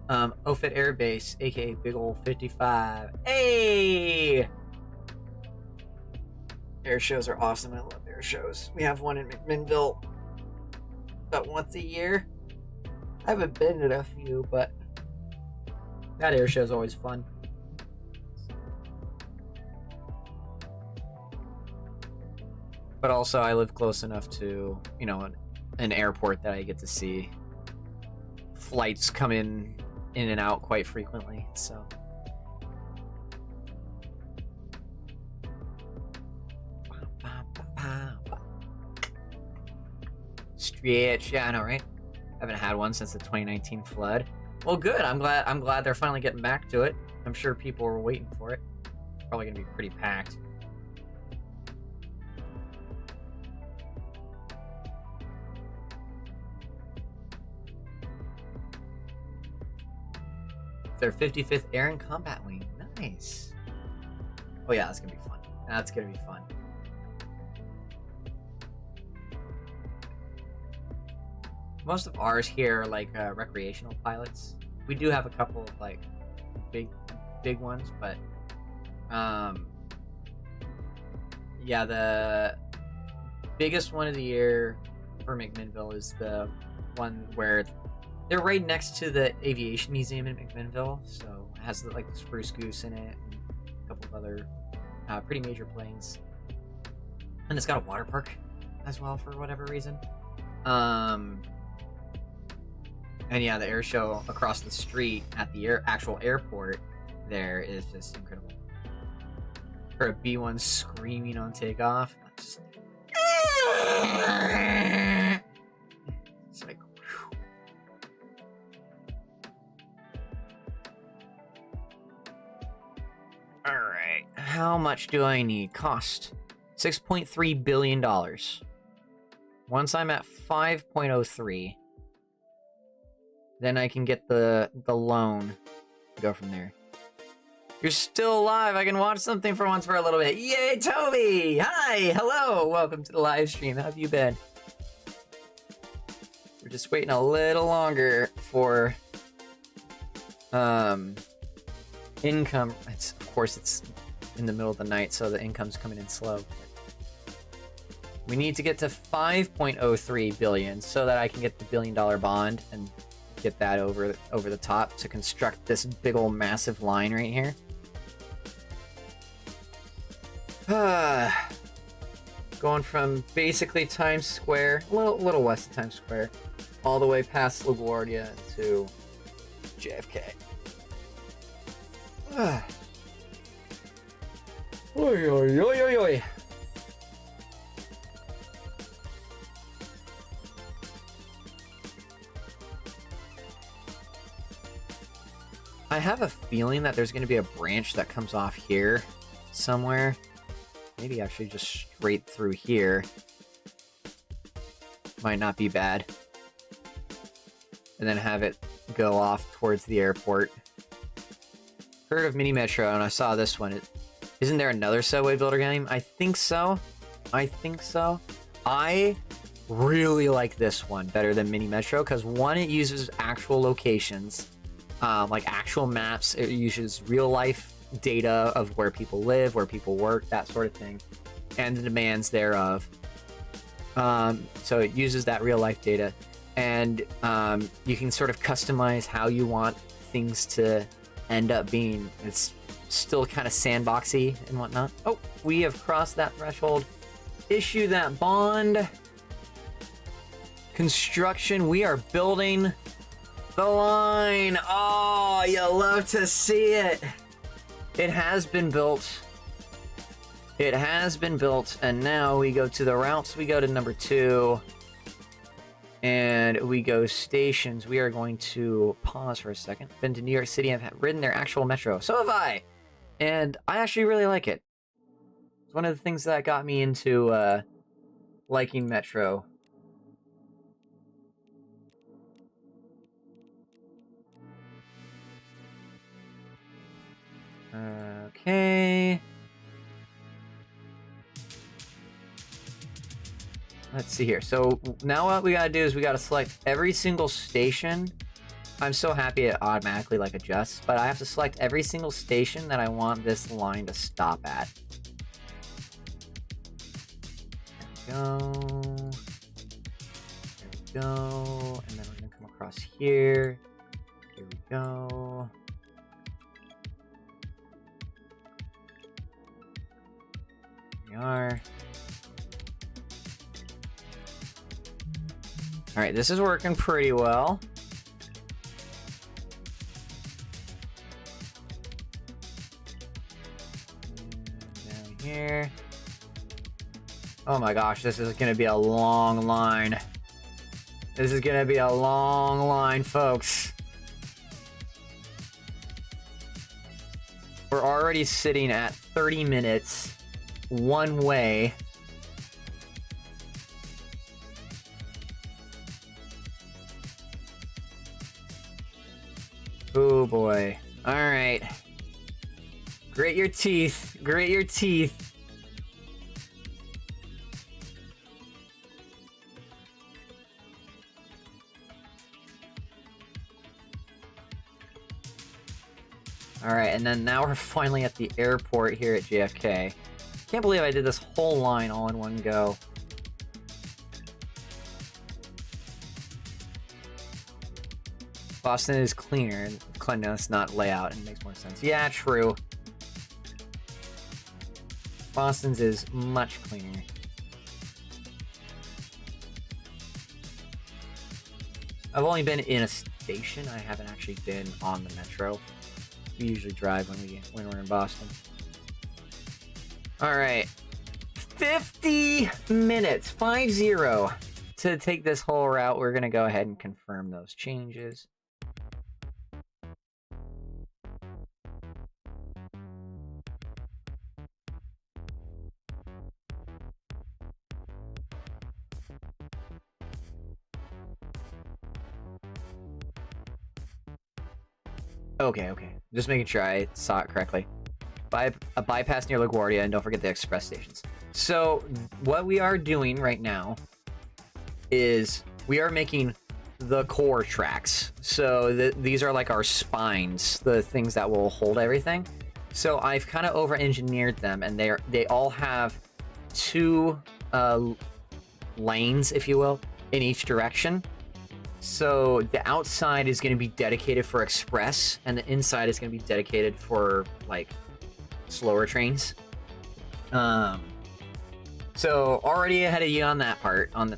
S1: Offutt Air Base, aka Big Ol' 55. Hey! Air shows are awesome. I love air shows. We have one in McMinnville about once a year. I haven't been to a few, but that air show is always fun. But also, I live close enough to, you know, an airport that I get to see flights come in and out quite frequently, so. Stretch, yeah, I know, right? Haven't had one since the 2019 flood. Well, good. I'm glad they're finally getting back to it. I'm sure people were waiting for it. Probably gonna be pretty packed. Their 55th Air and Combat Wing. Nice. Oh yeah, that's gonna be fun. That's gonna be fun. Most of ours here are like recreational pilots. We do have a couple of like big ones, but yeah, biggest one of the year for McMinnville is the one where they're right next to the Aviation Museum in McMinnville, so it has like the Spruce Goose in it and a couple of other pretty major planes. And it's got a water park as well for whatever reason. And yeah, the air show across the street at the actual airport there is just incredible. For a B-1 screaming on takeoff, just... it's like, whew. All right, how much do I need? Cost $6.3 billion. Once I'm at 5.03, then I can get the loan to go from there. You're still alive. I can watch something for once for a little bit. Yay, Toby! Hi, hello, welcome to the live stream. How have you been? We're just waiting a little longer for income. Of course, it's in the middle of the night, so the income's coming in slow. We need to get to 5.03 billion so that I can get the $1 billion bond and get that over the top to construct this big old massive line right here. Going from basically Times Square, a little west of Times Square, all the way past LaGuardia to JFK. Oi, oi, oi, oi, oi. I have a feeling that there's going to be a branch that comes off here somewhere. Maybe actually just straight through here. Might not be bad. And then have it go off towards the airport. Heard of Mini Metro, and I saw this one. Isn't there another subway builder game? I think so. I really like this one better than Mini Metro because one, it uses actual locations. Like actual maps. It uses real life data of where people live, where people work, that sort of thing, and the demands thereof. So it uses that real life data, and you can sort of customize how you want things to end up being. It's still kind of sandboxy and whatnot. Oh, we have crossed that threshold. Issue that bond. Construction. We are building the line. Oh, you love to see it. It has been built. It has been built, and now we go to the routes. We go to number 2, and we go stations. We are going to pause for a second. Been to New York City. I've ridden their actual metro. So have I, and I actually really like it. It's one of the things that got me into liking metro. Okay. Let's see here. So now what we gotta do is we gotta select every single station. I'm so happy it automatically like adjusts, but I have to select every single station that I want this line to stop at. There we go. There we go. And then we're gonna come across here. Here we go. Here we are. All right, this is working pretty well. And down here. Oh my gosh, this is gonna be a long line. This is gonna be a long line, folks. We're already sitting at 30 minutes one way. Oh boy. All right. Grit your teeth. Grit your teeth. All right, and then now we're finally at the airport here at JFK. Can't believe I did this whole line all in one go. Boston is cleaner. Cleanliness, not layout, and it makes more sense. Yeah, true. Boston's is much cleaner. I've only been in a station. I haven't actually been on the metro. We usually drive when we're in Boston. All right, 50 minutes, 50, to take this whole route. We're gonna go ahead and confirm those changes. Okay. Just making sure I saw it correctly. A bypass near LaGuardia, and don't forget the express stations. So what we are doing right now is we are making the core tracks. So these are like our spines, the things that will hold everything. So I've kind of over-engineered them, and they all have 2 lanes, if you will, in each direction. So the outside is going to be dedicated for express, and the inside is going to be dedicated for like slower trains. So already ahead of you on that part, on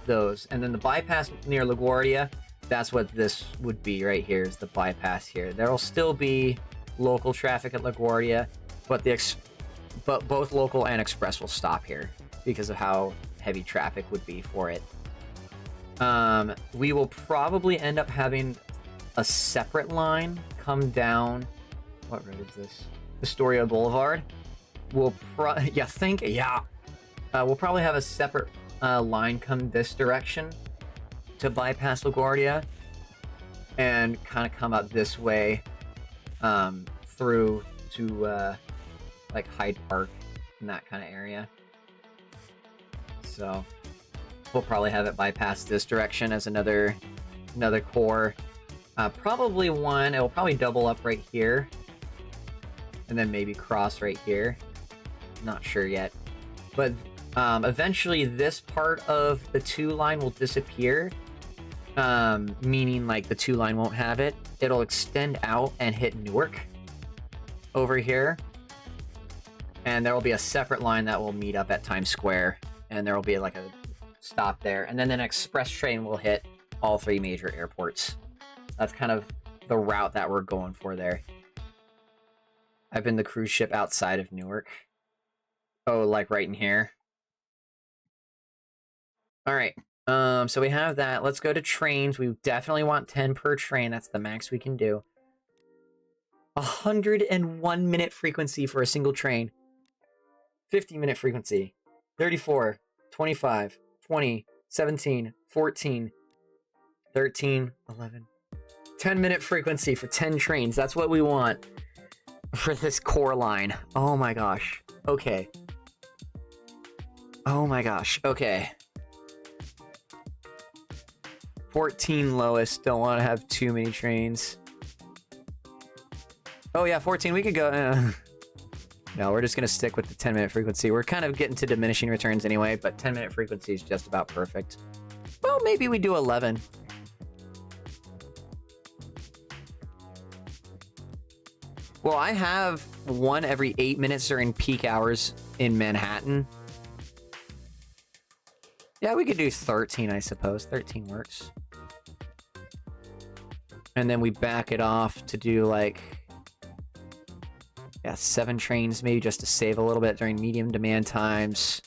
S1: those. And then the bypass near LaGuardia, that's what this would be right here, is the bypass here. There will still be local traffic at LaGuardia, but both local and express will stop here because of how heavy traffic would be for it. We will probably end up having a separate line come down. What road is this? Astoria Boulevard. We'll probably have a separate line come this direction to bypass LaGuardia and kind of come up this way through to like Hyde Park and that kind of area. So we'll probably have it bypass this direction as another core. Probably one. It will probably double up right here, and then maybe cross right here. Not sure yet, but eventually this part of the 2 line will disappear. Meaning like the 2 line won't have it. It'll extend out and hit Newark over here, and there will be a separate line that will meet up at Times Square, and there will be like a stop there, and then an express train will hit all 3 major airports. That's kind of the route that we're going for there. I've been the cruise ship outside of Newark. Oh, like right in here. All right. So we have that. Let's go to trains. We definitely want 10 per train. That's the max we can do. 101 minute frequency for a single train. 50 minute frequency. 34, 25, 20, 17, 14, 13, 11. 10 minute frequency for 10 trains. That's what we want for this core line. Oh my gosh. Okay. Oh my gosh. Okay. 14 lowest. Don't want to have too many trains. Oh yeah, 14. We could go... No, we're just going to stick with the 10-minute frequency. We're kind of getting to diminishing returns anyway, but 10-minute frequency is just about perfect. Well, maybe we do 11. Well, I have one every 8 minutes during peak hours in Manhattan. Yeah, we could do 13, I suppose. 13 works. And then we back it off to do like... Yeah, 7 trains maybe just to save a little bit during medium demand times.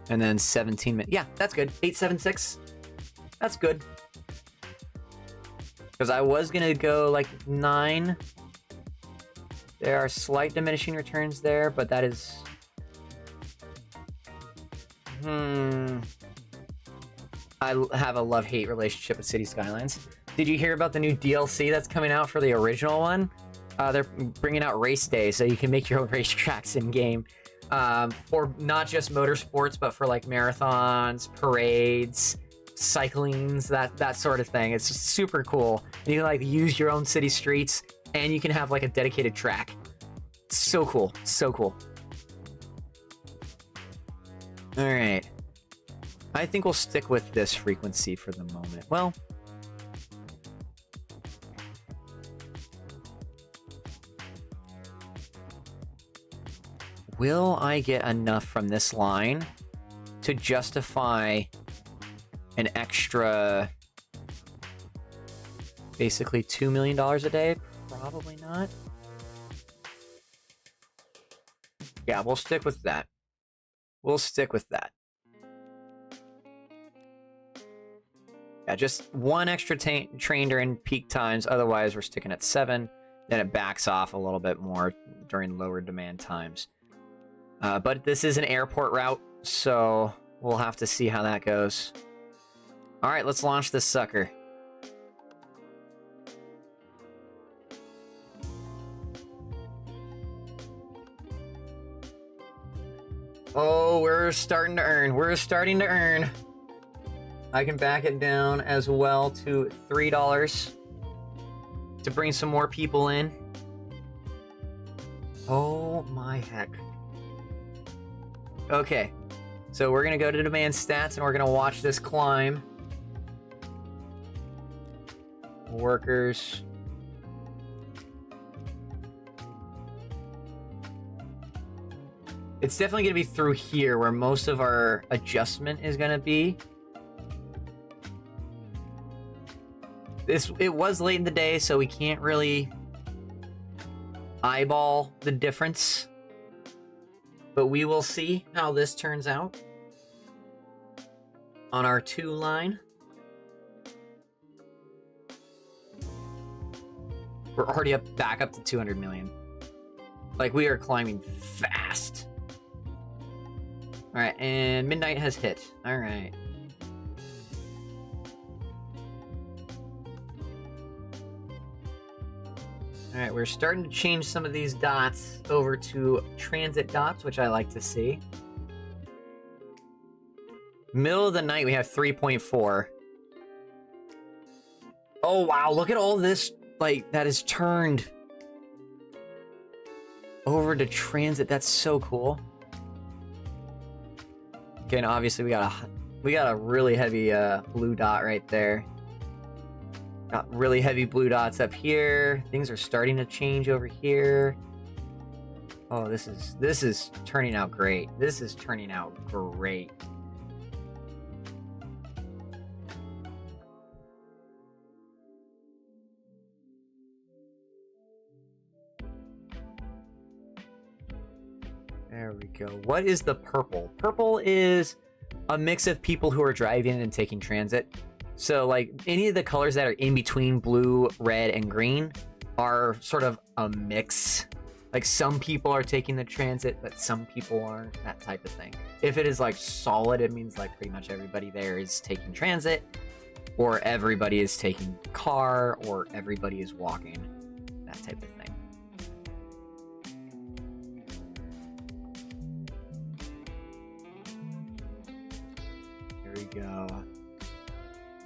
S1: And then 17 minutes. Yeah, that's good. 876. That's good. Because I was going to go like 9. There are slight diminishing returns there, but that is... I have a love-hate relationship with City Skylines. Did you hear about the new DLC that's coming out for the original one? They're bringing out Race Day, so you can make your own racetracks in-game. For not just motorsports, but for like marathons, parades, cyclings, that sort of thing. It's just super cool. And you can like use your own city streets, and you can have like a dedicated track. So cool. So cool. All right. I think we'll stick with this frequency for the moment. Well, will I get enough from this line to justify an extra, basically $2 million a day? Probably not. Yeah, we'll stick with that. We'll stick with that. Yeah, just one extra train during peak times. Otherwise, we're sticking at 7. Then it backs off a little bit more during lower demand times. But this is an airport route, so we'll have to see how that goes. All right, let's launch this sucker. Oh, we're starting to earn. We're starting to earn. I can back it down as well to $3 to bring some more people in. Oh my heck. Okay, so we're gonna go to demand stats and we're gonna watch this climb. Workers. It's definitely gonna be through here where most of our adjustment is gonna be. It was late in the day, so we can't really eyeball the difference. But we will see how this turns out on our 2 line. We're already back up to 200 million. Like, we are climbing fast. All right, and midnight has hit. All right. All right, we're starting to change some of these dots over to transit dots, which I like to see. Middle of the night, we have 3.4. Oh, wow, look at all this, like, that is turned over to transit. That's so cool. Okay, and obviously we got a really heavy blue dot right there. Got really heavy blue dots up here. Things are starting to change over here. Oh, this is turning out great. This is turning out great. There we go. What is the purple? Purple is a mix of people who are driving and taking transit. So, like, any of the colors that are in between blue, red, and green are sort of a mix. Like, some people are taking the transit, but some people aren't, that type of thing. If it is, like, solid, it means, like, pretty much everybody there is taking transit, or everybody is taking car, or everybody is walking, that type of thing. Here we go.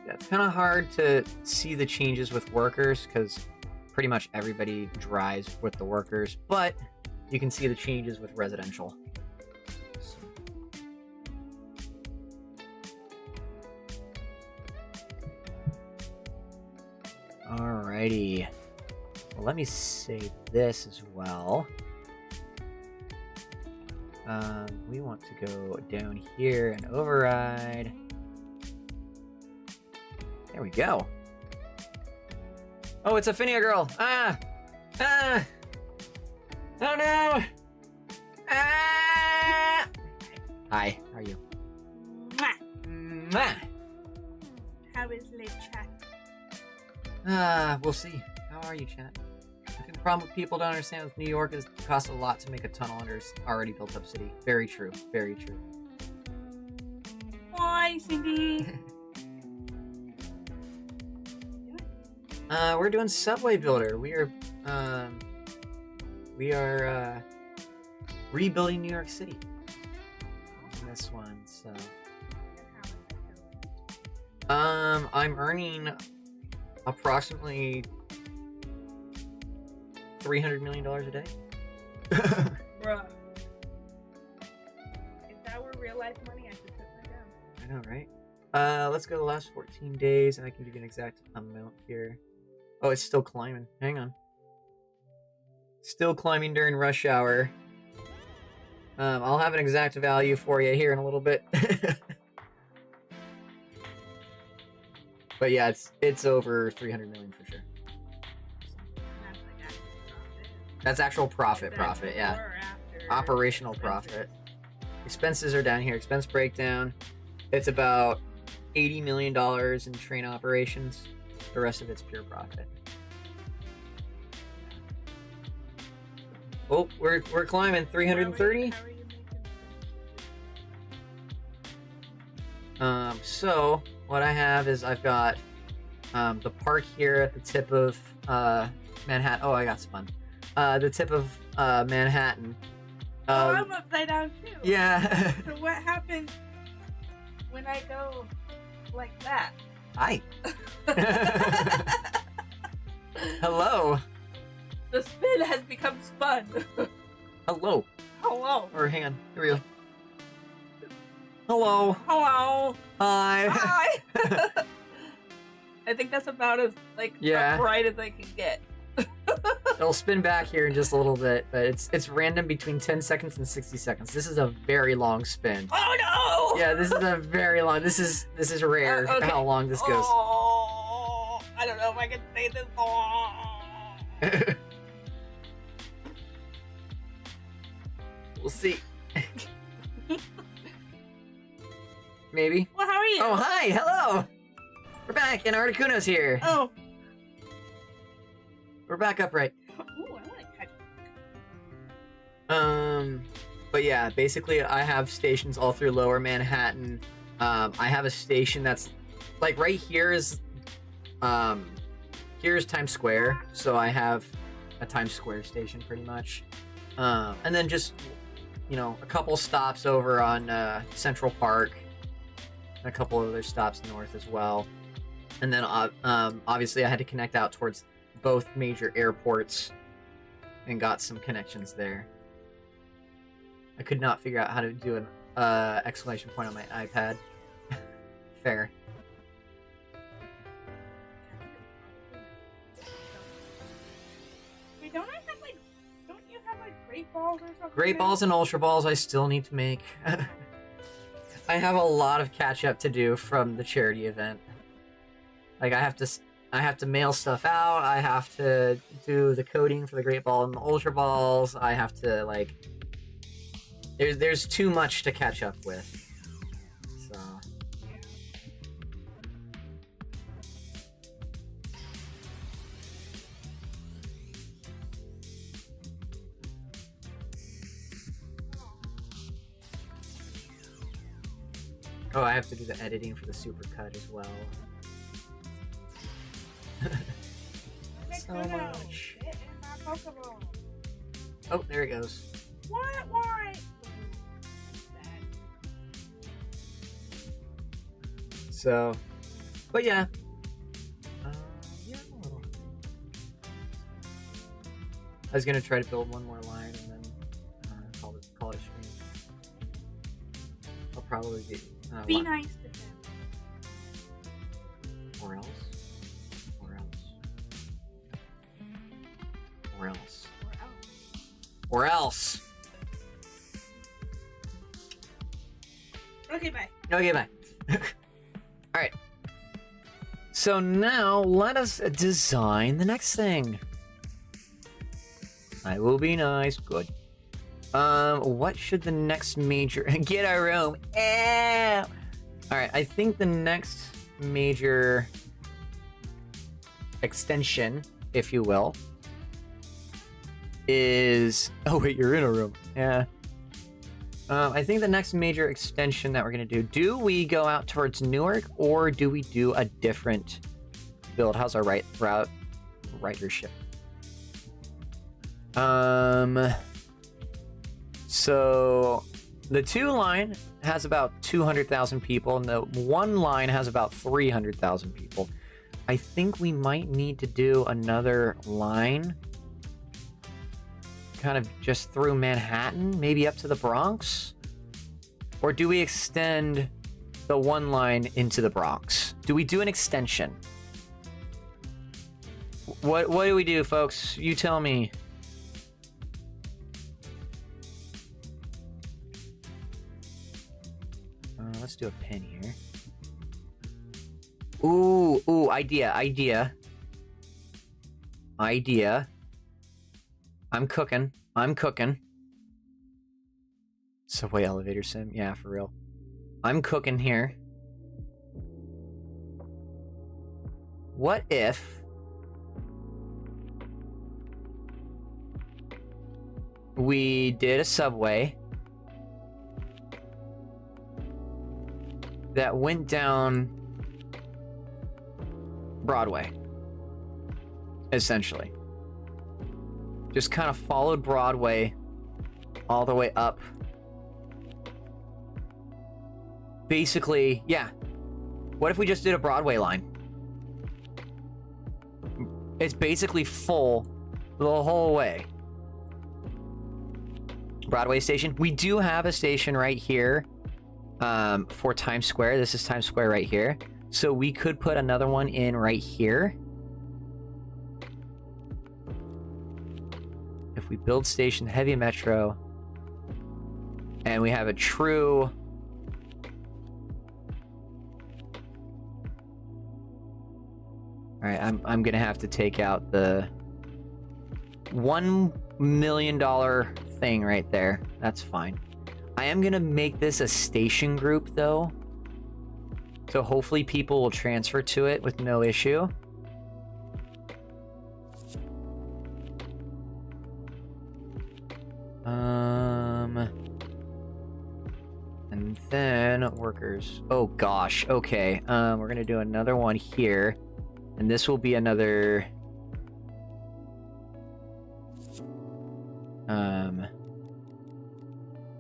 S1: Yeah, it's kind of hard to see the changes with workers because pretty much everybody drives with the workers, but you can see the changes with residential. Alrighty. Well, let me save this as well. We want to go down here and override. There we go. Oh, it's a Phinia girl. Ah! Ah! Oh no! Ah! Hi, how are you?
S3: Mwah.
S1: Mwah!
S3: How is live chat?
S1: We'll see. How are you, chat? I think the problem with people don't understand with New York is it costs a lot to make a tunnel under an already built up city. Very true. Very true.
S3: Why, Cindy?
S1: We're doing Subway Builder. We are rebuilding New York City. This one, so. I'm earning approximately $300 million a day.
S3: Bruh. If that were real life money, I could put that down.
S1: I know, right? Let's go the last 14 days, and I can give you an exact amount here. Oh, it's still climbing. Hang on. Still climbing during rush hour. I'll have an exact value for you here in a little bit. But yeah, it's over 300 million for sure. That's actual profit, yeah. Operational profit. Expenses are down here. Expense breakdown. It's about $80 million in train operations. The rest of it's pure profit. Oh, we're climbing 330. So what I have is I've got the park here at the tip of Manhattan. Oh, I got spun. The tip of Manhattan.
S3: I'm upside down too.
S1: Yeah.
S3: So what happens when I go like that?
S1: Hi. Hello.
S3: The spin has become spun.
S1: Hello.
S3: Hello.
S1: Or hang on. Here we go. Hello.
S3: Hello.
S1: Hi.
S3: Hi. I think that's about as upright as I can get.
S1: It'll spin back here in just a little bit, but it's random between 10 seconds and 60 seconds. This is a very long spin.
S3: Oh no!
S1: Yeah, this is a very long. This is rare.
S3: Okay.
S1: How long this goes.
S3: Oh, I don't know if I can say this long.
S1: We'll see. Maybe.
S3: Well, how are you?
S1: Oh, hi. Hello. We're back, and Articuno's here.
S3: Oh.
S1: We're back upright.
S3: Ooh, I want to catch.
S1: But yeah, basically I have stations all through Lower Manhattan. I have a station that's like right here is here's Times Square, so I have a Times Square station pretty much. And then just, you know, a couple stops over on Central Park, and a couple of other stops north as well. And then obviously I had to connect out towards both major airports and got some connections there. I could not figure out how to do an exclamation point on my iPad. Fair.
S3: Wait, don't you have great balls or something?
S1: Great balls and ultra balls I still need to make. I have a lot of catch up to do from the charity event. Like I have to mail stuff out, I have to do the coding for the great ball and the ultra balls, I have to like there's too much to catch up with. So oh, I have to do the editing for the supercut as well. So much. Oh, there it goes.
S3: What? Why?
S1: So, but yeah. Yeah, I'm a little. I was gonna try to build one more line and then call it stream. I'll probably
S3: be nice to him.
S1: Or else. Or else.
S3: Okay, bye.
S1: Okay, bye. Alright. So now, let us design the next thing. I will be nice. Good. What should the next major... Get our room. Alright, I think the next major extension, if you will, is... Oh, wait, you're in a room. Yeah. I think the next major extension that we're going to do we go out towards Newark, or do we do a different build? How's our ridership? So the 2 line has about 200,000 people, and the 1 line has about 300,000 people. I think we might need to do another line kind of just through Manhattan, maybe up to the Bronx? Or do we extend the one line into the Bronx. Do we do an extension? What do we do, folks? You tell me. Let's do a pin here. Ooh, idea. I'm cooking. Subway elevator sim? Yeah, for real. I'm cooking here. What if we did a subway that went down Broadway, essentially? Just kind of followed Broadway all the way up. Basically, yeah. What if we just did a Broadway line? It's basically full the whole way. Broadway station. We do have a station right here for Times Square. This is Times Square right here. So we could put another one in right here. If we build station heavy metro and we have a true all right, I'm gonna have to take out the $1 million thing right there. That's fine. I am gonna make this a station group though, so hopefully people will transfer to it with no issue. And then workers. Oh gosh. Okay. We're gonna do another one here, and this will be another.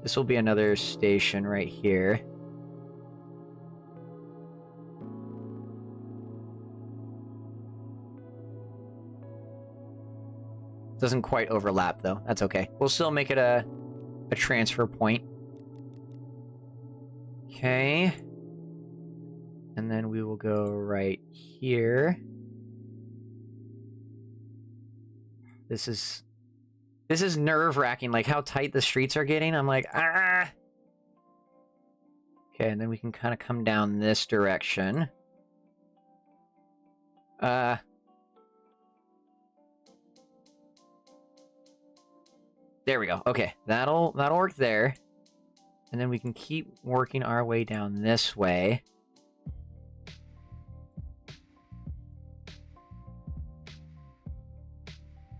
S1: This will be another station right here. Doesn't quite overlap though. That's okay. We'll still make it a transfer point. Okay. And then we will go right here. This is nerve-wracking, like how tight the streets are getting. I'm like, ah. Okay, and then we can kind of come down this direction. There we go. Okay, that'll work there. And then we can keep working our way down this way.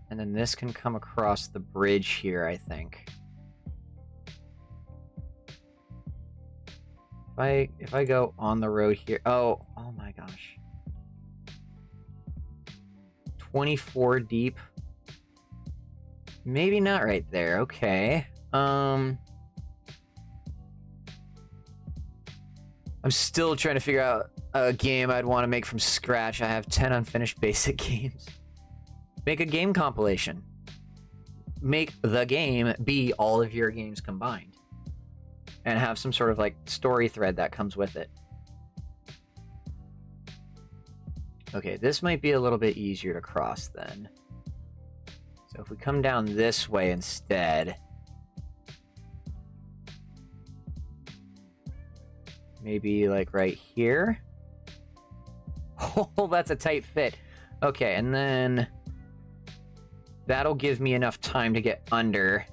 S1: And then this can come across the bridge here, I think. If I go on the road here. Oh my gosh. 24 deep. Maybe not right there. Okay. I'm still trying to figure out a game I'd want to make from scratch. I have 10 unfinished basic games. Make a game compilation. Make the game be all of your games combined. And have some sort of like story thread that comes with it. Okay, this might be a little bit easier to cross then. So if we come down this way instead. Maybe like right here. Oh, that's a tight fit. Okay, and then that'll give me enough time to get under.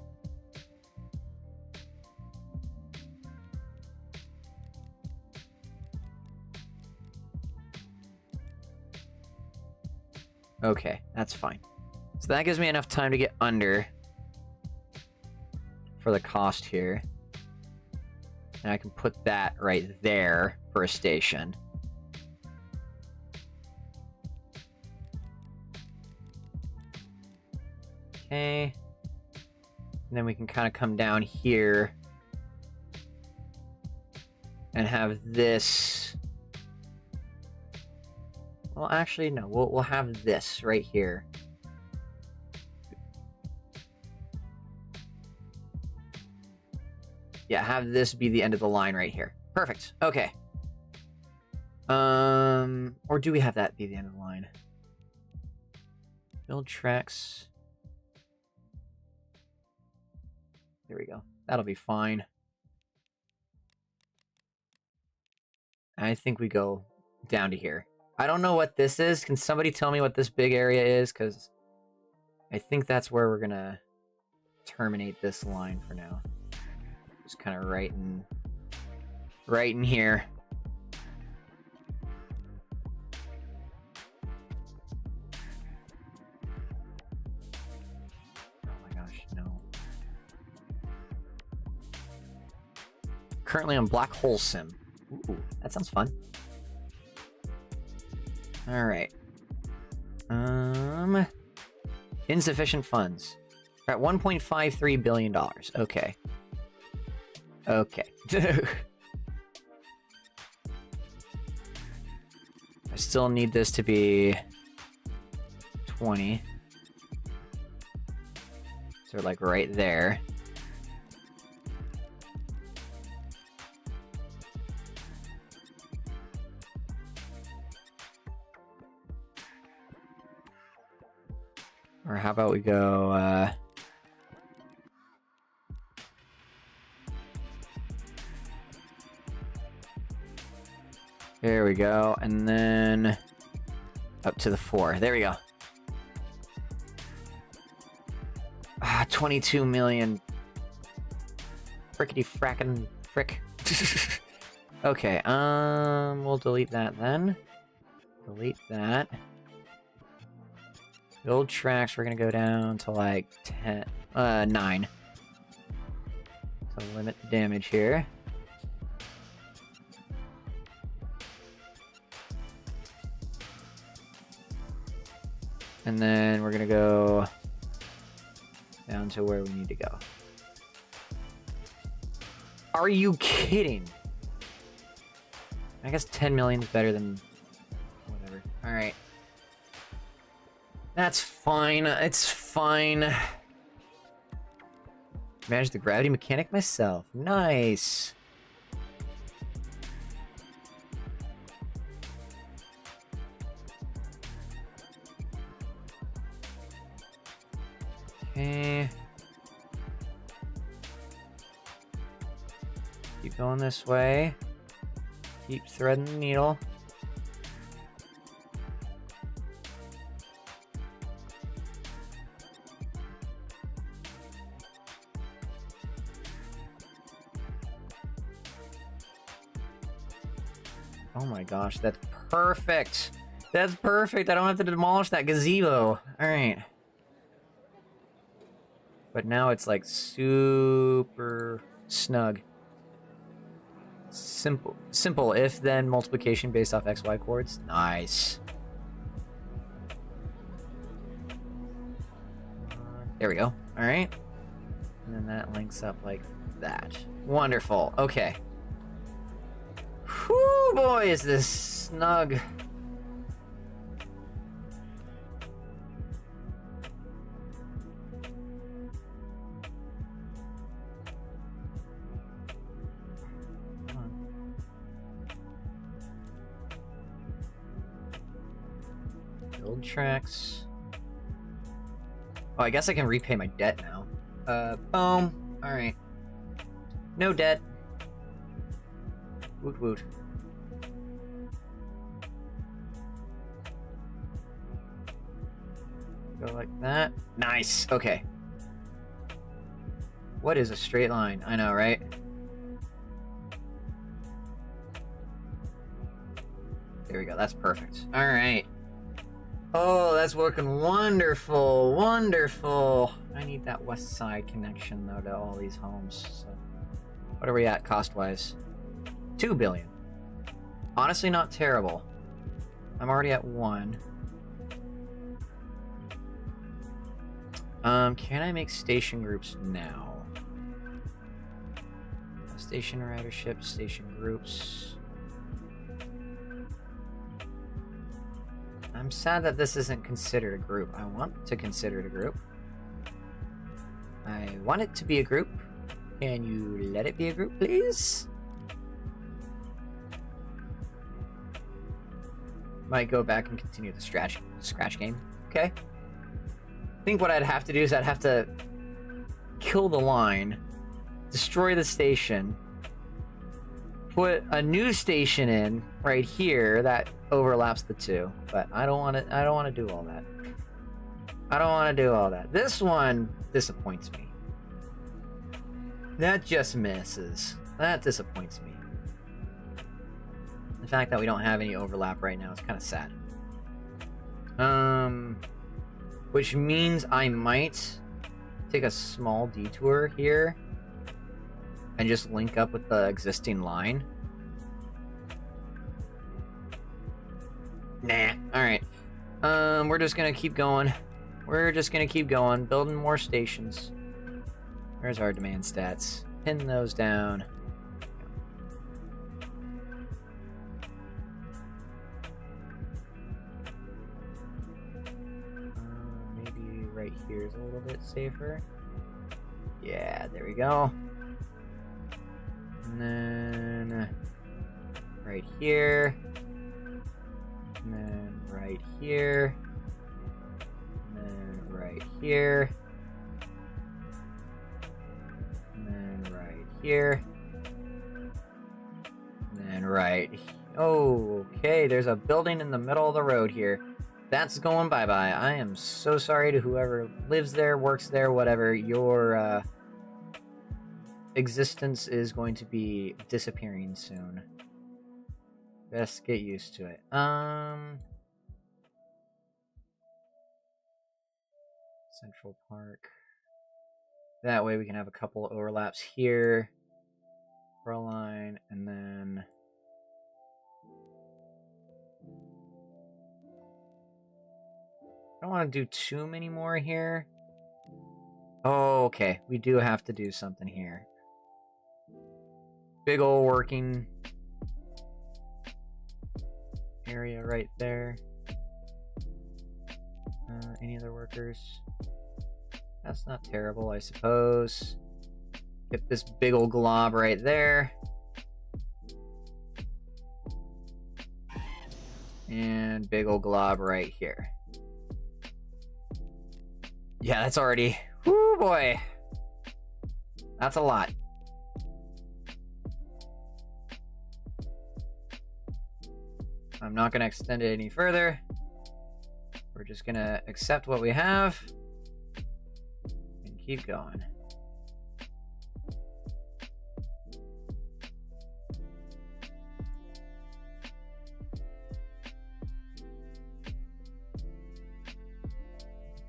S1: Okay, that's fine. So that gives me enough time to get under for the cost here. And I can put that right there for a station. Okay. And then we can kind of come down here and have this. Well, actually, no. We'll have this right here. Yeah, have this be the end of the line right here. Perfect. Okay. Or do we have that be the end of the line? Build tracks. There we go. That'll be fine. I think we go down to here. I don't know what this is. Can somebody tell me what this big area is? Because I think that's where we're gonna terminate this line for now. Just kind of right in here. Oh my gosh, no. Currently on Black Hole Sim. Ooh, that sounds fun. All right. Insufficient funds. We're at $1.53 billion. Okay. Okay. I still need this to be 20. So like right there. Or how about we go, there we go, and then up to the 4. There we go. 22 million. Frickety frackin' frick. Okay, we'll delete that then. Delete that. Build tracks, we're gonna go down to like 9. To limit the damage here. And then we're gonna go down to where we need to go. Are you kidding? I guess 10 million is better than whatever. Alright. That's fine. It's fine. Manage the gravity mechanic myself. Nice. Okay. Keep going this way. Keep threading the needle. Oh my gosh, that's perfect. That's perfect. I don't have to demolish that gazebo. All right. But now it's like super snug. Simple if then multiplication based off XY coords. Nice. There we go. All right. And then that links up like that. Wonderful. Okay. Whoo, boy, is this snug. Build tracks. Oh, I guess I can repay my debt now. Boom. All right. No debt. Woot woot. Go like that. Nice. Okay. What is a straight line? I know, right? There we go. That's perfect. All right. Oh, that's working wonderful. Wonderful. I need that west side connection, though, to all these homes. So, what are we at cost-wise? 2 billion. Honestly, not terrible. I'm already at 1. Can I make station groups now? Station ridership, station groups. I'm sad that this isn't considered a group. I want to consider it a group. I want it to be a group. Can you let it be a group, please? might go back and continue the scratch game. Okay. I think what I'd have to do is I'd have to kill the line, destroy the station, put a new station in right here that overlaps the two. But I don't want to. I don't want to do all that. I don't want to do all that. This one disappoints me. That just misses. That disappoints me. The fact that we don't have any overlap right now is kind of sad. Which means I might take a small detour here and just link up with the existing line. Nah. Alright. We're just gonna keep going. We're just gonna keep going, building more stations. Where's our demand stats? Pin those down. Maybe right here is a little bit safer. Yeah, there we go. And then right here. And then right here. And then right here. And then right here. And then right. Oh, okay. There's a building in the middle of the road here. That's going bye-bye. I am so sorry to whoever lives there, works there, whatever. Your existence is going to be disappearing soon. Best get used to it. Central Park. That way we can have a couple overlaps here for a line, and then I don't want to do too many more here. Oh, okay. We do have to do something here. Big ol' working area right there. Any other workers? That's not terrible, I suppose. Get this big ol' glob right there. And big ol' glob right here. Yeah, that's already... Whoo, boy. That's a lot. I'm not going to extend it any further. We're just going to accept what we have and keep going.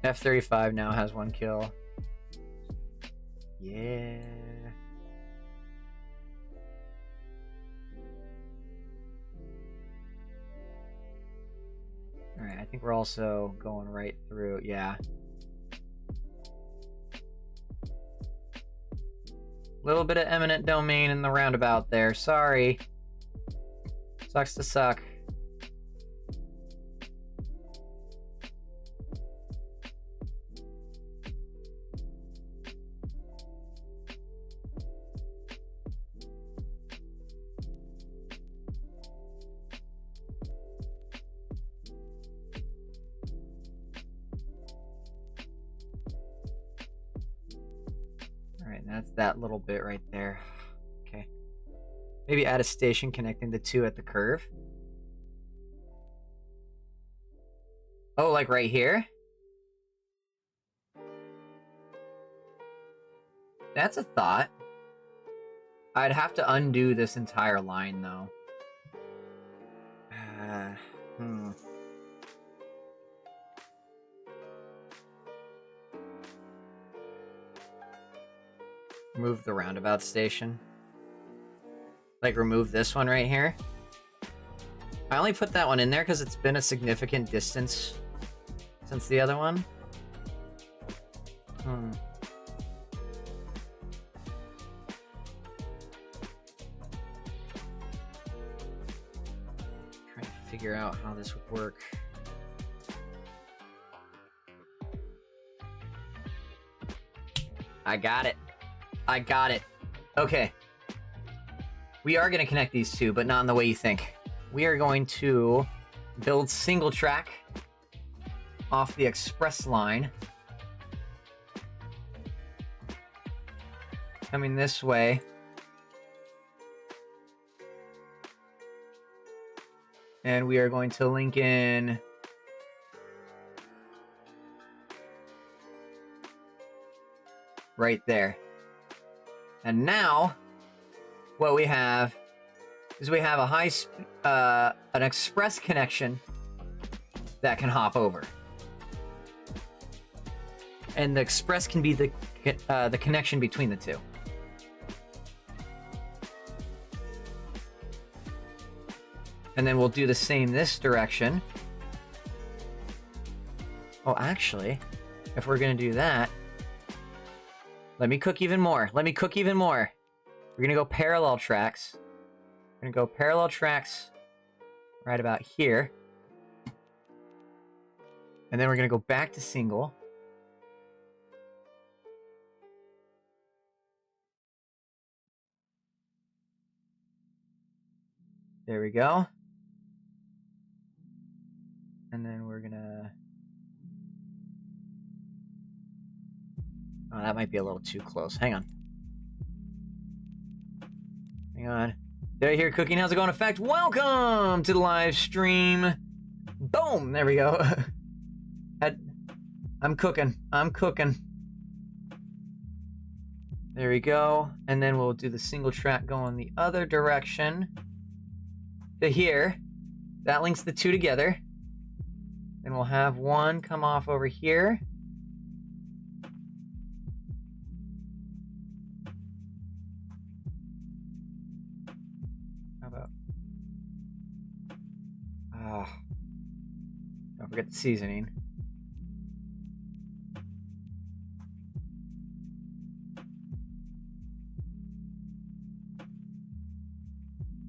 S1: F-35 now has 1 kill. Yeah. Alright, I think we're also going right through. Yeah. Little bit of eminent domain in the roundabout there. Sorry. Sucks to suck. That's that little bit right there. Okay. Maybe add a station connecting the two at the curve. Oh, like right here? That's a thought. I'd have to undo this entire line, though. Move the roundabout station. Like, remove this one right here. I only put that one in there because it's been a significant distance since the other one. Trying to figure out how this would work. I got it. I got it. Okay. We are going to connect these two, but not in the way you think. We are going to build single track off the express line. Coming this way. And we are going to link in right there. And now what we have is we have a an express connection that can hop over. And the express can be the connection between the two. And then we'll do the same this direction. Oh, actually, if we're gonna do that, let me cook even more. Let me cook even more. We're gonna go parallel tracks. We're gonna go parallel tracks right about here. And then we're gonna go back to single. There we go. And then we're gonna... Oh, that might be a little too close. Hang on. Hang on. Did I hear cooking? How's it going? Effect? Welcome to the live stream. Boom! There we go. I'm cooking. I'm cooking. There we go. And then we'll do the single track going the other direction to here. That links the two together. Then we'll have one come off over here. How about... don't forget the seasoning.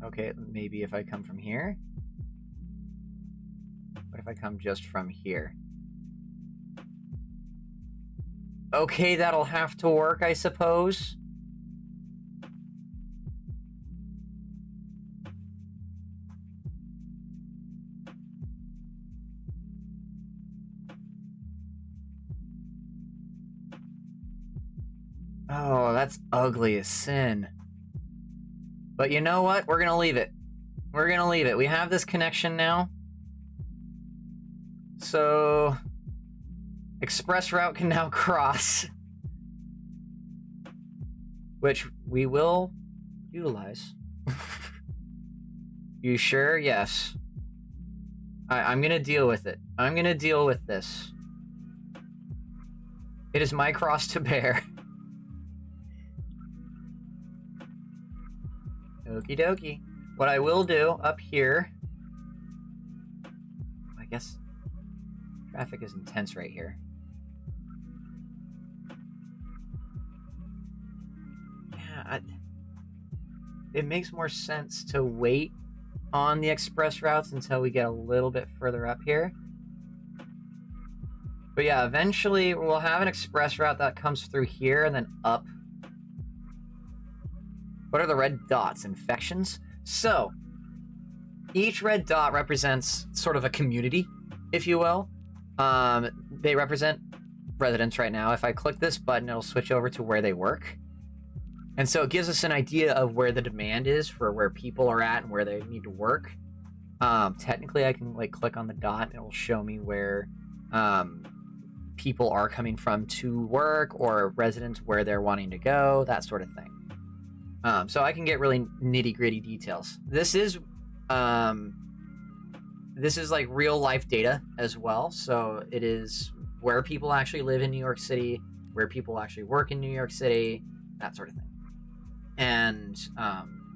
S1: Okay, maybe if I come from here? What if I come just from here? Okay, that'll have to work, I suppose. Oh, that's ugly as sin. But you know what? We're gonna leave it. We're gonna leave it. We have this connection now. So... express route can now cross. Which we will utilize. You sure? Yes. I'm gonna deal with it. I'm gonna deal with this. It is my cross to bear. Okie dokie. What I will do up here... I guess traffic is intense right here. Yeah, it makes more sense to wait on the express routes until we get a little bit further up here. But yeah, eventually we'll have an express route that comes through here and then up. What are the red dots? Infections? So, each red dot represents sort of a community, if you will. They represent residents right now. If I click this button, it'll switch over to where they work. And so it gives us an idea of where the demand is for where people are at and where they need to work. Technically, I can like click on the dot and it will show me where people are coming from to work, or residents where they're wanting to go, that sort of thing. So I can get really nitty-gritty details. This is like real life data as well. So it is where people actually live in New York City, where people actually work in New York City, that sort of thing. And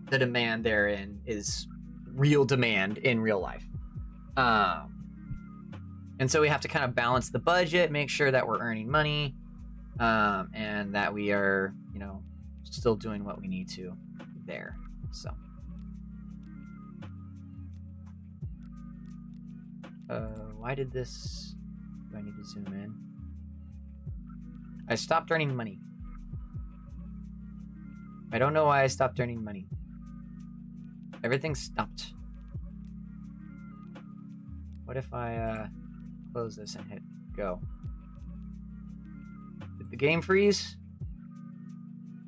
S1: the demand therein is real demand in real life. And so we have to kind of balance the budget, make sure that we're earning money, and that we are, you know, still doing what we need to there. So why did this... do I need to zoom in? I stopped earning money. I don't know why I stopped earning money. Everything stopped. What if I close this and hit go? Did the game freeze?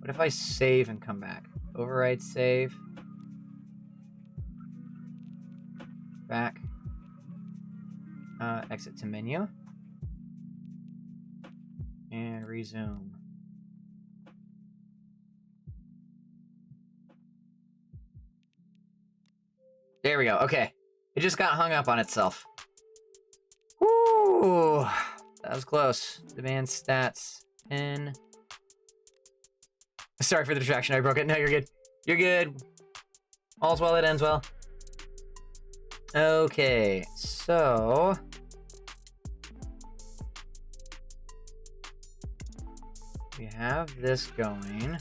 S1: What if I save and come back? Override save. Back. Exit to menu. And resume. There we go. Okay. It just got hung up on itself. Woo! That was close. Demand stats. In. Sorry for the distraction. I broke it. No, you're good. You're good. All's well that ends well. Okay. So. We have this going.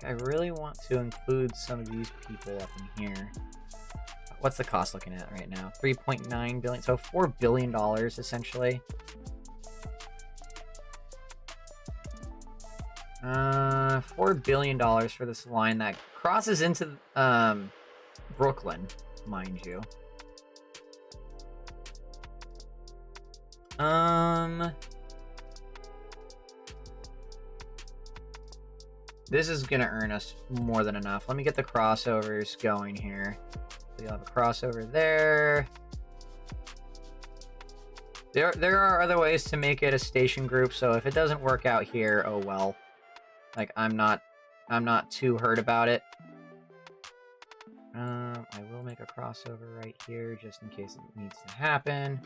S1: I really want to include some of these people up in here. What's the cost looking at right now? 3.9 billion, so $4 billion essentially. $4 billion for this line that crosses into Brooklyn, mind you. This is gonna earn us more than enough. Let me get the crossovers going here. So you'll have a crossover there. There are other ways to make it a station group, so if it doesn't work out here, oh well. Like I'm not too hurt about it. I will make a crossover right here just in case it needs to happen.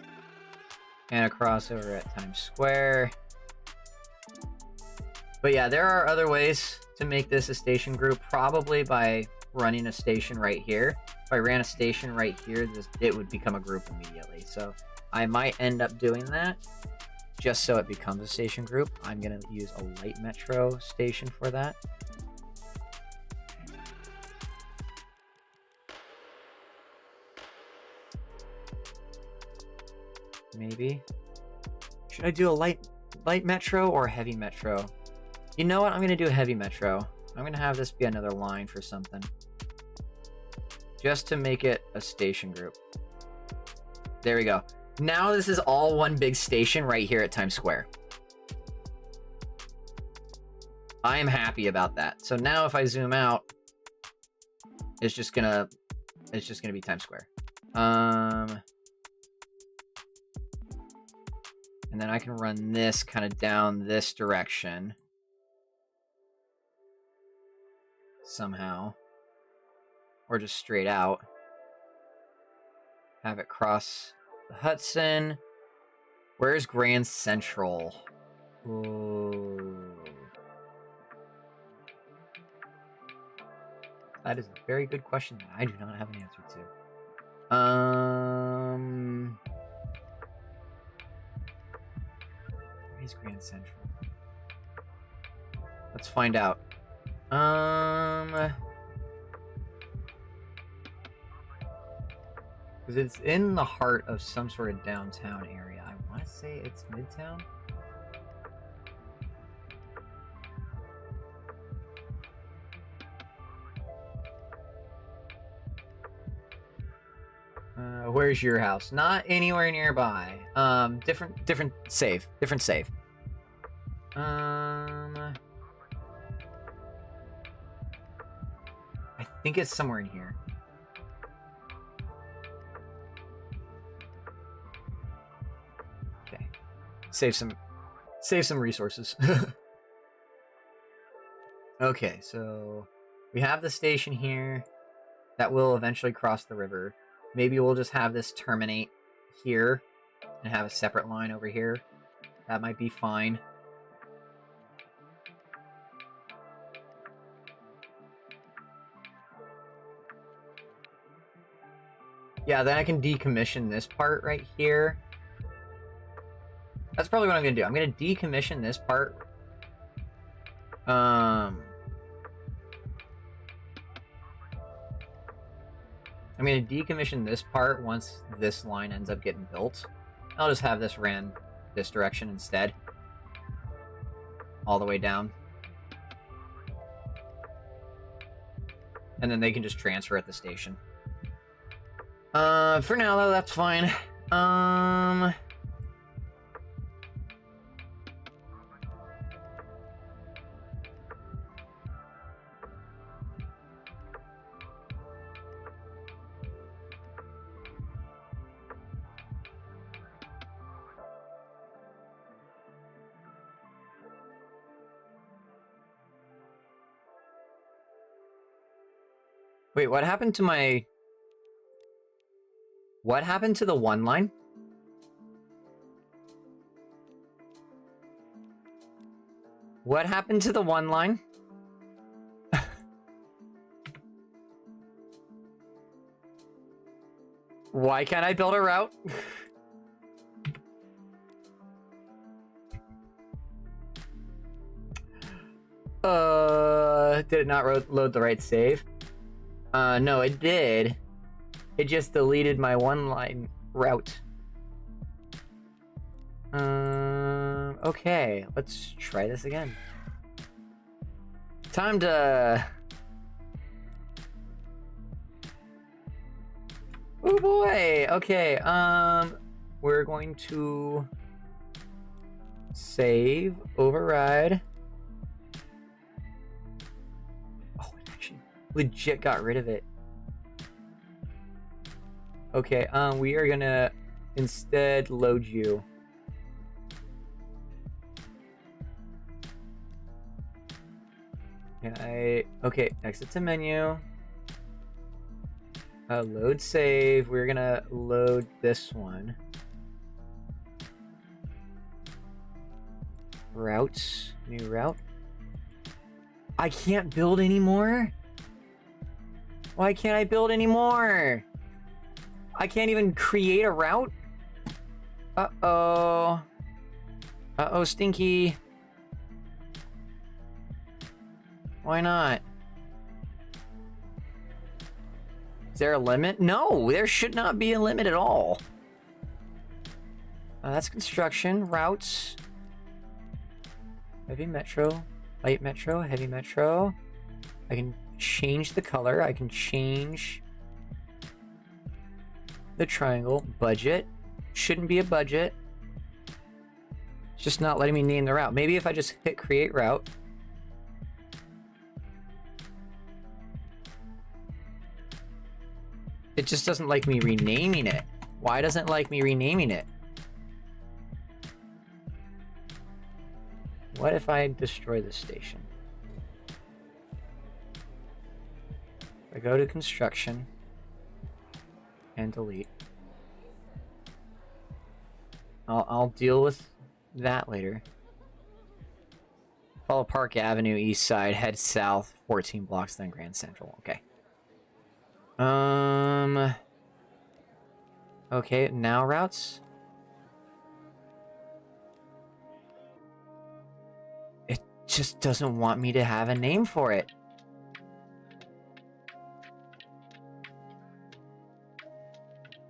S1: And a crossover at Times Square. But yeah, there are other ways to make this a station group, probably by running a station right here. If I ran a station right here, it would become a group immediately. So I might end up doing that just so it becomes a station group. I'm going to use a light metro station for that. Maybe. Should I do a light metro or a heavy metro? You know what? I'm going to do a heavy metro. I'm going to have this be another line for something. Just to make it a station group. There we go. Now this is all one big station right here at Times Square. I am happy about that. So now if I zoom out, it's just gonna be Times Square. And then I can run this kind of down this direction. Somehow. Or just straight out. Have it cross the Hudson. Where's Grand Central? Ooh. That is a very good question that I do not have an answer to. Where's Grand Central? Let's find out. Because it's in the heart of some sort of downtown area. I want to say it's Midtown. Where's your house? Not anywhere nearby. Different save. I think it's somewhere in here. Okay. Save some resources. Okay, so we have the station here that will eventually cross the river. Maybe we'll just have this terminate here and have a separate line over here. That might be fine. Yeah, then I can decommission this part right here. That's probably what I'm going to do. I'm going to decommission this part. I'm going to decommission this part once this line ends up getting built. I'll just have this ran this direction instead. All the way down. And then they can just transfer at the station. For now though, that's fine. Wait, what happened to my... What happened to the one line? What happened to the one line? Why can't I build a route? Did it not load the right save? No, it did. It just deleted my one-line route. Okay, let's try this again. Time to... Oh boy! Okay, we're going to save, override. Oh, it actually legit got rid of it. Okay, we are gonna instead load you. Okay, exit to menu. Load save. We're gonna load this one. Routes, new route. I can't build anymore? Why can't I build anymore? I can't even create a route? Uh-oh. Uh-oh, Stinky. Why not? Is there a limit? No, there should not be a limit at all. That's construction, routes. Heavy metro, light metro, heavy metro. I can change the color. I can change the triangle. Budget. Shouldn't be a budget. It's just not letting me name the route. Maybe if I just hit create route. It just doesn't like me renaming it. Why doesn't it like me renaming it? What if I destroy this station? I go to construction and delete. I'll deal with that later. Follow Park Avenue, east side, head south, 14 blocks, then Grand Central. Okay. Okay, now routes. It just doesn't want me to have a name for it.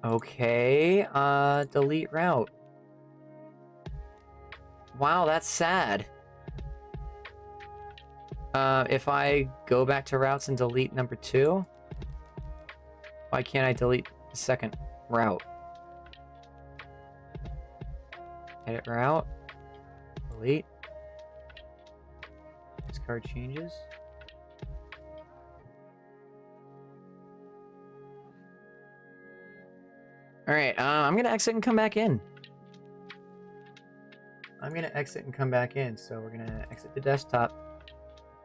S1: Okay, delete route. Wow, that's sad. If I go back to routes and delete number 2, why can't I delete the second route? Edit route. Delete. Discard changes. Alright, I'm gonna exit and come back in. I'm gonna exit and come back in, so we're gonna exit the desktop.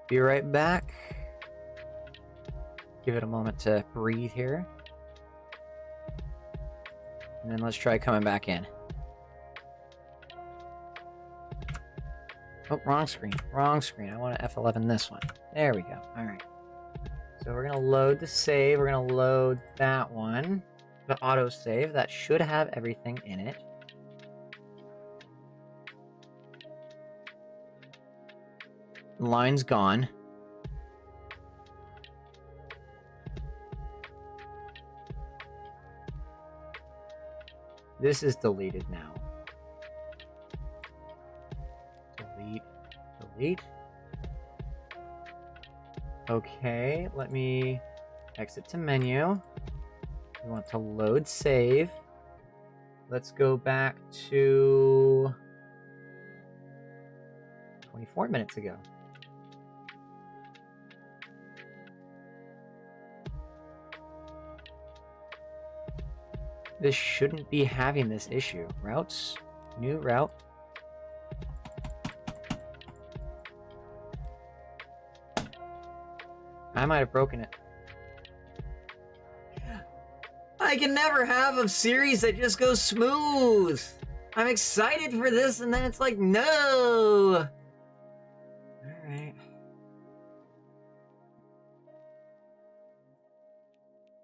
S1: Be right back. Give it a moment to breathe here. And then let's try coming back in. Oh, wrong screen. Wrong screen. I want to F11 this one. There we go. Alright. So we're going to load the save. We're going to load that one. The autosave. That should have everything in it. Line's gone. This is deleted now. Delete. Delete. Okay, let me exit to menu. We want to load save. Let's go back to 24 minutes ago. This shouldn't be having this issue. Routes, new route. I might have broken it. I can never have a series that just goes smooth. I'm excited for this, and then it's like, no. All right.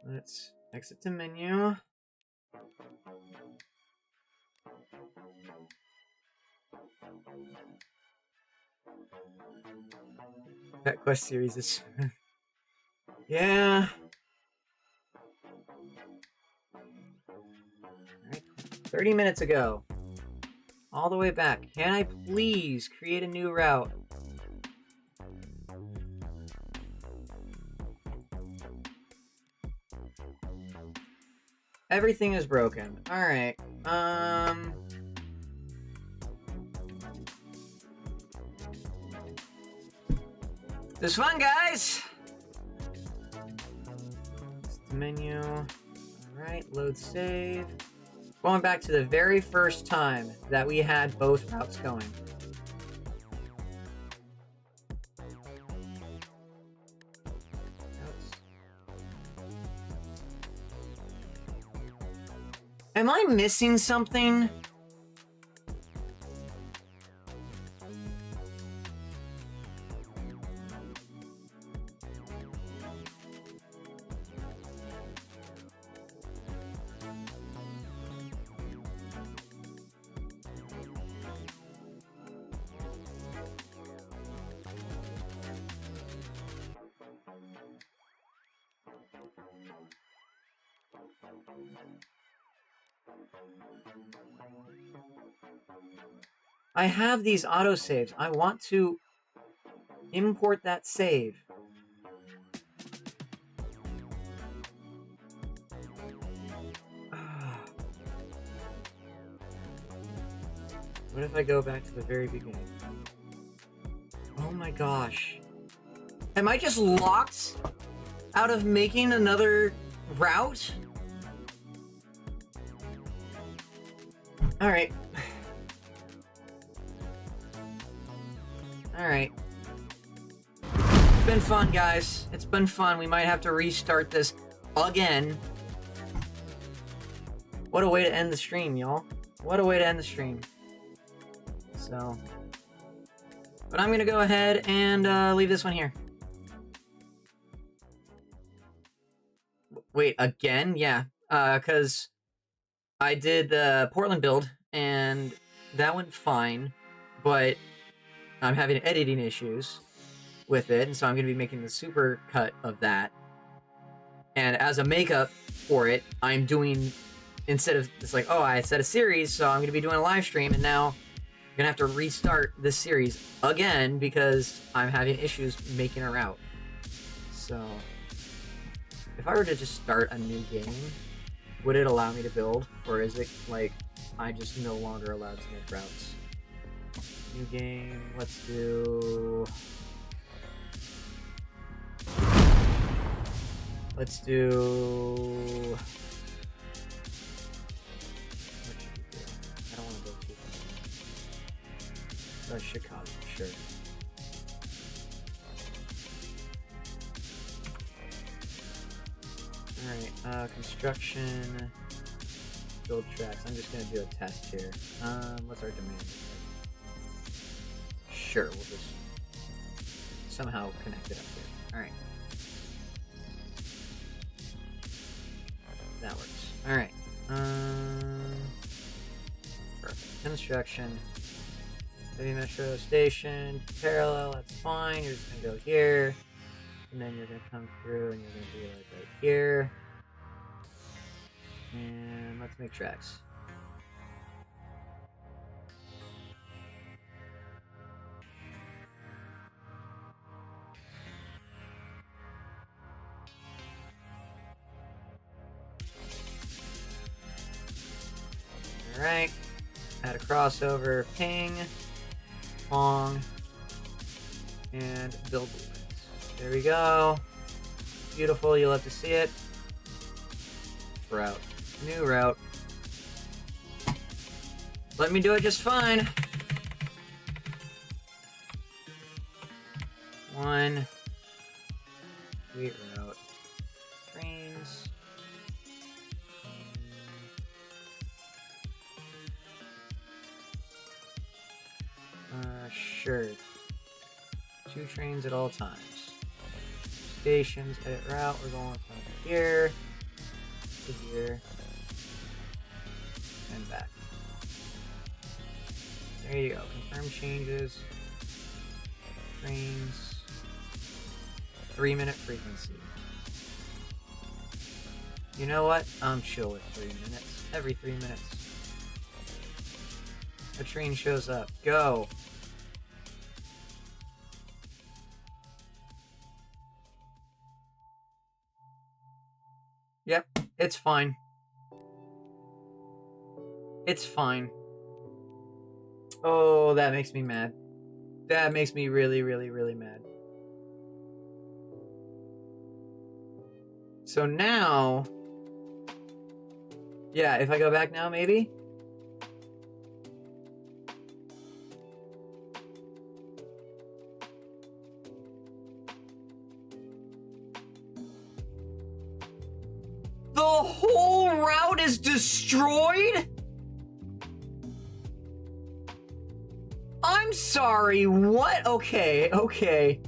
S1: Let's exit the menu. That quest series is yeah. Alright, 30 minutes ago. All the way back. Can I please create a new route? Everything is broken. Alright. This is fun, guys! Menu. Alright, load save. Going back to the very first time that we had both routes going. Am I missing something? I have these autosaves. I want to import that save. What if I go back to the very beginning? Oh my gosh. Am I just locked out of making another route? Alright. Alright. It's been fun, guys. It's been fun. We might have to restart this again. What a way to end the stream, y'all. What a way to end the stream. So... But I'm gonna go ahead and leave this one here. Wait, again? Yeah. Because I did the Portland build, and that went fine, but I'm having editing issues with it, and so I'm going to be making the super cut of that. And as a makeup for it, I'm doing, instead of, it's like, oh, I set a series, so I'm going to be doing a live stream, and now I'm going to have to restart this series again because I'm having issues making a route. So, if I were to just start a new game, would it allow me to build? Or is it like, I just no longer allowed to make routes? New game, let's do... Let's do... What should we do? I don't want to go too far. Chicago, sure. Alright, construction... Build tracks. I'm just gonna do a test here. What's our demand? Sure, we'll just somehow connect it up here. Alright. That works. Alright. Perfect. Construction. Heavy metro station. Parallel, that's fine. You're just gonna go here. And then you're gonna come through and you're gonna be like right here. And let's make tracks. Alright. Add a crossover, ping, pong, and build bullets. There we go. Beautiful, you'll have to see it. Route. New route. Let me do it just fine. One. Sweet route. Trains. Sure. 2 trains at all times. Stations, edit route. We're going from here to here and back. There you go. Confirm changes. Trains. 3-minute frequency. You know what? I'm chill with 3 minutes. Every 3 minutes. A train shows up. Go! Yep, it's fine. It's fine. Oh, that makes me mad. That makes me really, really, really mad. So now... Yeah, if I go back now, maybe? The whole route is destroyed? I'm sorry, what? Okay, okay.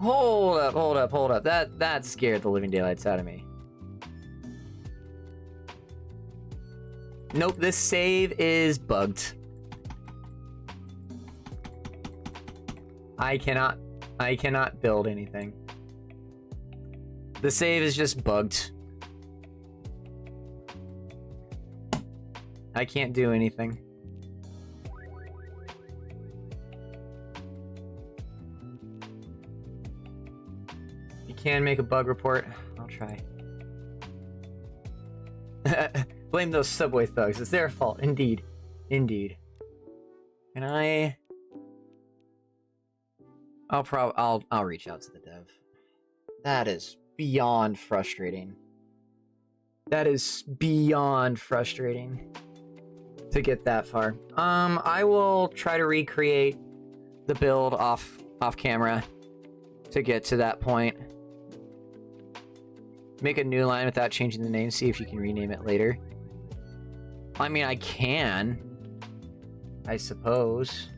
S1: Hold up, hold up, hold up. That scared the living daylights out of me. Nope, this save is bugged. I cannot build anything. The save is just bugged. I can't do anything. You can make a bug report. I'll try. Blame those subway thugs. It's their fault. Indeed. Indeed. Can I... I'll reach out to the dev. That is beyond frustrating. That is beyond frustrating to get that far. I will try to recreate the build off camera to get to that point. Make a new line without changing the name, see if you can rename it later. I mean, I can, I suppose.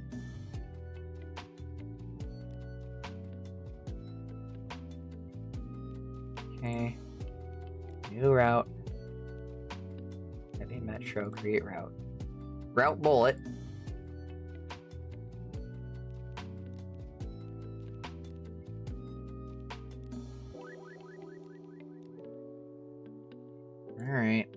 S1: Okay. New route. Heavy metro, create route. Route bullet. Alright.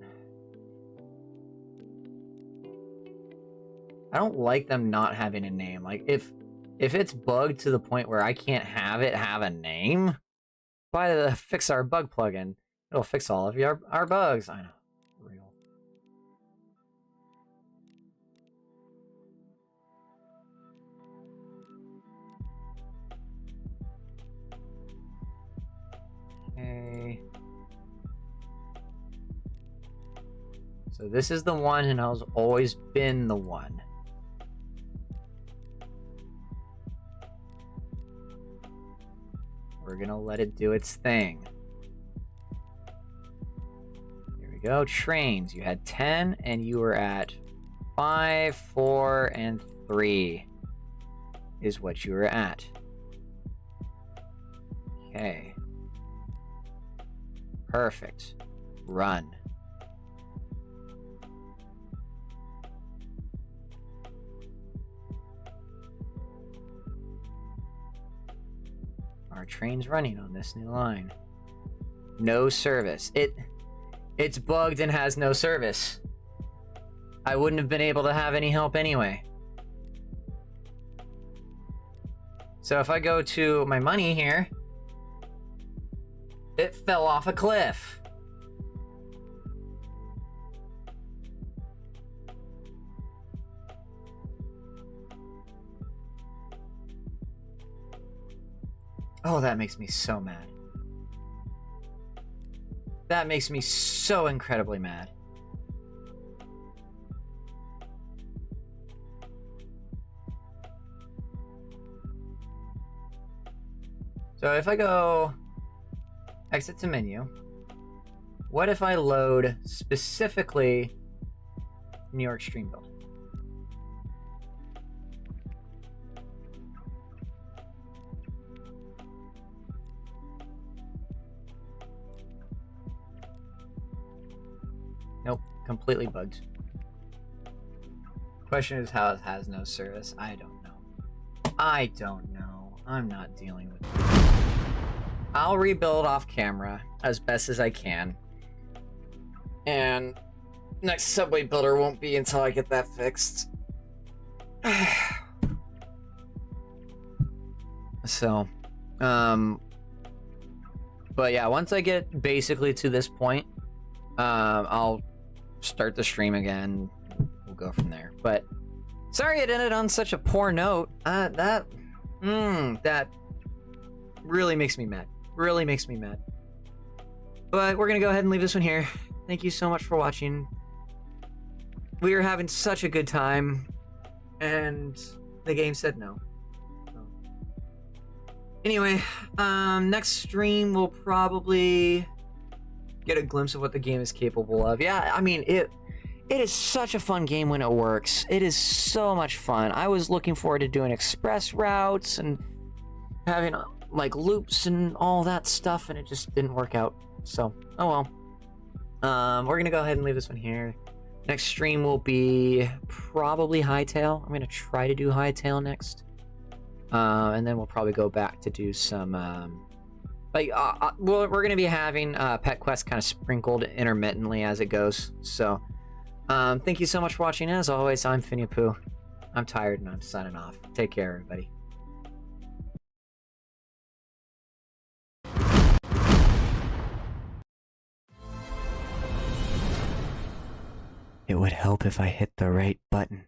S1: I don't like them not having a name. Like, if it's bugged to the point where I can't have it have a name, buy the Fix Our Bug plugin. It'll fix all of our bugs. I know. Real. Okay. So this is the one, and has always been the one. We're gonna let it do its thing. Here we go. Trains. You had 10, and you were at 5, 4, and 3 is what you were at. Okay. Perfect. Run. Our train's running on this new line. No service. It's bugged and has no service. I wouldn't have been able to have any help anyway. So if I go to my money here, it fell off a cliff. Oh, that makes me so mad. That makes me so incredibly mad. So if I go exit to menu, what if I load specifically New York Stream Build? Nope, completely bugged. Question is how it has no service. I don't know. I don't know. I'm not dealing with it. I'll rebuild off camera as best as I can. And next subway builder won't be until I get that fixed. So, but yeah, once I get basically to this point, I'll start the stream again. We'll go from there. But sorry it ended on such a poor note. That really makes me mad. Really makes me mad. But we're gonna go ahead and leave this one here. Thank you so much for watching. We are having such a good time, and the game said no. So. Anyway, next stream we'll probably get a glimpse of what the game is capable of. Yeah, I mean, it is such a fun game when it works. It is so much fun. I was looking forward to doing express routes and having like loops and all that stuff, and it just didn't work out. So, oh well. We're gonna go ahead and leave this one here. Next stream will be probably Hightail. I'm gonna try to do Hightail next. And then we'll probably go back to do some well, we're gonna be having pet quests kind of sprinkled intermittently as it goes. So thank you so much for watching. As always, I'm Finny-Poo. I'm tired and I'm signing off. Take care, everybody. It would help if I hit the right button.